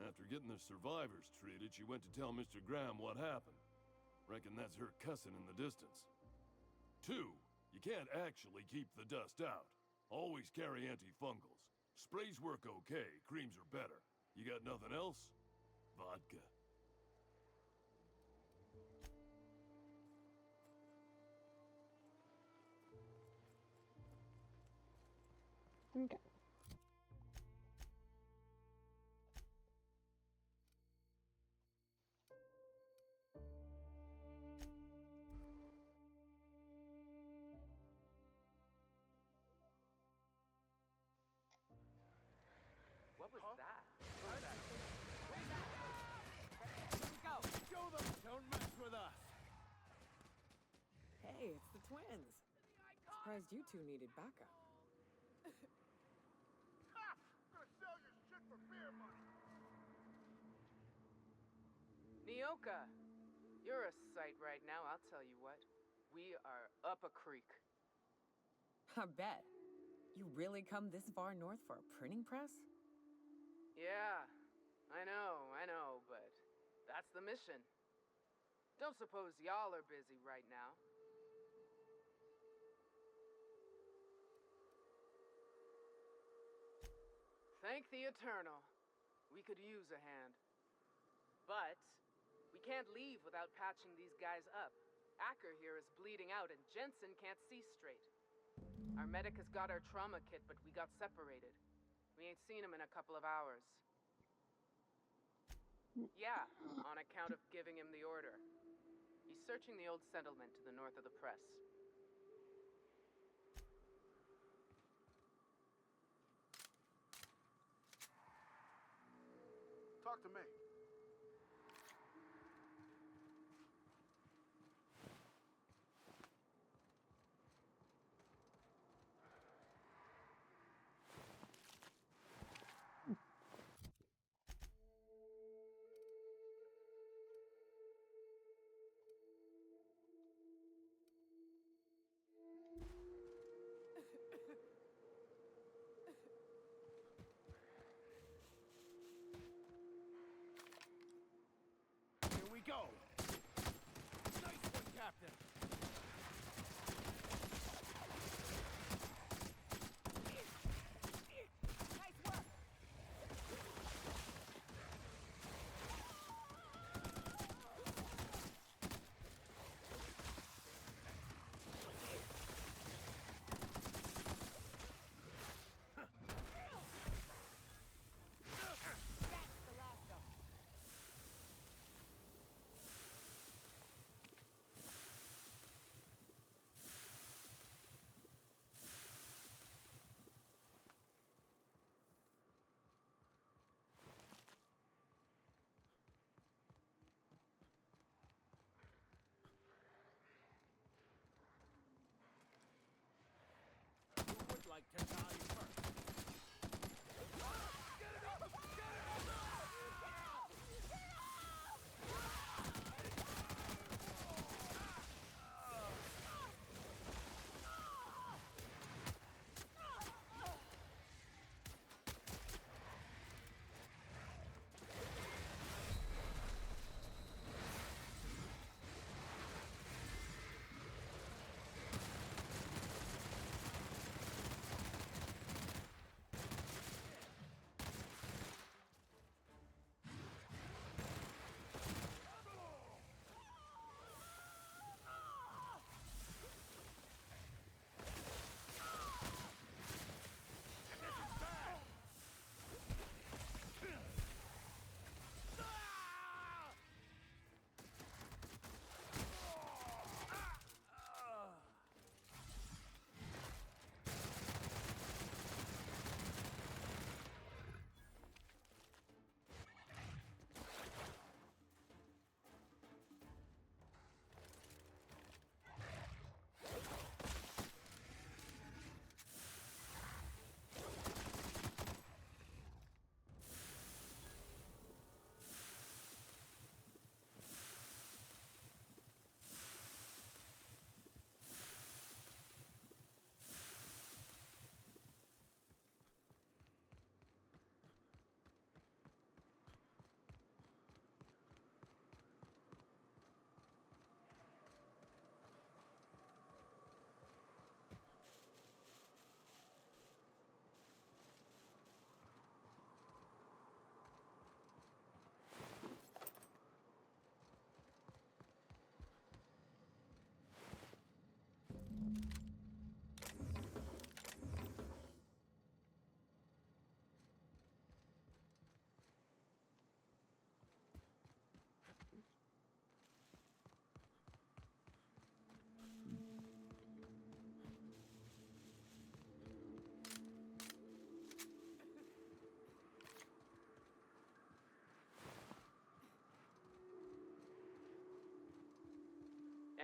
After getting the survivors treated, she went to tell Mr. Graham what happened. Reckon that's her cussing in the distance. 2, you can't actually keep the dust out. Always carry antifungals. Sprays work okay, creams are better. You got nothing else? Vodka. Okay. What was that? Go! Show them! Don't mess with us! Hey, it's the twins. Surprised you two needed backup. Ha! Gonna sell your shit for beer money. Nyoka, you're a sight right now, I'll tell you what. We are up a creek. I bet. You really come this far north for a printing press? Yeah, I know, but that's the mission. Don't suppose y'all are busy right now. Thank the Eternal. We could use a hand. But we can't leave without patching these guys up. Acker here is bleeding out and Jensen can't see straight. Our medic has got our trauma kit, but we got separated. We ain't seen him in a couple of hours. Yeah, on account of giving him the order. He's searching the old settlement to the north of the press. Talk to me.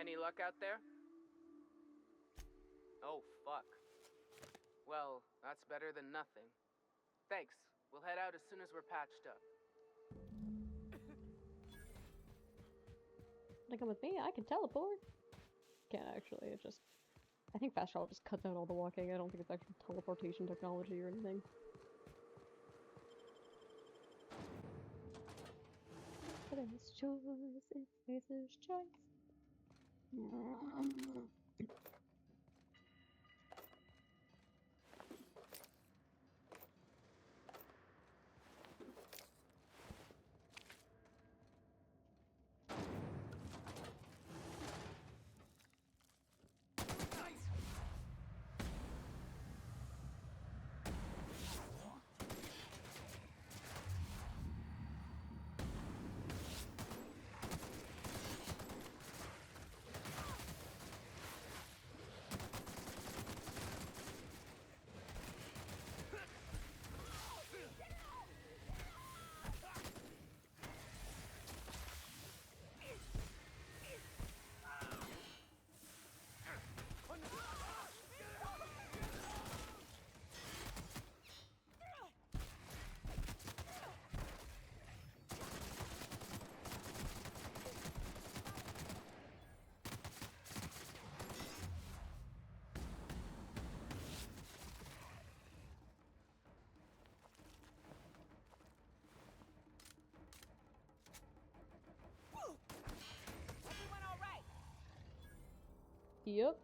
Any luck out there? Oh, fuck. Well, that's better than nothing. Thanks. We'll head out as soon as we're patched up. Wanna come with me? I can teleport. Can't actually, it just... I think fast travel just cuts out all the walking. I don't think it's actual teleportation technology or anything. There's choice, if there's choice. Yep.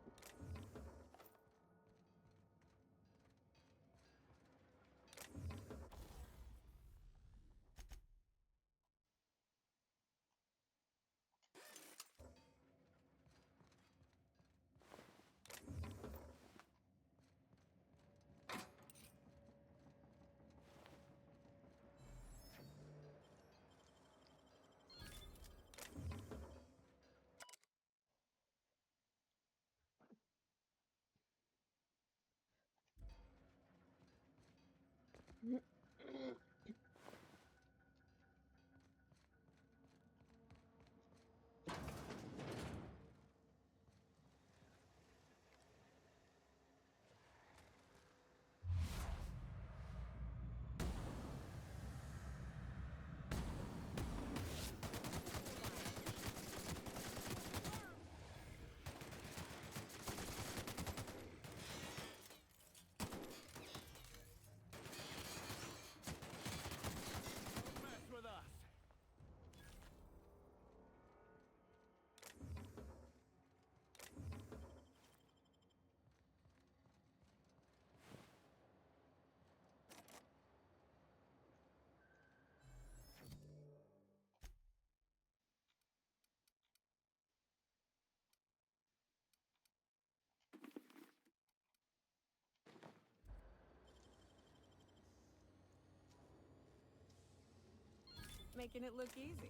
Making it look easy.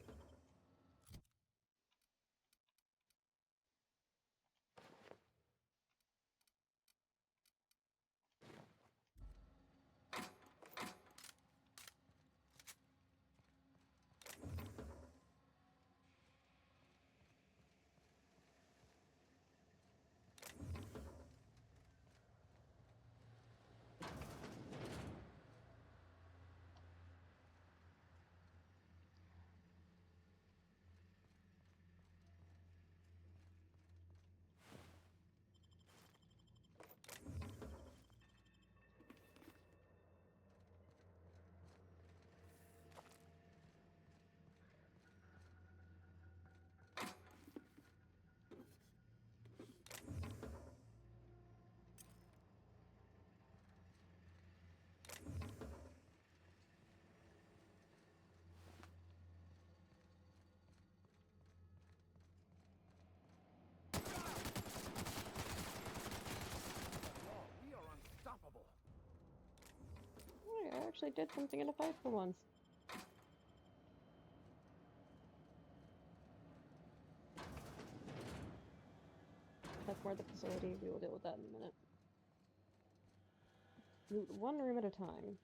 I actually did something in a fight for once. That's more the facility. We will deal with that in a minute. Loot one room at a time.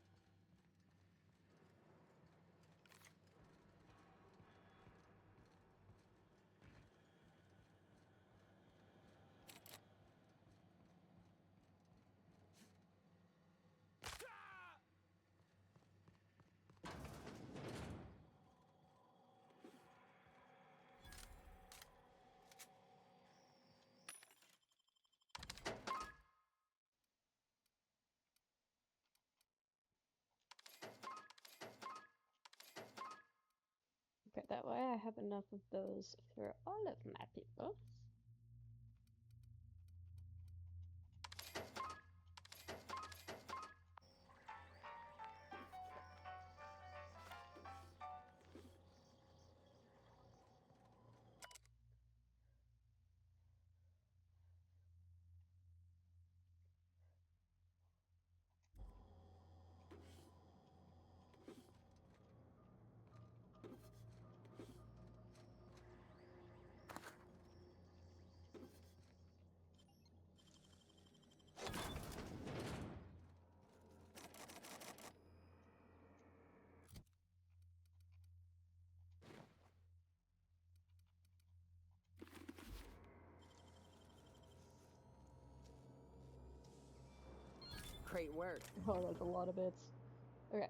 that way I have enough of those for all of my people. Great work. Oh, that's a lot of bits. Okay.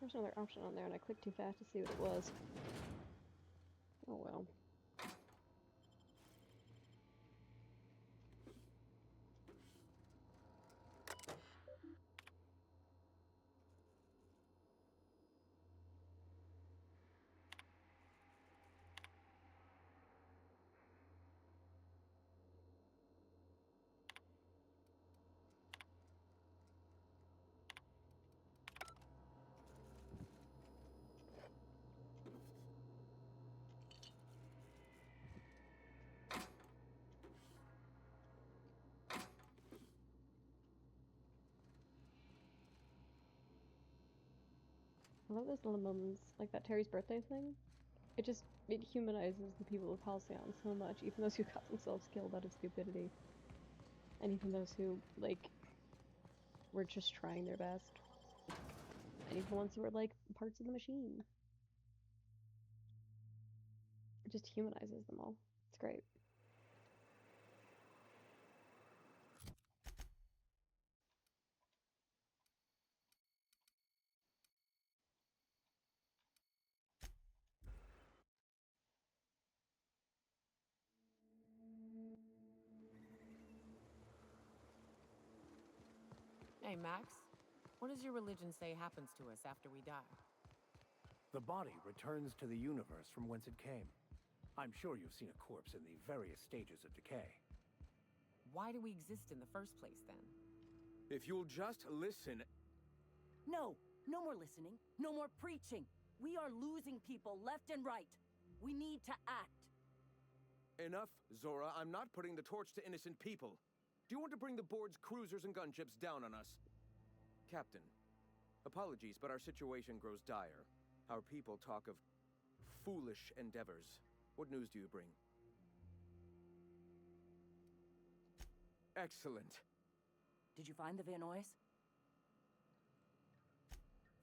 There's another option on there and I clicked too fast to see what it was. Oh well. I love those little moments, like that Terry's birthday thing. It humanizes the people of Halcyon so much, even those who got themselves killed out of stupidity. And even those who, like, were just trying their best. And even the ones who were, like, parts of the machine. It just humanizes them all. It's great. Hey, Max. What does your religion say happens to us after we die? The body returns to the universe from whence it came. I'm sure you've seen a corpse in the various stages of decay. Why do we exist in the first place, then? If you'll just listen... No! No more listening. No more preaching. We are losing people left and right. We need to act. Enough, Zora. I'm not putting the torch to innocent people. Do you want to bring the board's cruisers and gunships down on us? Captain, apologies, but our situation grows dire. Our people talk of foolish endeavors. What news do you bring? Excellent. Did you find the Vanois?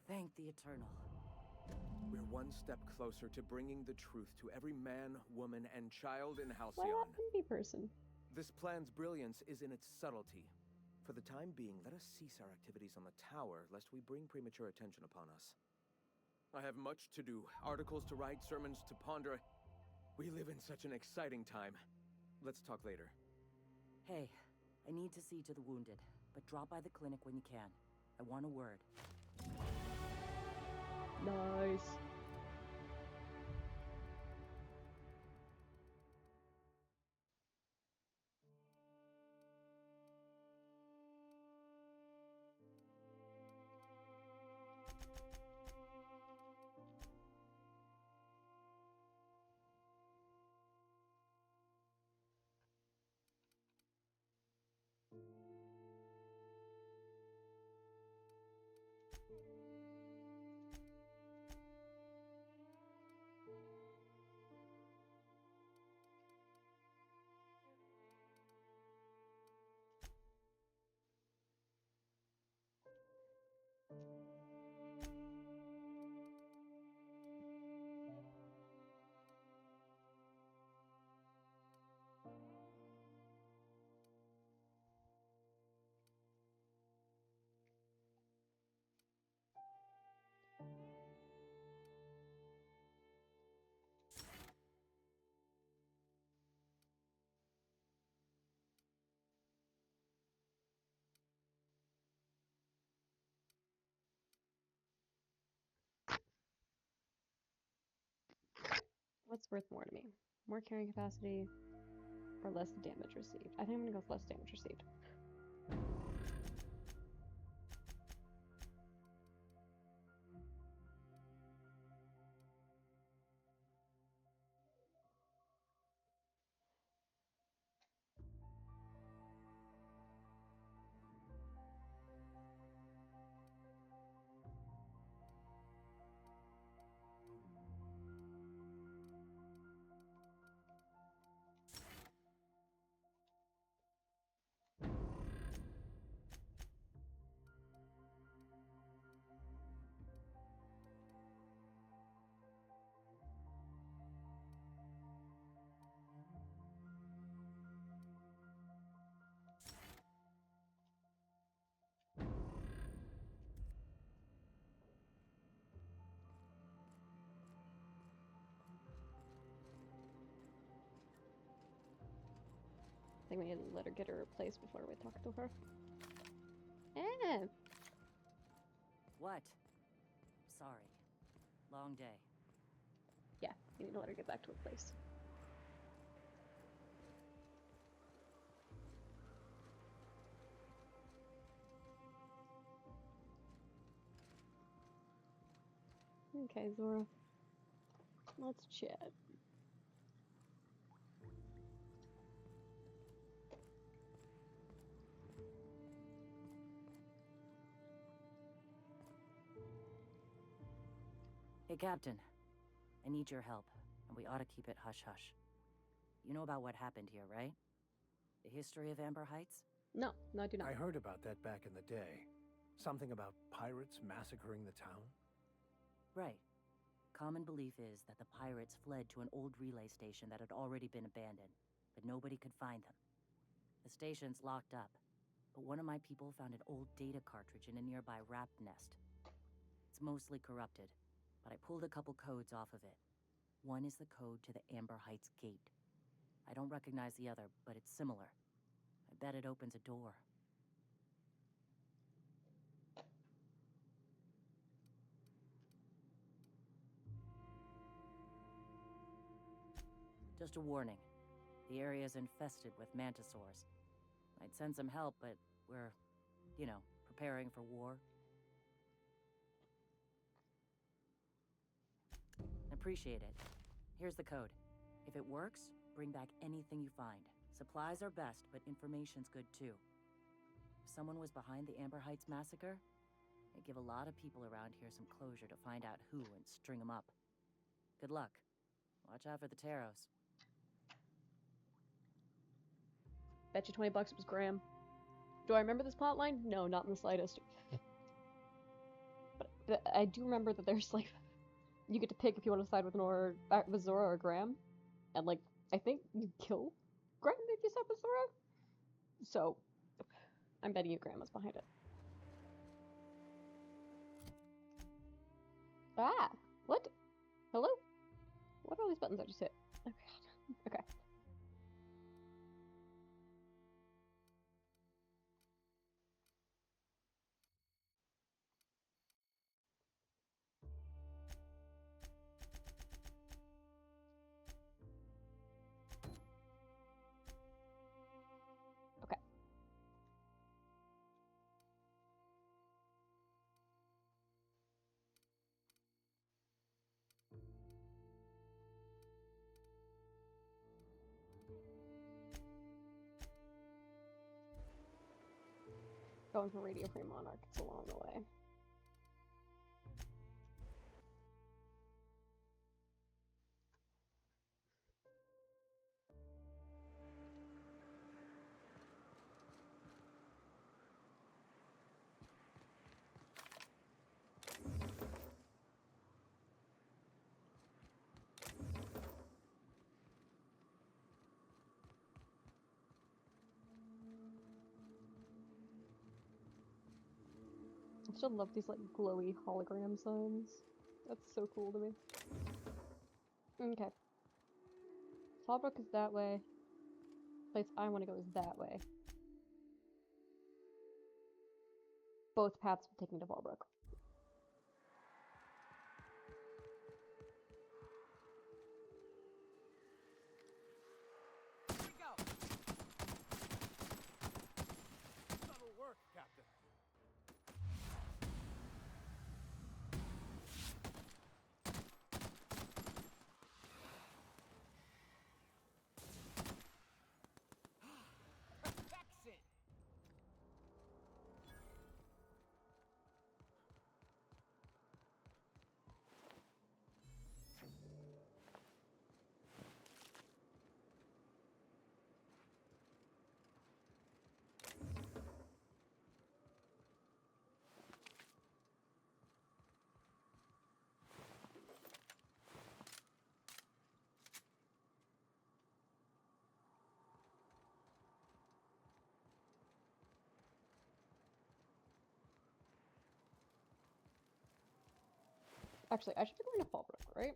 Thank the Eternal. We're one step closer to bringing the truth to every man, woman, and child in What Halcyon. happened, be person? This plan's brilliance is in its subtlety. For the time being, let us cease our activities on the tower, lest we bring premature attention upon us. I have much to do. Articles to write, sermons to ponder. We live in such an exciting time. Let's talk later. Hey, I need to see to the wounded, but drop by the clinic when you can. I want a word. Nice. What's worth more to me? More carrying capacity or less damage received? I think I'm gonna go with less damage received. I think we need to let her get her replaced before we talk to her. Eh. What? Sorry. Long day. Yeah, you need to let her get back to her place. Okay, Zora. Let's chat. Hey, Captain. I need your help, and we ought to keep it hush-hush. You know about what happened here, right? The history of Amber Heights? No, I do not. I heard about that back in the day. Something about pirates massacring the town? Right. Common belief is that the pirates fled to an old relay station that had already been abandoned, but nobody could find them. The station's locked up, but one of my people found an old data cartridge in a nearby rat nest. It's mostly corrupted, but I pulled a couple codes off of it. One is the code to the Amber Heights gate. I don't recognize the other, but it's similar. I bet it opens a door. Just a warning. The area is infested with mantisaurs. I'd send some help, but we're, preparing for war. Appreciate it. Here's the code. If it works, bring back anything you find. Supplies are best, but information's good too. If someone was behind the Amber Heights massacre, it'd give a lot of people around here some closure to find out who and string them up. Good luck. Watch out for the Taros. Bet you $20 it was Graham. Do I remember this plotline? No, not in the slightest. But I do remember that there's like, you get to pick if you want to side with with Zora or Graham, and like I think you kill Graham if you side with Zora. So I'm betting you Graham was behind it. Ah, what? Hello? What are all these buttons I just hit? Oh god. Okay. Going for Radio Free Monarch, it's along the way. I still love these like glowy hologram signs. That's so cool to me. Okay. Fallbrook is that way. Place I want to go is that way. Both paths take me to Fallbrook. Here we go! Subtle work, Captain. Perfection! Actually, I should be going to Fallbrook, right?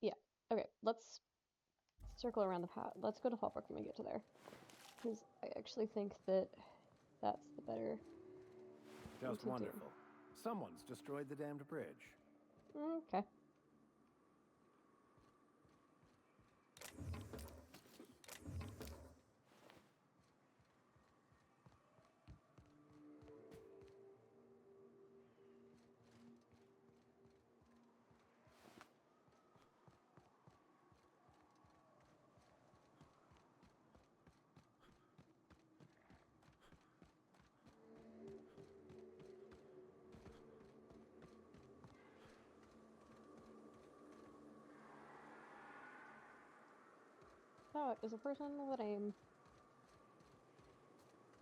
Yeah. Okay, let's circle around the path. Let's go to Fallbrook when we get to there. Because I actually think that that's the better thing Just to do. wonderful. Someone's destroyed the damned bridge. Okay. That is a person with a name.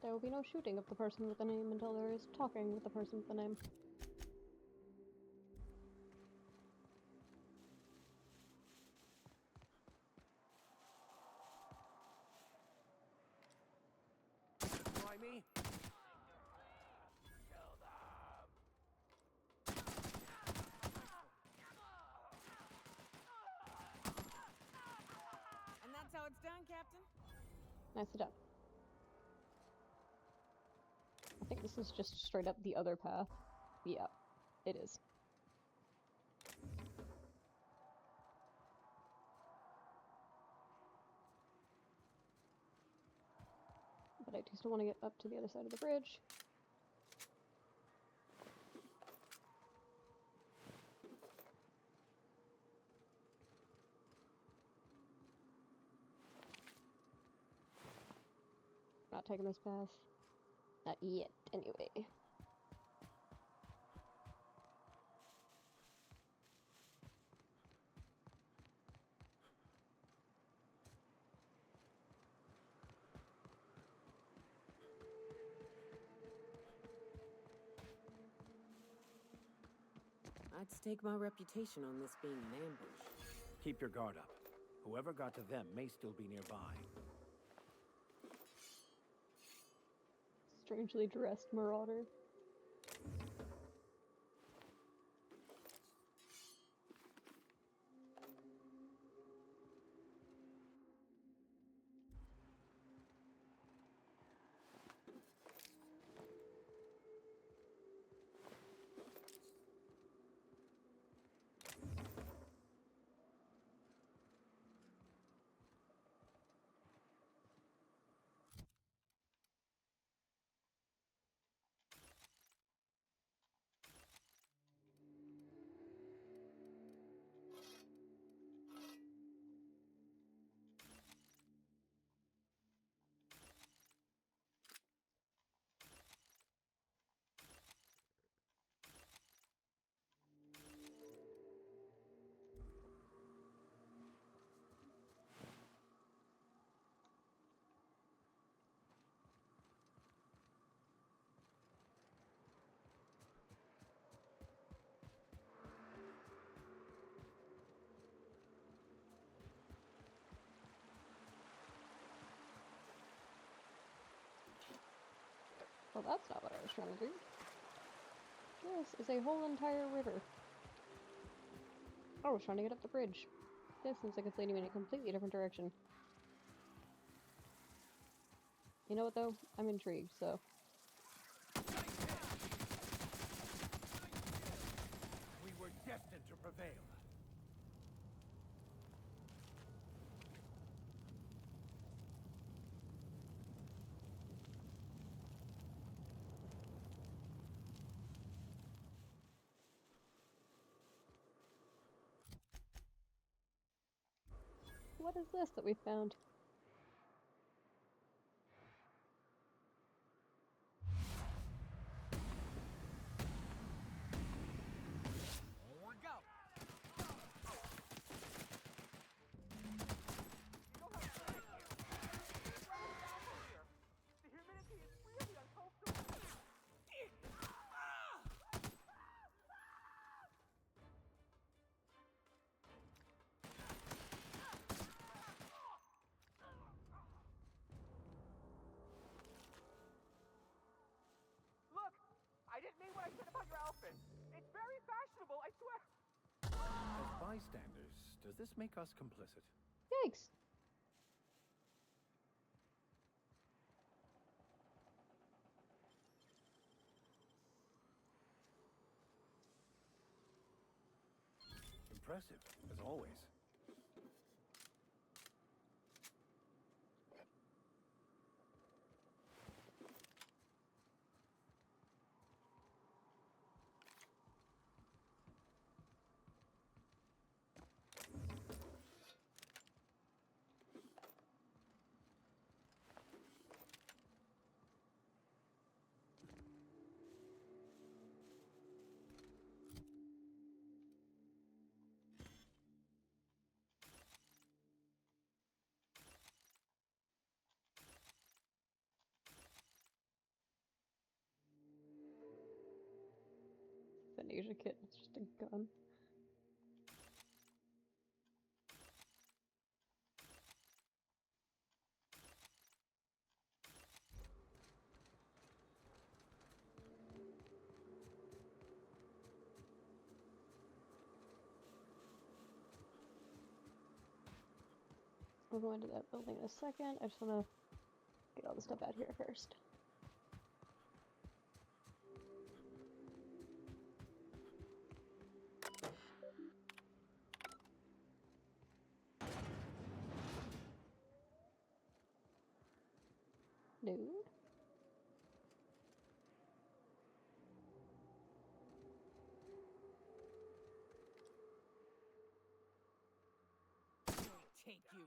There will be no shooting of the person with the name until there is talking with the person with the name. Try me? Kill them! And that's how it's done, Captain? Nicely done. I think this is just straight up the other path. Yeah, it is. But I do still want to get up to the other side of the bridge. not taking this path. Not yet, anyway. I'd stake my reputation on this being an ambush. Keep your guard up. Whoever got to them may still be nearby. Strangely dressed marauder. Well, that's not what I was trying to do. This is a whole entire river. I was trying to get up the bridge. This seems like it's leading me in a completely different direction. You know what, though? I'm intrigued, so... We were destined to prevail. What is this that we found? I didn't mean what I said about your outfit. It's very fashionable, I swear. As bystanders, does this make us complicit? Yikes. Impressive, as always. It's an Asia kit, it's just a gun. We'll go into that building in a second. I just want to get all the stuff out here first. Dude. Take you.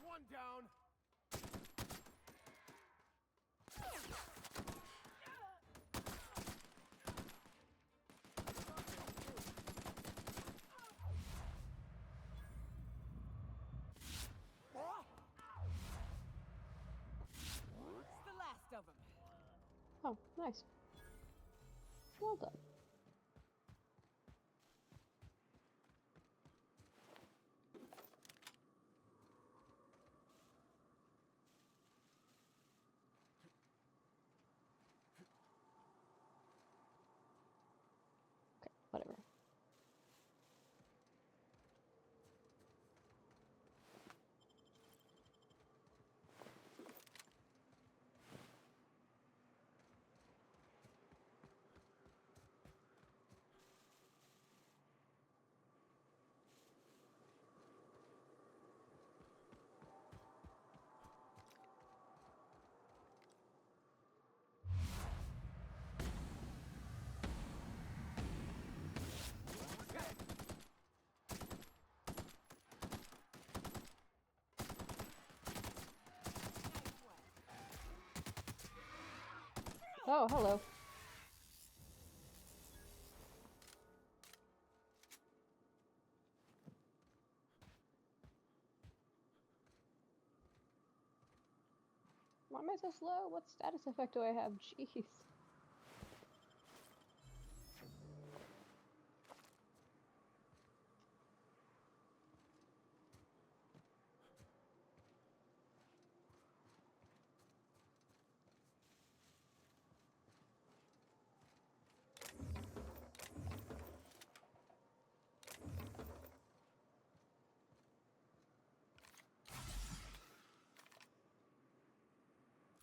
One down. Nice. Well done. Okay, whatever. Oh, hello. Why am I so slow? What status effect do I have? Jeez.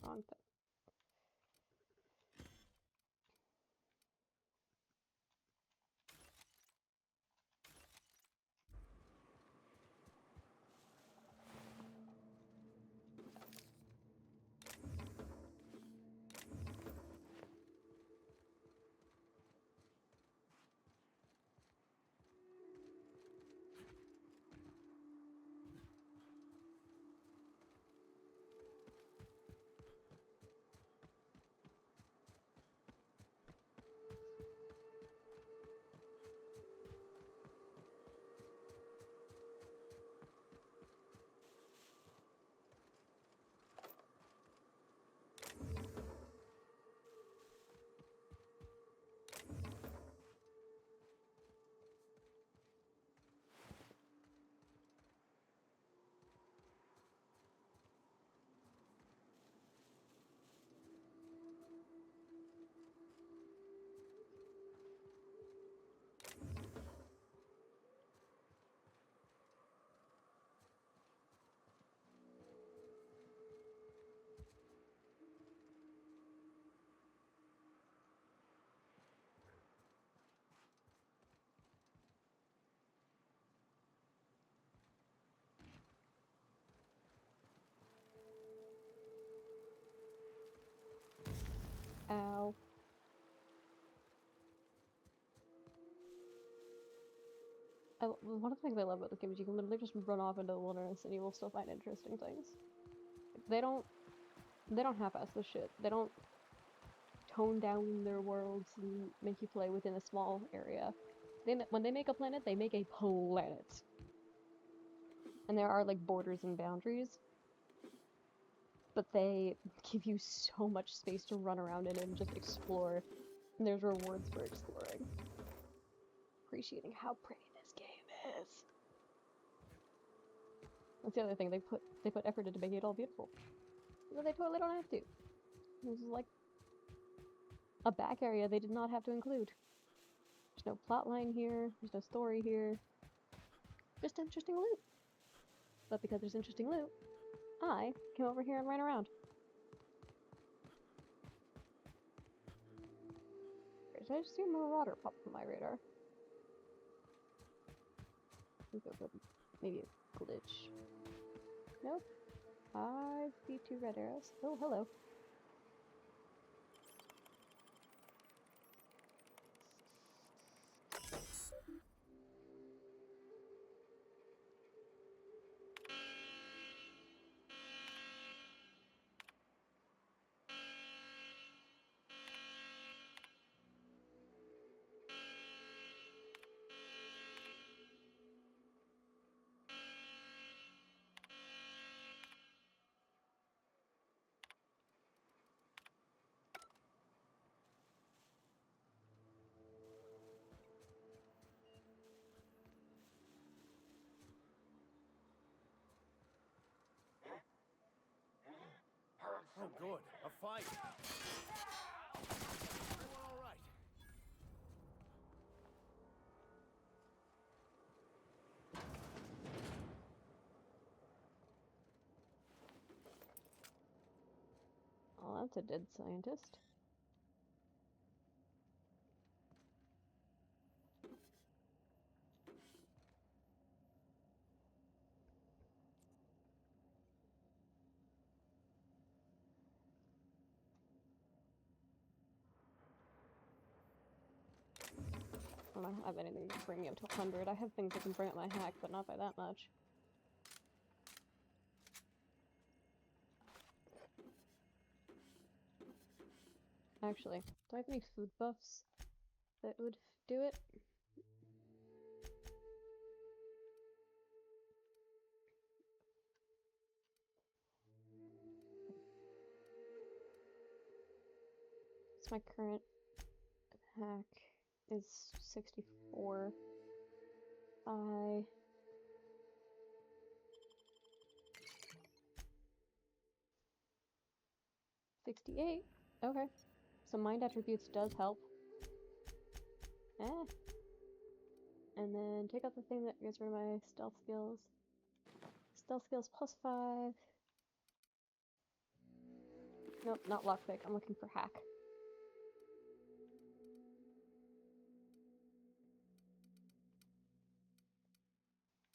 Wrong thing. Ow. One of the things I love about this game is you can literally just run off into the wilderness and you will still find interesting things. They don't half-ass this shit. They don't tone down their worlds and make you play within a small area. When they make a planet, they make a planet. And there are like borders and boundaries. But they give you so much space to run around in and just explore. And there's rewards for exploring. Appreciating how pretty this game is. That's the other thing, they put effort into making it all beautiful. But they totally don't have to. This is like a back area they did not have to include. There's no plot line here, there's no story here. Just interesting loot. But because there's interesting loot, I came over here and ran around. Did I just see a marauder pop up on my radar? I think that was maybe a glitch. Nope. I see 2 red arrows. Oh, hello. Oh, good. A fight. Everyone all right? Oh, that's a dead scientist. I don't have anything to bring me up to 100. I have things that can bring up my hack, but not by that much. Actually, do I have any food buffs that would do it? So my current hack is 64. 68. Okay. So mind attributes does help. And then take out the thing that gets rid of my stealth skills. Stealth skills +5. Nope, not lockpick. I'm looking for hack.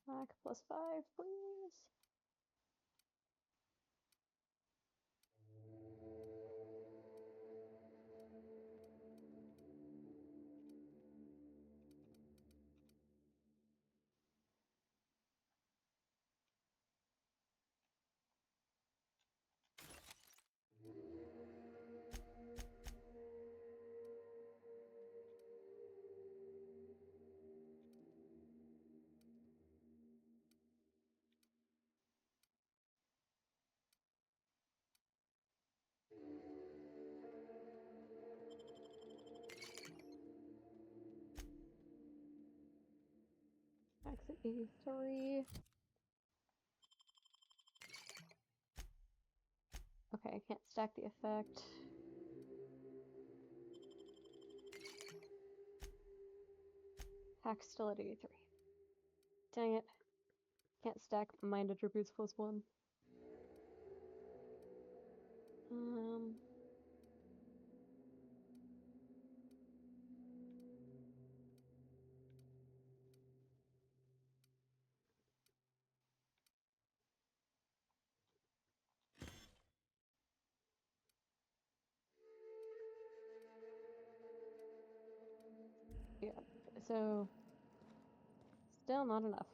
Hack +5, please. Hack's at 83. Okay, I can't stack the effect. Hack's still at 83. Dang it. Can't stack mind attributes +1. Yeah, so still not enough.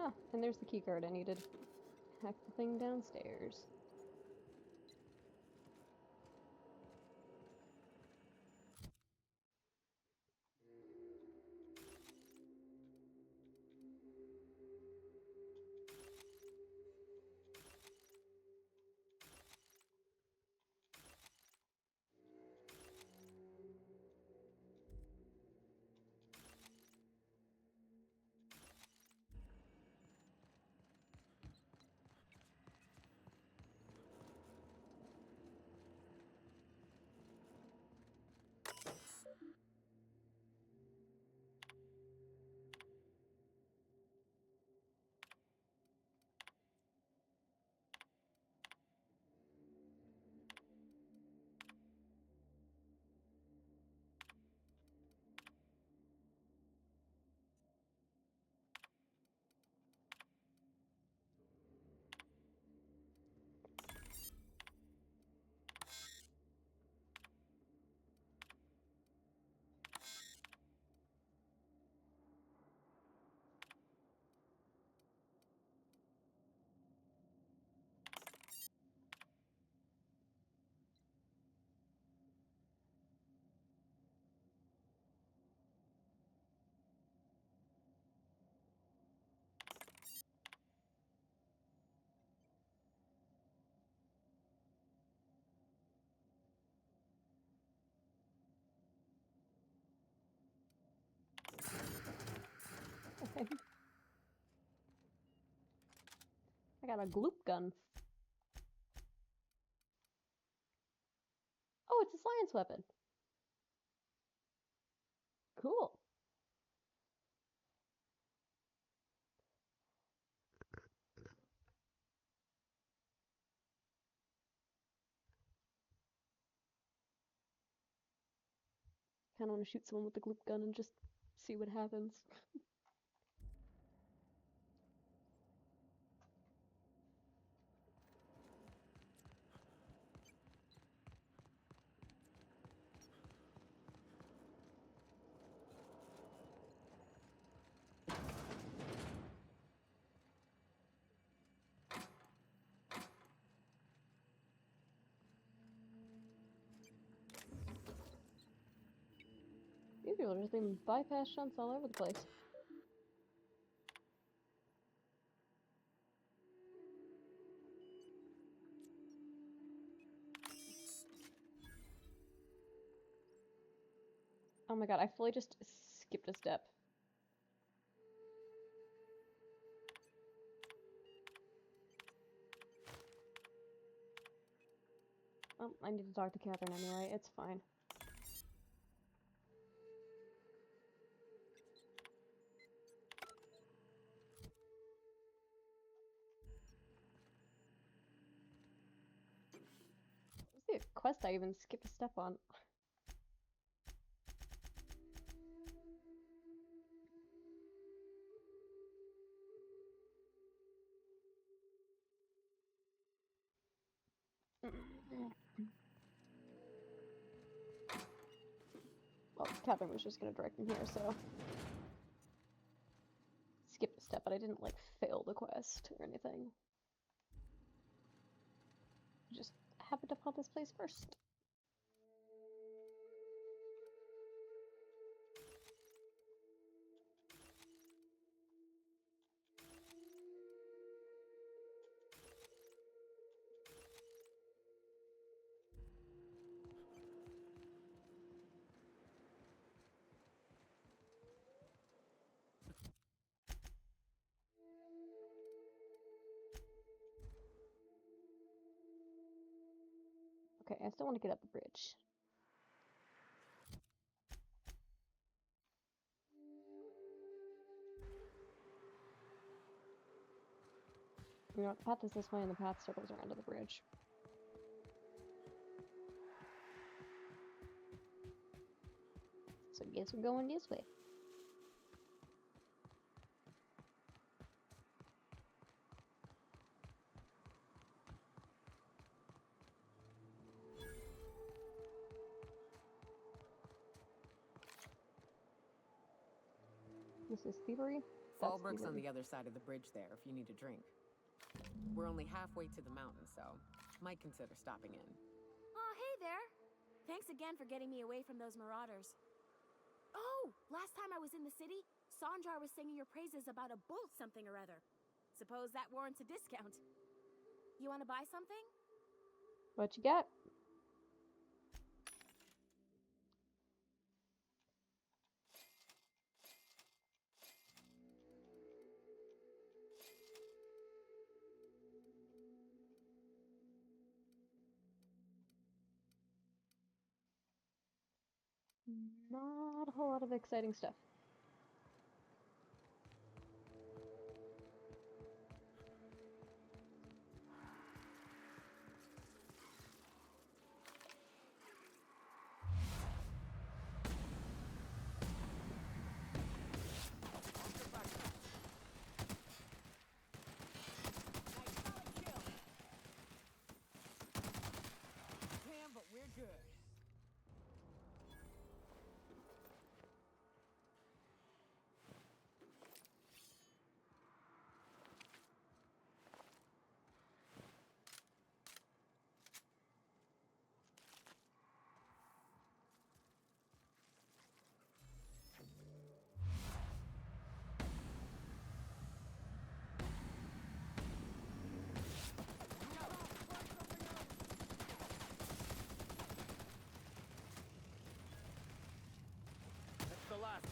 Ah, and there's the keycard I needed. Hack the thing downstairs. I got a gloop gun. Oh, it's a science weapon. Cool. Kinda wanna shoot someone with the gloop gun and just see what happens. These people are just doing bypass shunts all over the place. Oh my god, I fully just skipped a step. Oh, I need to talk to Catherine anyway, it's fine. What's the quest I even skipped a step on? Well, Catherine was just gonna direct me here, so... Skipped a step, but I didn't, like, fail the quest or anything. Just happened upon this place first. Okay, I still want to get up the bridge. You know, the path is this way and the path circles around to the bridge. So I guess we're going this way. This is thievery. Fallbrook's on the other side of the bridge there if you need a drink. We're only halfway to the mountain, so might consider stopping in. Oh, hey there. Thanks again for getting me away from those marauders. Oh, last time I was in the city, Sanjar was singing your praises about a bolt something or other. Suppose that warrants a discount. You want to buy something? What you got? Not a whole lot of exciting stuff. Damn, but we're good. That's the last.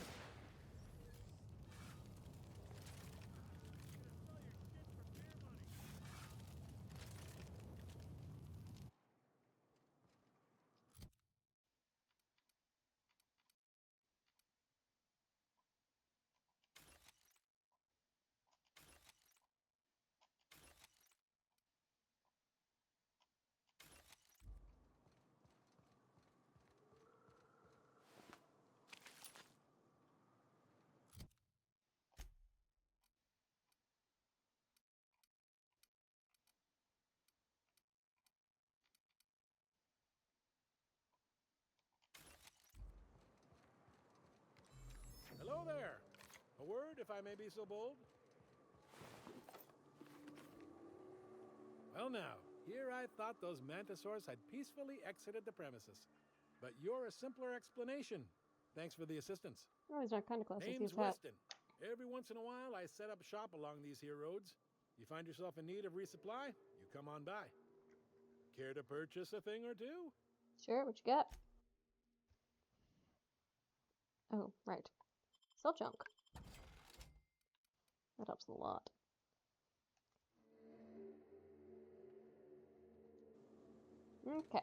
Hello there. A word, if I may be so bold? Well now, here I thought those mantisaurs had peacefully exited the premises. But you're a simpler explanation. Thanks for the assistance. Oh, he's not kind of close. Name's Weston. Every once in a while, I set up shop along these here roads. You find yourself in need of resupply, you come on by. Care to purchase a thing or two? Sure, what you got? Oh, right. Sell junk. That helps a lot. Okay.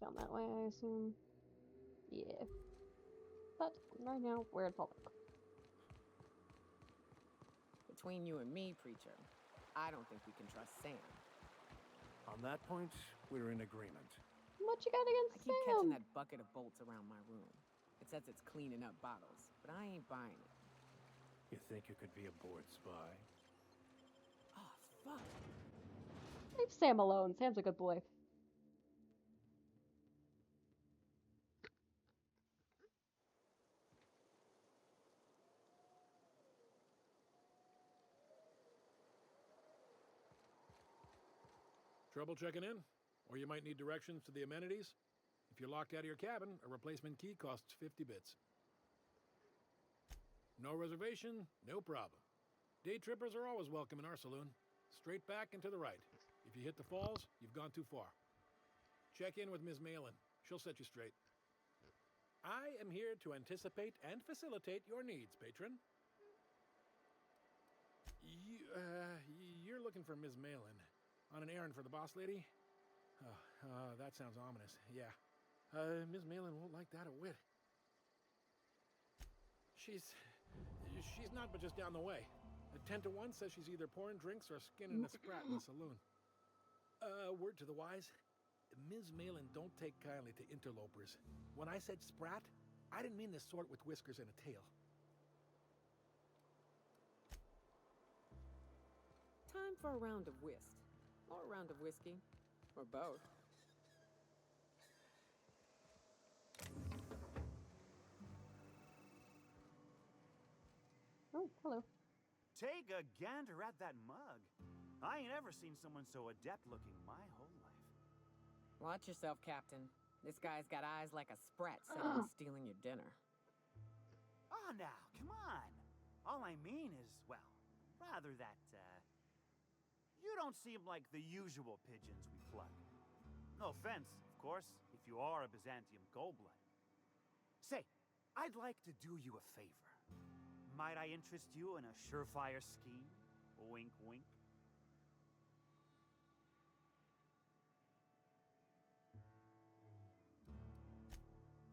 Down that way, I assume. Yeah. But right now, we're at Fallbrook. Between you and me, Preacher, I don't think we can trust Sam. On that point, we're in agreement. What you got against I keep Sam? catching that bucket of bolts around my room. It says it's cleaning up bottles, but I ain't buying it. You think you could be a bored spy? Oh, fuck. Leave Sam alone. Sam's a good boy. Trouble checking in? Or you might need directions to the amenities? If you're locked out of your cabin, a replacement key costs 50 bits. No reservation? No problem. Day trippers are always welcome in our saloon. Straight back and to the right. If you hit the falls, you've gone too far. Check in with Ms. Malin. She'll set you straight. I am here to anticipate and facilitate your needs, patron. You're looking for Ms. Malin. On an errand for the boss lady? Oh, that sounds ominous. Yeah. Ms. Malin won't like that a whit. She's not but just down the way. The 10 to 1 says she's either pouring drinks or skinning a sprat in the saloon. Word to the wise. Ms. Malin don't take kindly to interlopers. When I said sprat, I didn't mean the sort with whiskers and a tail. Time for a round of whist. Or a round of whiskey. Or both. Oh, hello. Take a gander at that mug. I ain't ever seen someone so adept looking my whole life. Watch yourself, Captain. This guy's got eyes like a sprat set on stealing your dinner. Ah, now, come on. All I mean is, well, rather that, you don't seem like the usual pigeons we plug. No offense, of course, if you are a Byzantium goldblood. Say, I'd like to do you a favor. Might I interest you in a surefire scheme? Wink, wink.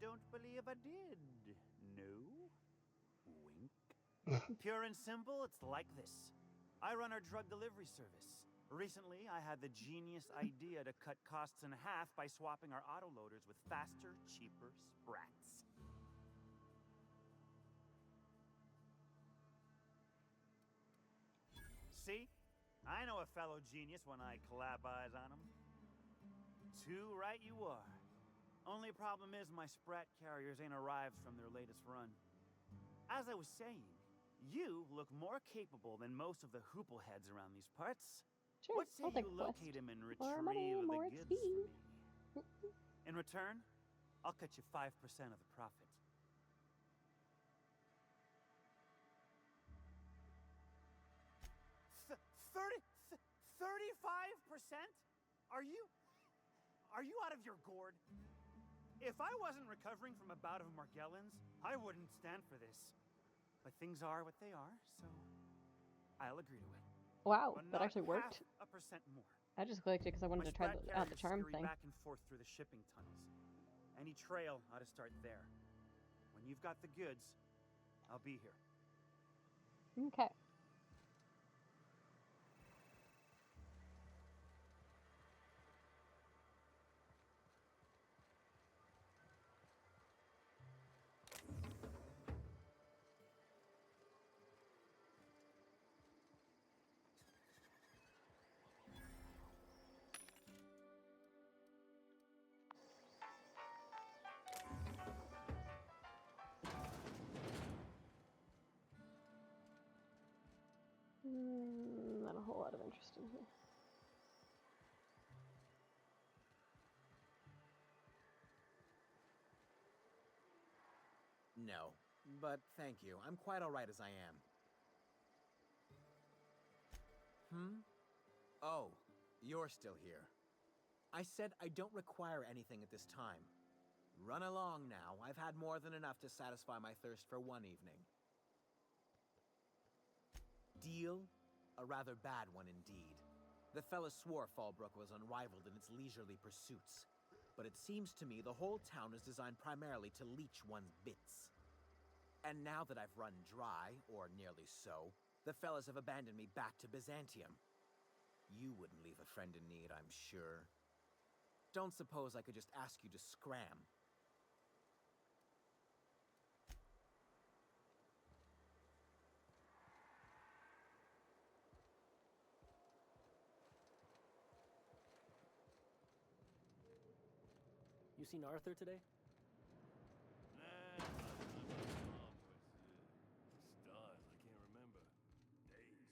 Don't believe I did. No? Wink. Pure and simple, it's like this. I run our drug delivery service. Recently, I had the genius idea to cut costs in half by swapping our autoloaders with faster, cheaper sprats. See? I know a fellow genius when I clap eyes on him. Too right you are. Only problem is my sprat carriers ain't arrived from their latest run. As I was saying, you look more capable than most of the hoople heads around these parts. Sure, What say I'll take you a quest. locate him and More retrieve money, the more goods XP. for me? In return, I'll cut you 5% of the profit. Th 35%? Are you out of your gourd? If I wasn't recovering from a bout of Margellans, I wouldn't stand for this. But things are what they are, so I'll agree to it. Wow, But that not actually worked. 0.5% more. I just clicked it because I wanted My to try sprat the carriers charm scurry thing. back and forth through the shipping tunnels. Any trail ought to start there. When you've got the goods, I'll be here. Okay. Not a whole lot of interest in here. No, but thank you. I'm quite all right as I am. Oh, you're still here. I said I don't require anything at this time. Run along now. I've had more than enough to satisfy my thirst for one evening. Deal? A rather bad one indeed. The fella swore Fallbrook was unrivaled in its leisurely pursuits. But it seems to me the whole town is designed primarily to leech one's bits. And now that I've run dry, or nearly so, the fellas have abandoned me back to Byzantium. You wouldn't leave a friend in need, I'm sure. Don't suppose I could just ask you to scram. You seen Arthur today? Stars, I can't remember. Days.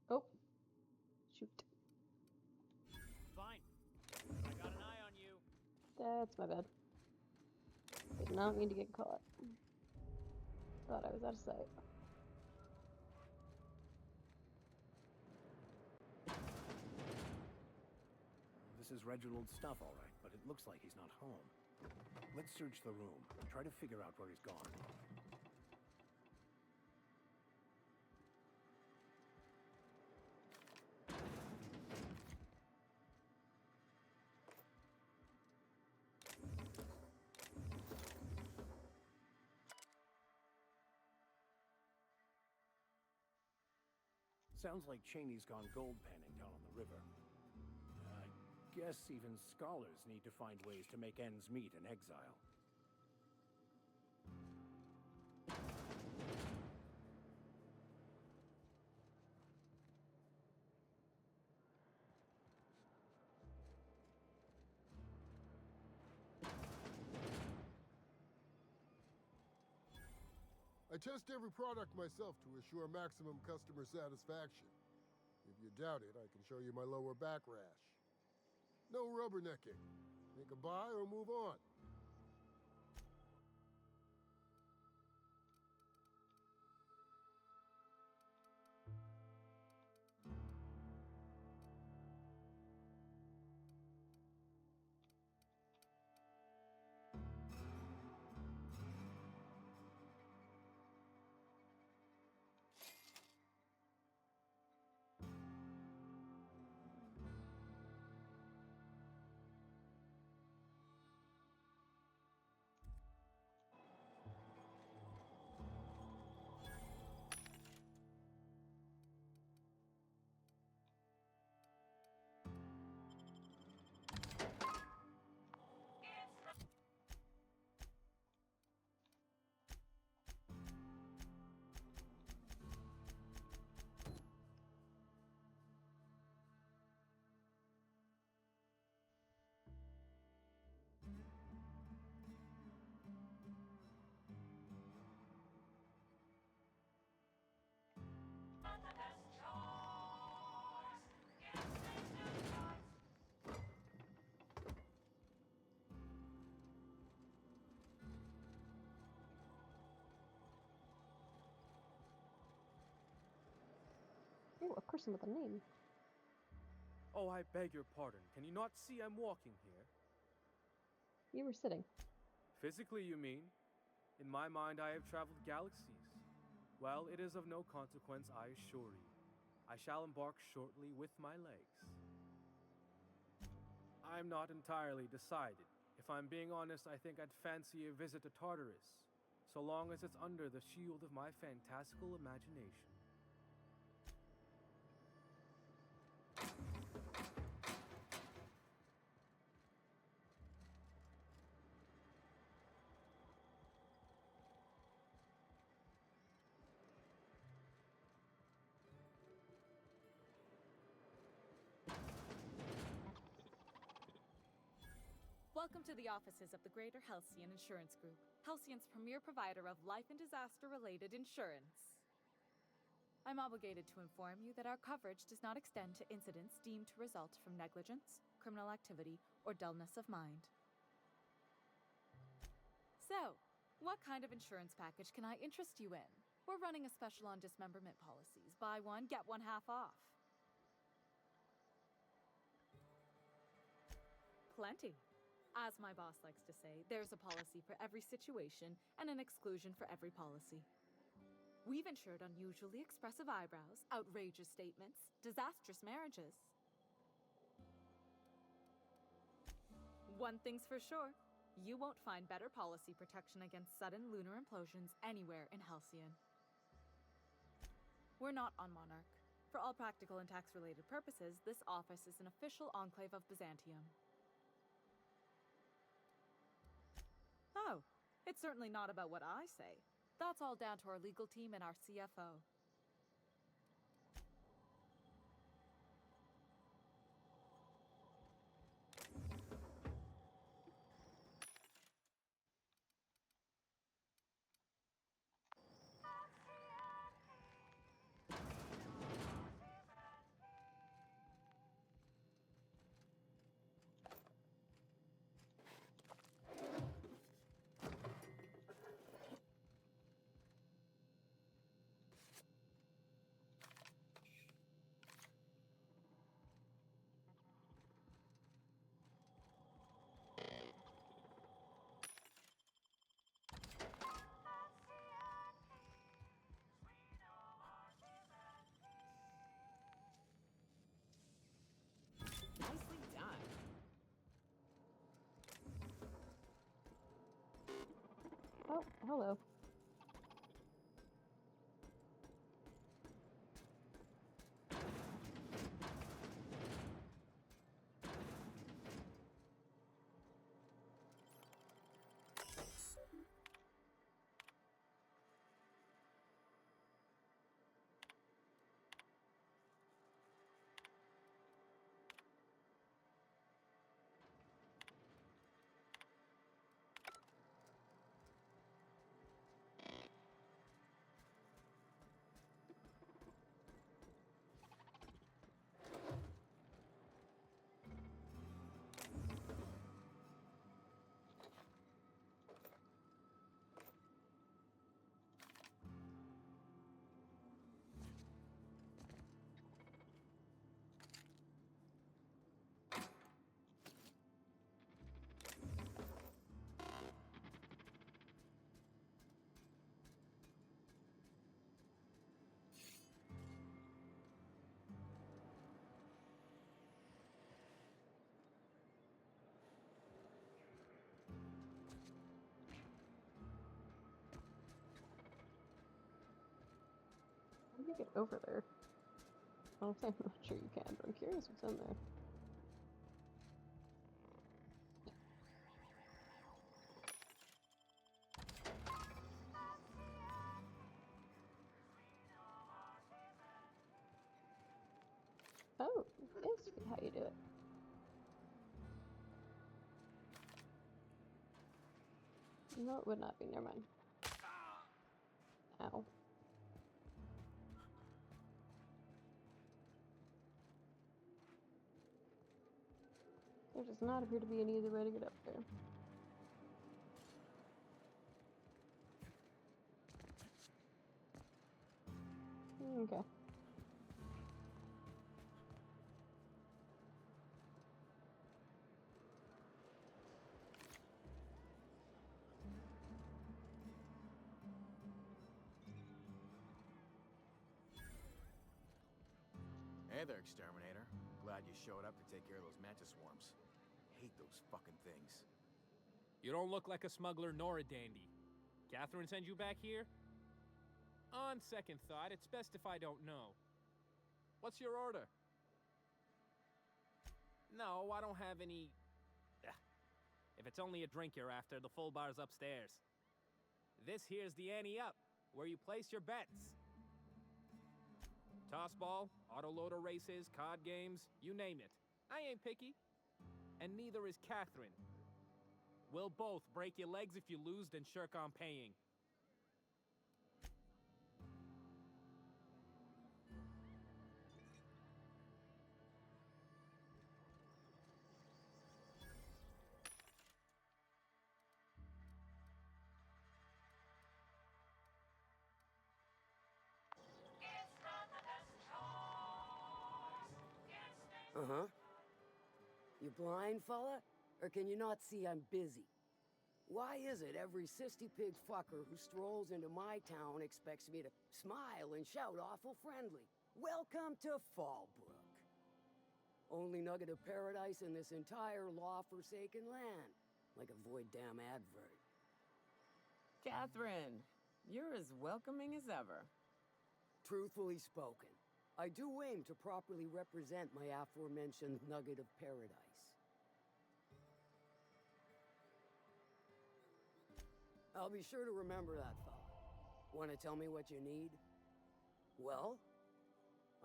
Oh. Shoot. Fine. I got an eye on you. That's my bad. Did not mean to get caught. Thought I was out of sight. This is Reginald's stuff, all right, but it looks like he's not home. Let's search the room. Try to figure out where he's gone. Sounds like Cheney's gone gold panning down on the river. I guess even scholars need to find ways to make ends meet in exile. I test every product myself to assure maximum customer satisfaction. If you doubt it, I can show you my lower back rash. No rubbernecking. Make a buy or move on. Ooh, a person with a name. Oh, I beg your pardon. Can you not see I'm walking here? You were sitting. Physically, you mean? In my mind, I have traveled galaxies. Well, it is of no consequence, I assure you. I shall embark shortly with my legs. I'm not entirely decided. If I'm being honest, I think I'd fancy a visit to Tartarus, so long as it's under the shield of my fantastical imagination. Welcome to the offices of the Greater Halcyon Insurance Group, Halcyon's premier provider of life and disaster-related insurance. I'm obligated to inform you that our coverage does not extend to incidents deemed to result from negligence, criminal activity, or dullness of mind. So, what kind of insurance package can I interest you in? We're running a special on dismemberment policies. Buy one, get one half off. Plenty. As my boss likes to say, there's a policy for every situation and an exclusion for every policy. We've insured unusually expressive eyebrows, outrageous statements, disastrous marriages. One thing's for sure, you won't find better policy protection against sudden lunar implosions anywhere in Halcyon. We're not on Monarch. For all practical and tax-related purposes, this office is an official enclave of Byzantium. Oh, it's certainly not about what I say. That's all down to our legal team and our CFO. Nicely done. Oh, hello. you get over there? I'm not sure you can, but I'm curious what's in there. Oh, this is how you do it. No, it would not be. Never mind. Ow. There does not appear to be an easy way to get up there. Okay. Hey there, Exterminator. Glad you showed up to take care of those mantis swarms. Hate those fucking things. You don't look like a smuggler nor a dandy. Catherine sent you back here? On second thought, it's best if I don't know. What's your order? No, I don't have any... If it's only a drink you're after, the full bar's upstairs. This here's the ante up, where you place your bets. Tossball, autoloader races, card games, you name it. I ain't picky. And neither is Catherine. We'll both break your legs if you lose, then shirk on paying. Uh-huh. You blind, fella? Or can you not see I'm busy? Why is it every sissy pig fucker who strolls into my town expects me to smile and shout awful friendly? Welcome to Fallbrook. Only nugget of paradise in this entire law-forsaken land. Like a void damn advert. Catherine, you're as welcoming as ever. Truthfully spoken, I do aim to properly represent my aforementioned nugget of paradise. I'll be sure to remember that, fella. Want to tell me what you need? Well,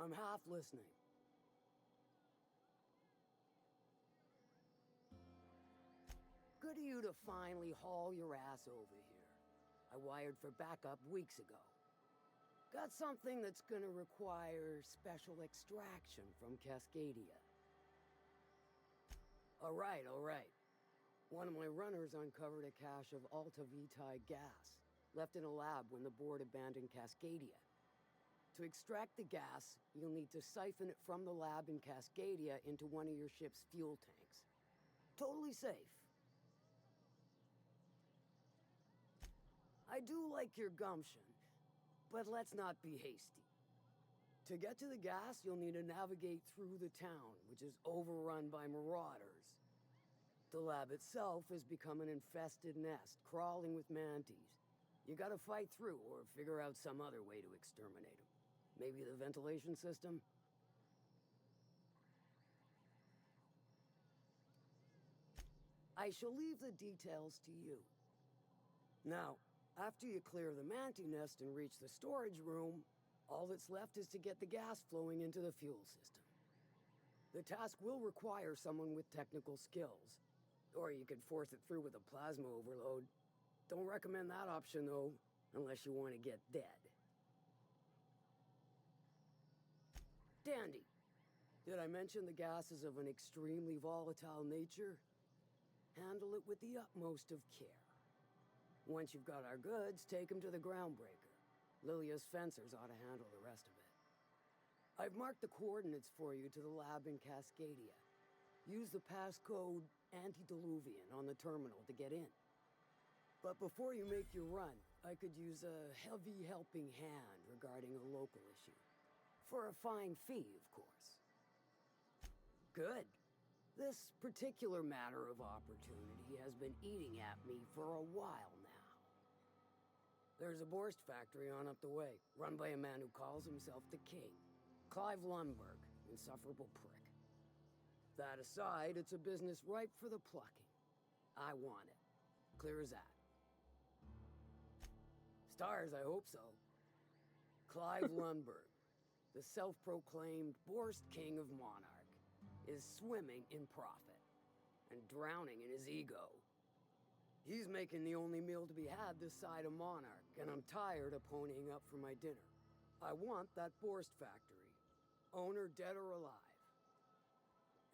I'm half listening. Good of you to finally haul your ass over here. I wired for backup weeks ago. Got something that's gonna require special extraction from Cascadia. All right. One of my runners uncovered a cache of Alta Vitae gas, left in a lab when the board abandoned Cascadia. To extract the gas, you'll need to siphon it from the lab in Cascadia into one of your ship's fuel tanks. Totally safe. I do like your gumption, but let's not be hasty. To get to the gas, you'll need to navigate through the town, which is overrun by marauders. The lab itself has become an infested nest, crawling with mantis. You gotta fight through or figure out some other way to exterminate them. Maybe the ventilation system? I shall leave the details to you. Now, after you clear the mantis nest and reach the storage room, all that's left is to get the gas flowing into the fuel system. The task will require someone with technical skills. Or you could force it through with a plasma overload. Don't recommend that option, though, unless you want to get dead. Dandy. Did I mention the gas is of an extremely volatile nature? Handle it with the utmost of care. Once you've got our goods, take them to the groundbreaker. Lilia's fencers ought to handle the rest of it. I've marked the coordinates for you to the lab in Cascadia. Use the passcode Antediluvian on the terminal to get in. But before you make your run, I could use a heavy helping hand regarding a local issue. For a fine fee, of course. Good. This particular matter of opportunity has been eating at me for a while now. There's a Borst factory on up the way, run by a man who calls himself the King. Clive Lundberg, insufferable prick. That aside, it's a business ripe for the plucking. I want it. Clear as that. Stars, I hope so. Clive Lundberg, the self-proclaimed Borst King of Monarch, is swimming in profit and drowning in his ego. He's making the only meal to be had this side of Monarch, and I'm tired of ponying up for my dinner. I want that Borst factory, owner dead or alive.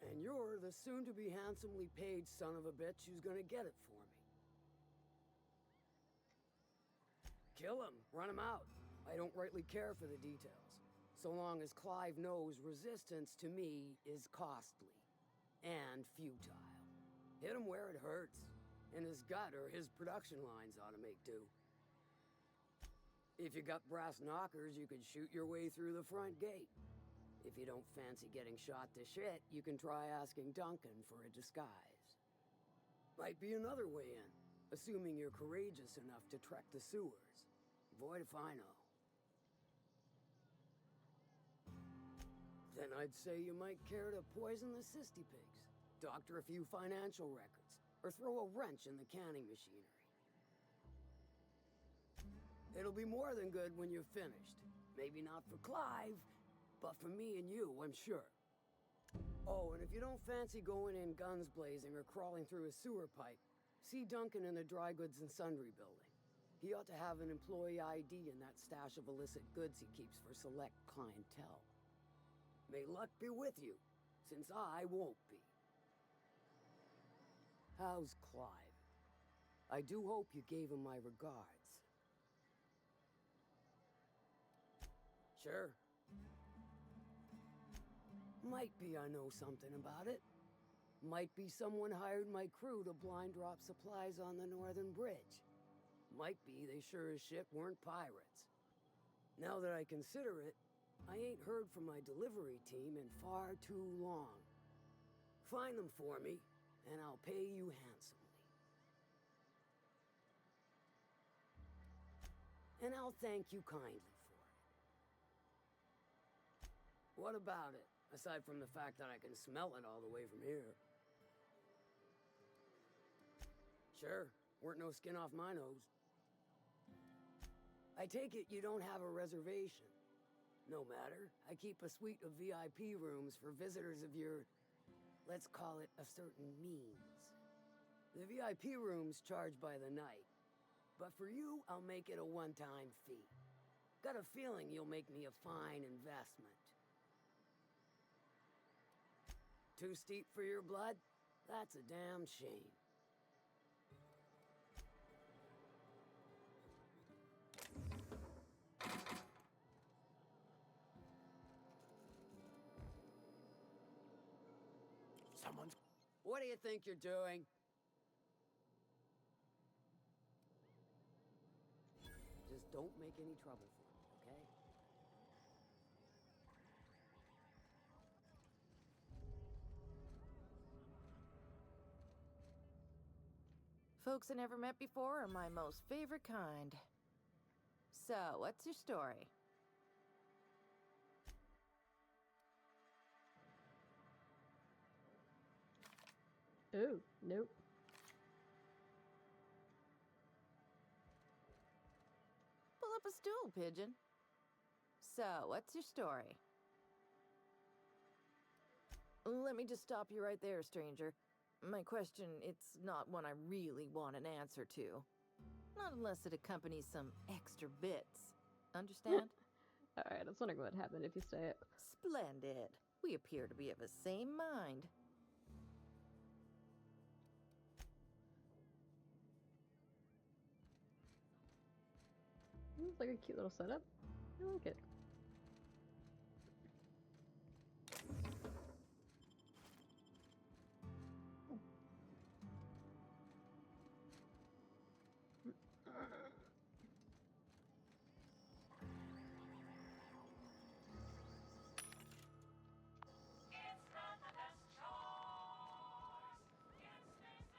And you're the soon-to-be handsomely paid son of a bitch who's gonna get it for me. Kill him, run him out. I don't rightly care for the details, so long as Clive knows resistance to me is costly and futile. Hit him where it hurts. In his gut or his production lines ought to make do. If you got brass knockers, you could shoot your way through the front gate. If you don't fancy getting shot to shit, you can try asking Duncan for a disguise. Might be another way in, assuming you're courageous enough to trek the sewers. Void if I know. Then I'd say you might care to poison the cysty pigs, doctor a few financial records, or throw a wrench in the canning machinery. It'll be more than good when you're finished. Maybe not for Clive, but for me and you, I'm sure. Oh, and if you don't fancy going in guns blazing or crawling through a sewer pipe, see Duncan in the dry goods and sundry building. He ought to have an employee ID in that stash of illicit goods he keeps for select clientele. May luck be with you, since I won't be. How's Clive? I do hope you gave him my regards. Sure. Might be I know something about it. Might be someone hired my crew to blind drop supplies on the northern bridge. Might be they sure as shit weren't pirates. Now that I consider it, I ain't heard from my delivery team in far too long. Find them for me, and I'll pay you handsomely. And I'll thank you kindly for it. What about it, aside from the fact that I can smell it all the way from here? Sure, weren't no skin off my nose. I take it you don't have a reservation. No matter, I keep a suite of VIP rooms for visitors of your, let's call it, a certain means. The VIP room's charged by the night, but for you, I'll make it a one-time fee. Got a feeling you'll make me a fine investment. Too steep for your blood? That's a damn shame. Someone's... What do you think you're doing? Just don't make any trouble for me, okay? Folks I never met before are my most favorite kind. So, what's your story? Oh, nope. Pull up a stool, pigeon. So, what's your story? Let me just stop you right there, stranger. My question, it's not one I really want an answer to. Not unless it accompanies some extra bits. Understand? Alright, I was wondering what would happen if you say it. Splendid. We appear to be of the same mind. It's like a cute little setup. I like it.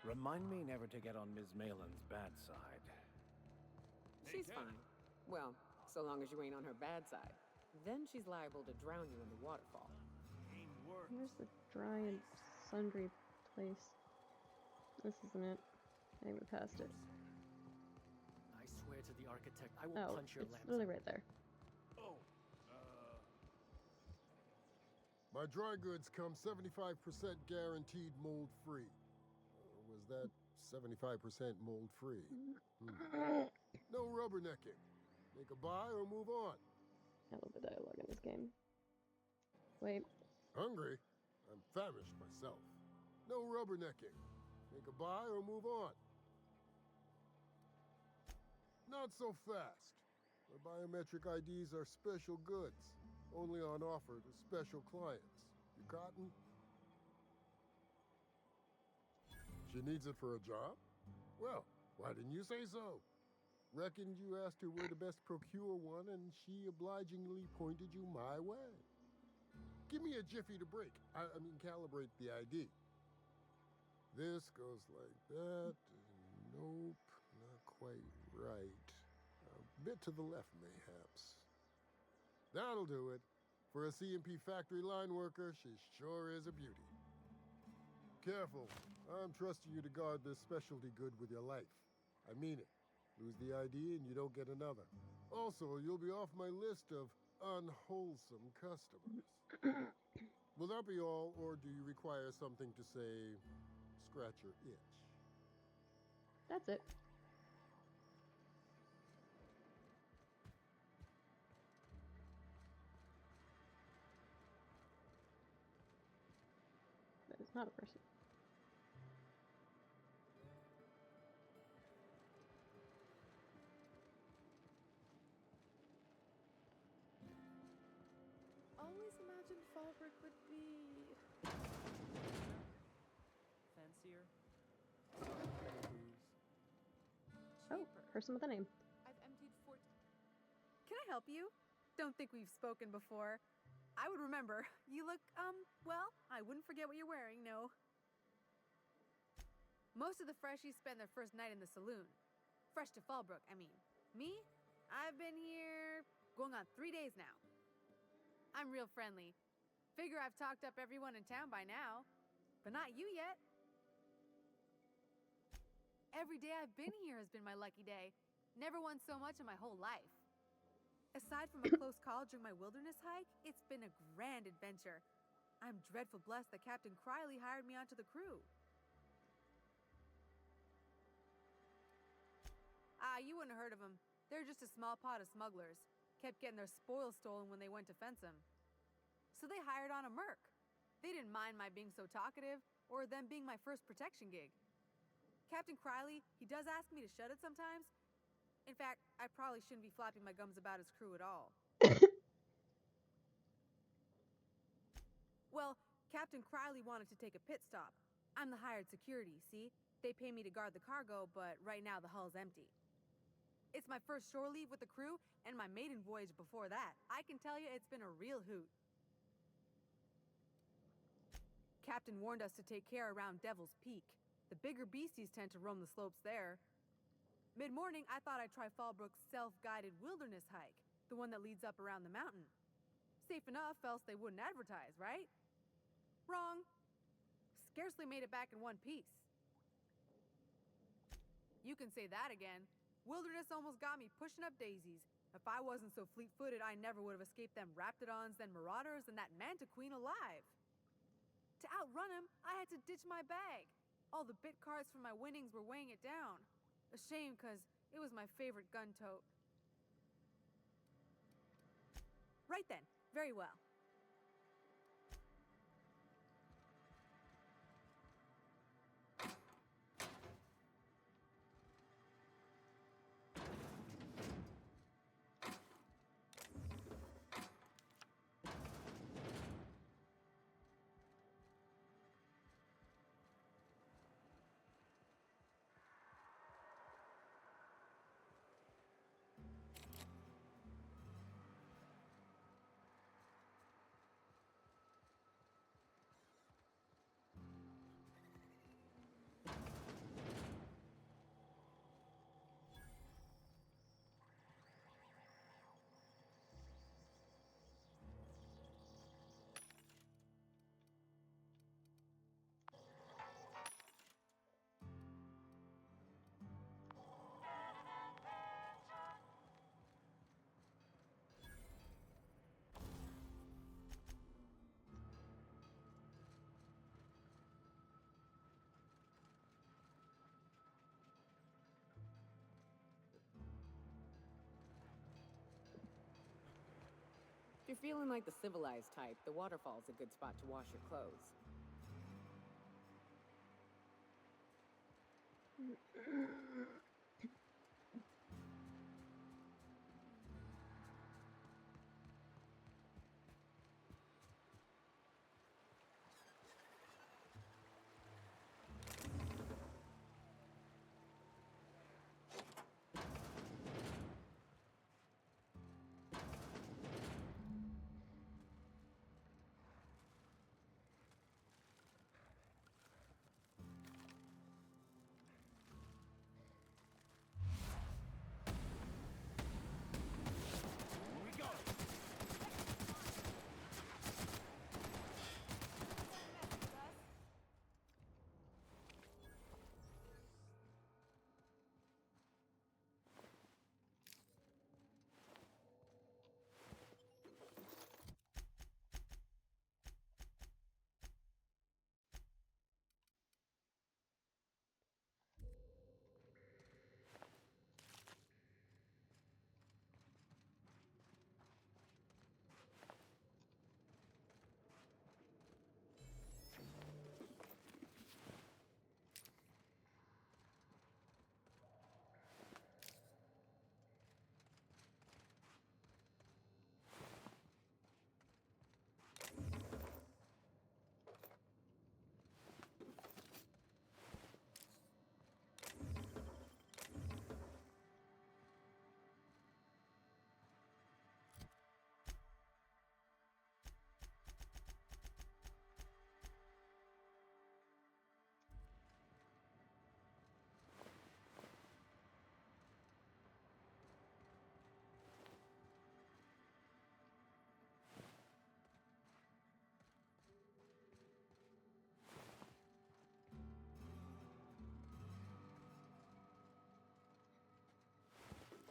Remind me never to get on Ms. Malin's bad side. She's fine. Well, so long as you ain't on her bad side. Then she's liable to drown you in the waterfall. Where's the dry and sundry place? This isn't it. I even passed it. I swear to the architect, I will punch your it's lamps. really right there. Oh, My dry goods come 75% guaranteed mold-free. Was that 75% mold-free? No rubbernecking. Make a buy or move on. I love the dialogue in this game. Wait. Hungry? I'm famished myself. No rubbernecking. Make a buy or move on. Not so fast. My biometric IDs are special goods. Only on offer to special clients. You cotton? She needs it for a job? Well, why didn't you say so? Reckoned you asked her where to best procure one, and she obligingly pointed you my way. Give me a jiffy to break. I mean, calibrate the ID. This goes like that. Nope, not quite right. A bit to the left, mayhaps. That'll do it. For a CMP factory line worker, she sure is a beauty. Careful. I'm trusting you to guard this specialty good with your life. I mean it. Lose the ID and you don't get another. Also, you'll be off my list of unwholesome customers. Will that be all, or do you require something to say, scratch your itch? That's it. That is not a person. Always imagined Fallbrook would be fancier. Oh, person with a name. I've emptied 14. Can I help you? Don't think we've spoken before. I would remember. You look, well, I wouldn't forget what you're wearing, no. Most of the freshies spend their first night in the saloon. Fresh to Fallbrook, I mean. Me? I've been here going on 3 days now. I'm real friendly. Figure I've talked up everyone in town by now. But not you yet. Every day I've been here has been my lucky day. Never won so much in my whole life. Aside from a close call during my wilderness hike, it's been a grand adventure. I'm dreadful blessed that Captain Criley hired me onto the crew. You wouldn't have heard of them. They're just a small pot of smugglers. Kept getting their spoils stolen when they went to fence them. So they hired on a merc. They didn't mind my being so talkative, or them being my first protection gig. Captain Criley, he does ask me to shut it sometimes. In fact, I probably shouldn't be flapping my gums about his crew at all. Well, Captain Criley wanted to take a pit stop. I'm the hired security, see? They pay me to guard the cargo, but right now the hull's empty. It's my first shore leave with the crew, and my maiden voyage before that. I can tell you it's been a real hoot. Captain warned us to take care around Devil's Peak. The bigger beasties tend to roam the slopes there. Mid-morning, I thought I'd try Fallbrook's self-guided wilderness hike, the one that leads up around the mountain. Safe enough, else they wouldn't advertise, right? Wrong. Scarcely made it back in one piece. You can say that again. Wilderness almost got me pushing up daisies. If I wasn't so fleet-footed, I never would have escaped them raptidons, then marauders, and that manta queen alive. To outrun him, I had to ditch my bag. All the bit cards from my winnings were weighing it down. A shame, because it was my favorite gun tote. Right then. Very well. you're feeling like the civilized type, the waterfall's a good spot to wash your clothes.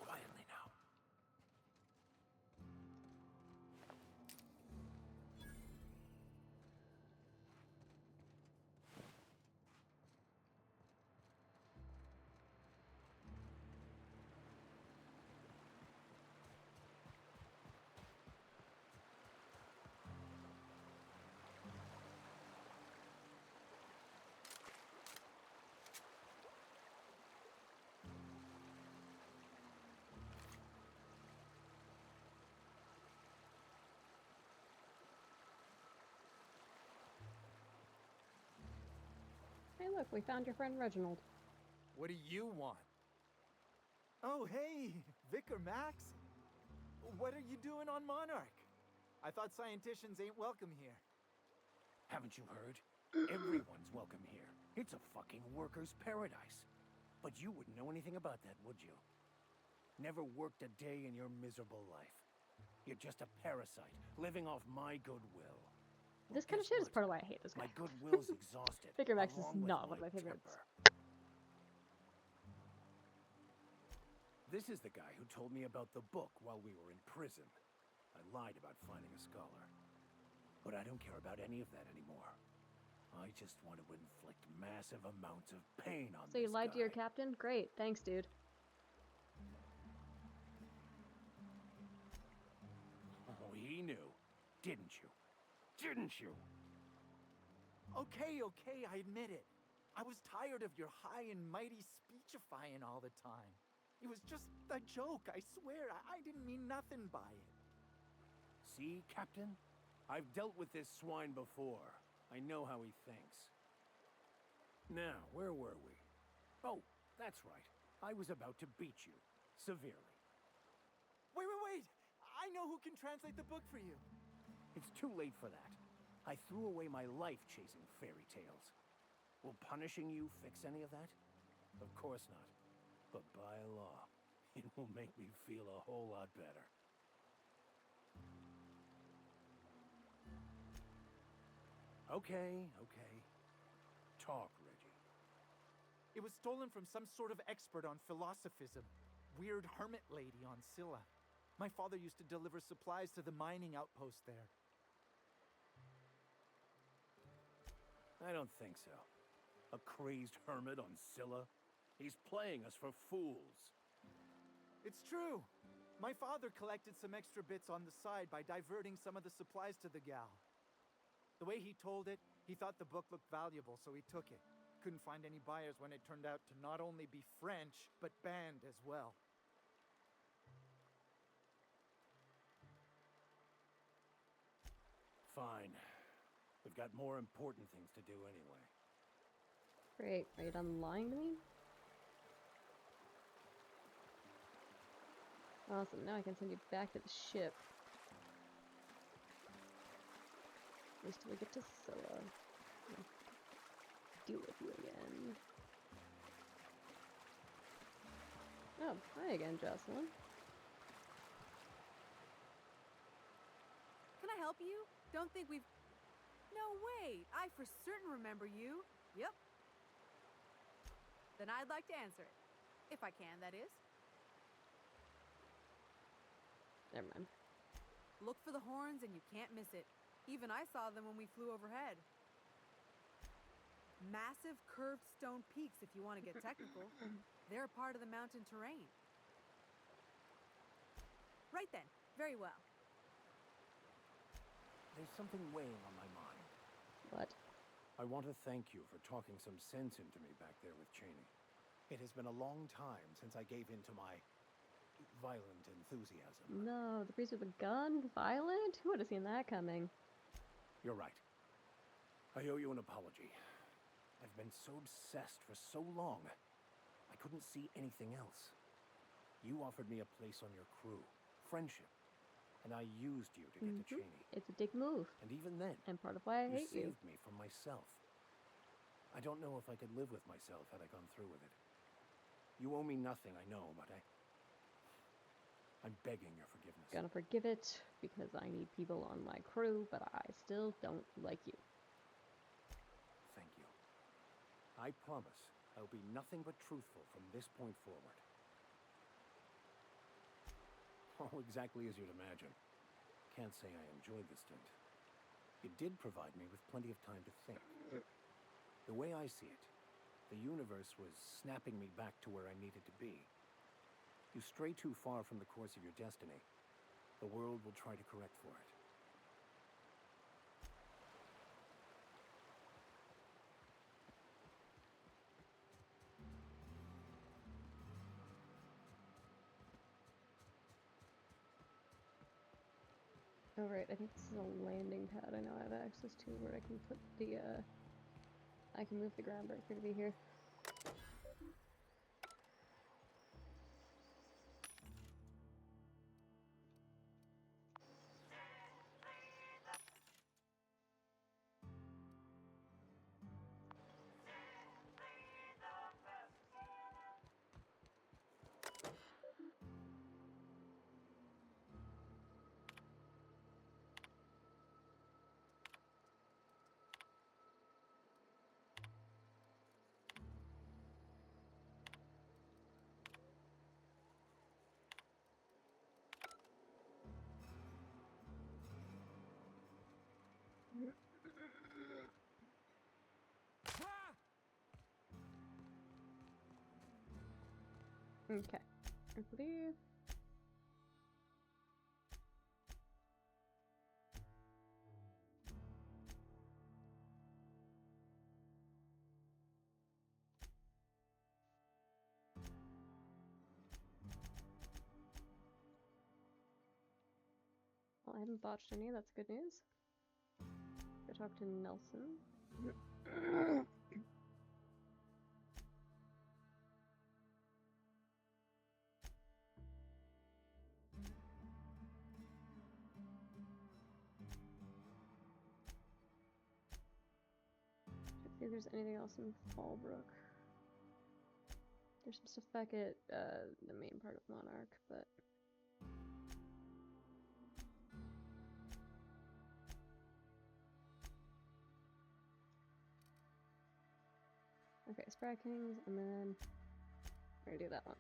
Quietly now. Hey, look, we found your friend Reginald. What do you want? Oh, hey, Vicar Max. What are you doing on Monarch? I thought scienticians ain't welcome here. Haven't you heard? Everyone's welcome here. It's a fucking worker's paradise. But you wouldn't know anything about that, would you? Never worked a day in your miserable life. You're just a parasite, living off my goodwill. This kind of shit is part of why I hate this guy. My goodwill's exhausted. Vicar Max is along with not one of my favorites. temper. This is the guy who told me about the book while we were in prison. I lied about finding a scholar. But I don't care about any of that anymore. I just want to inflict massive amounts of pain on So you this lied to your guy. captain? Great, thanks, dude. Oh, he knew. Didn't you? Didn't you? Okay, I admit it. I was tired of your high and mighty speechifying all the time. It was just a joke, I swear. I didn't mean nothing by it. See, Captain? I've dealt with this swine before. I know how he thinks. Now, where were we? Oh, that's right. I was about to beat you. Severely. Wait! I know who can translate the book for you. It's too late for that. I threw away my life chasing fairy tales. Will punishing you fix any of that? Of course not. But by law, it will make me feel a whole lot better. Okay. Talk, Reggie. It was stolen from some sort of expert on philosophism. Weird hermit lady on Scylla. My father used to deliver supplies to the mining outpost there. I don't think so. A crazed hermit on Scylla? He's playing us for fools. It's true. My father collected some extra bits on the side by diverting some of the supplies to the gal. The way he told it, he thought the book looked valuable, so he took it. Couldn't find any buyers when it turned out to not only be French, but banned as well. Fine. We've got more important things to do anyway. Great. Are you done lying to me? Awesome. Now I can send you back to the ship. At least we get to Scylla. Deal with you again. Oh, hi again, Jocelyn. Can I help you? Don't think we've... No way! I for certain remember you. Yep. Then I'd like to answer it. If I can, that is. Never mind. Look for the horns and you can't miss it. Even I saw them when we flew overhead. Massive curved stone peaks, if you want to get technical. They're part of the mountain terrain. Right then. Very well. There's something weighing on my mind. What? I want to thank you for talking some sense into me back there with Cheney. It has been a long time since I gave in to my violent enthusiasm. No, the priest with a gun? Violent? Who would have seen that coming? You're right. I owe you an apology. I've been so obsessed for so long, I couldn't see anything else. You offered me a place on your crew, friendship, and I used you to get to Cheney. It's a dick move. And even then, and part of why I hate you. saved me from myself. I don't know if I could live with myself had I gone through with it. You owe me nothing, I know, but I'm begging your forgiveness. Gonna forgive it because I need people on my crew, but I still don't like you. Thank you. I promise I'll be nothing but truthful from this point forward. Oh, exactly as you'd imagine. Can't say I enjoyed the stint. It did provide me with plenty of time to think. The way I see it, the universe was snapping me back to where I needed to be. You stray too far from the course of your destiny, the world will try to correct for it. Oh right, I think this is a landing pad I know I have access to where I can put the, I can move the groundbreaker to be here. Okay, I believe. Well, I haven't botched any, that's good news. Go talk to Nelson. See if there's anything else in Fallbrook. There's some stuff back at the main part of Monarch, but okay, Sprat Kings, and then we're gonna do that one.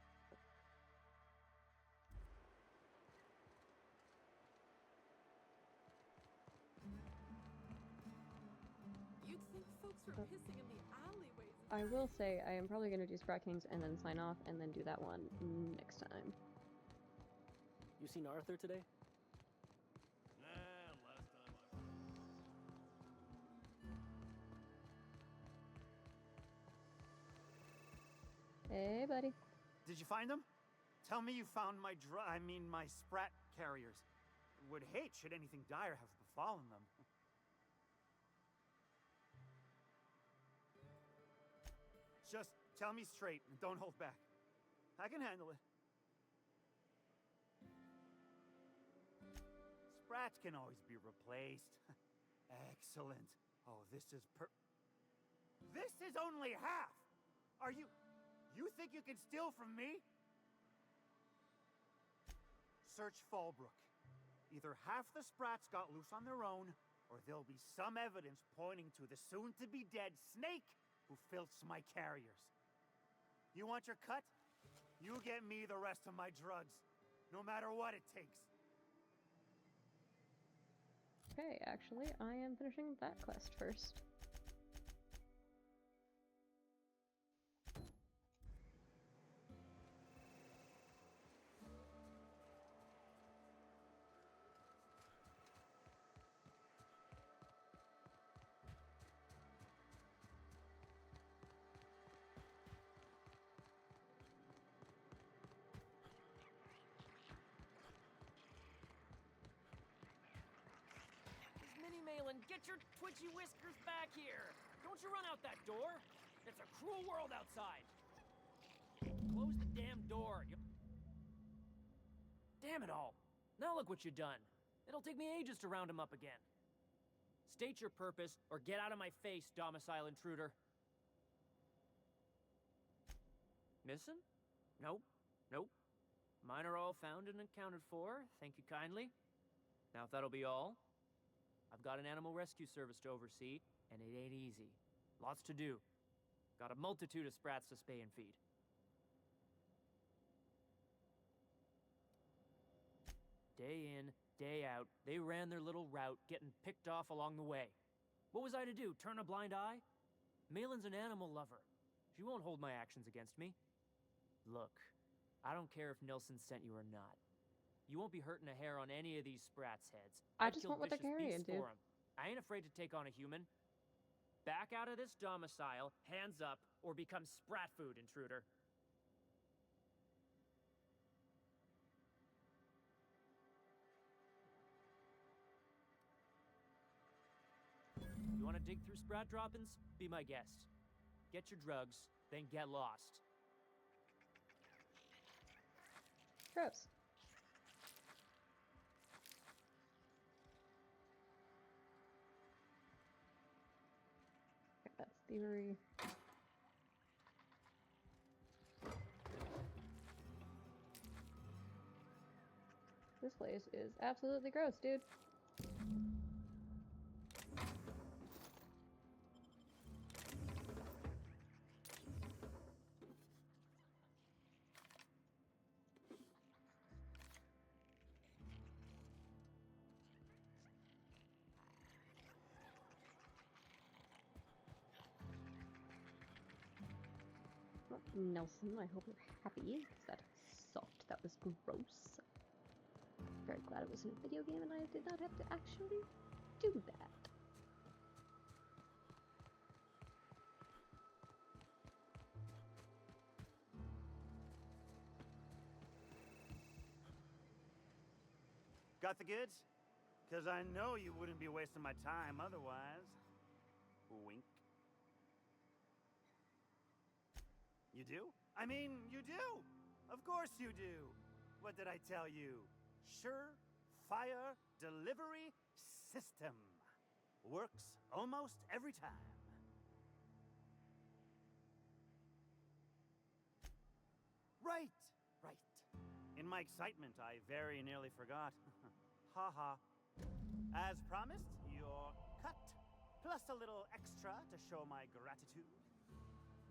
You'd think folks were pissing in the alleyways. I will say I am probably gonna do Sprat Kings and then sign off and then do that one next time. You seen Arthur today? Nah, last time I... Hey, buddy. Did you find them? Tell me you found my my sprat carriers. Would hate should anything dire have befallen them. Just tell me straight and don't hold back. I can handle it. Sprats can always be replaced. Excellent. Oh, this is This is only half! You think you can steal from me? Search Fallbrook. Either half the Sprats got loose on their own, or there'll be some evidence pointing to the soon-to-be-dead snake who filched my carriers. You want your cut? You get me the rest of my drugs, no matter what it takes. Okay, actually, I am finishing that quest first. Malin, get your twitchy whiskers back here! Don't you run out that door! It's a cruel world outside! Close the damn door! Damn it all! Now look what you've done! It'll take me ages to round him up again. State your purpose, or get out of my face, domicile intruder. Missing? Nope. Nope. Mine are all found and accounted for, thank you kindly. Now if that'll be all, I've got an animal rescue service to oversee, and it ain't easy. Lots to do. Got a multitude of sprats to spay and feed. Day in, day out, they ran their little route, getting picked off along the way. What was I to do, turn a blind eye? Malin's an animal lover. She won't hold my actions against me. Look, I don't care if Nilsson sent you or not. You won't be hurting a hair on any of these sprats' heads. I I've just killed want what they're vicious carrying, beasts dude. for 'em. I ain't afraid to take on a human. Back out of this domicile, hands up, or become sprat food, intruder. You want to dig through sprat droppings? Be my guest. Get your drugs, then get lost. Gross. Okay, that's thievery. This place is absolutely gross, dude. Nelson, I hope you're happy, because that sucked. That was gross. Very glad it was in a video game and I did not have to actually do that. Got the goods? Because I know you wouldn't be wasting my time otherwise. Wink. You do? I mean, you do! Of course you do! What did I tell you? Sure-fire delivery system. Works almost every time. Right! In my excitement, I very nearly forgot. Ha. As promised, your cut, plus a little extra to show my gratitude.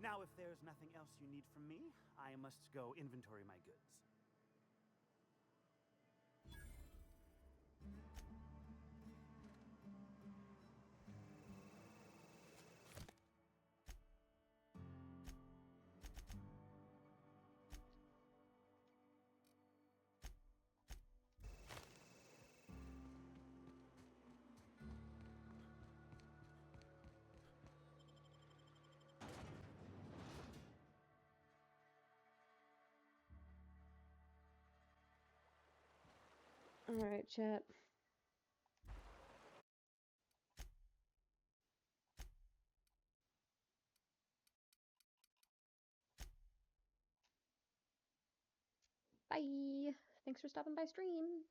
Now, if there's nothing else you need from me, I must go inventory my goods. Alright, chat. Bye! Thanks for stopping by stream.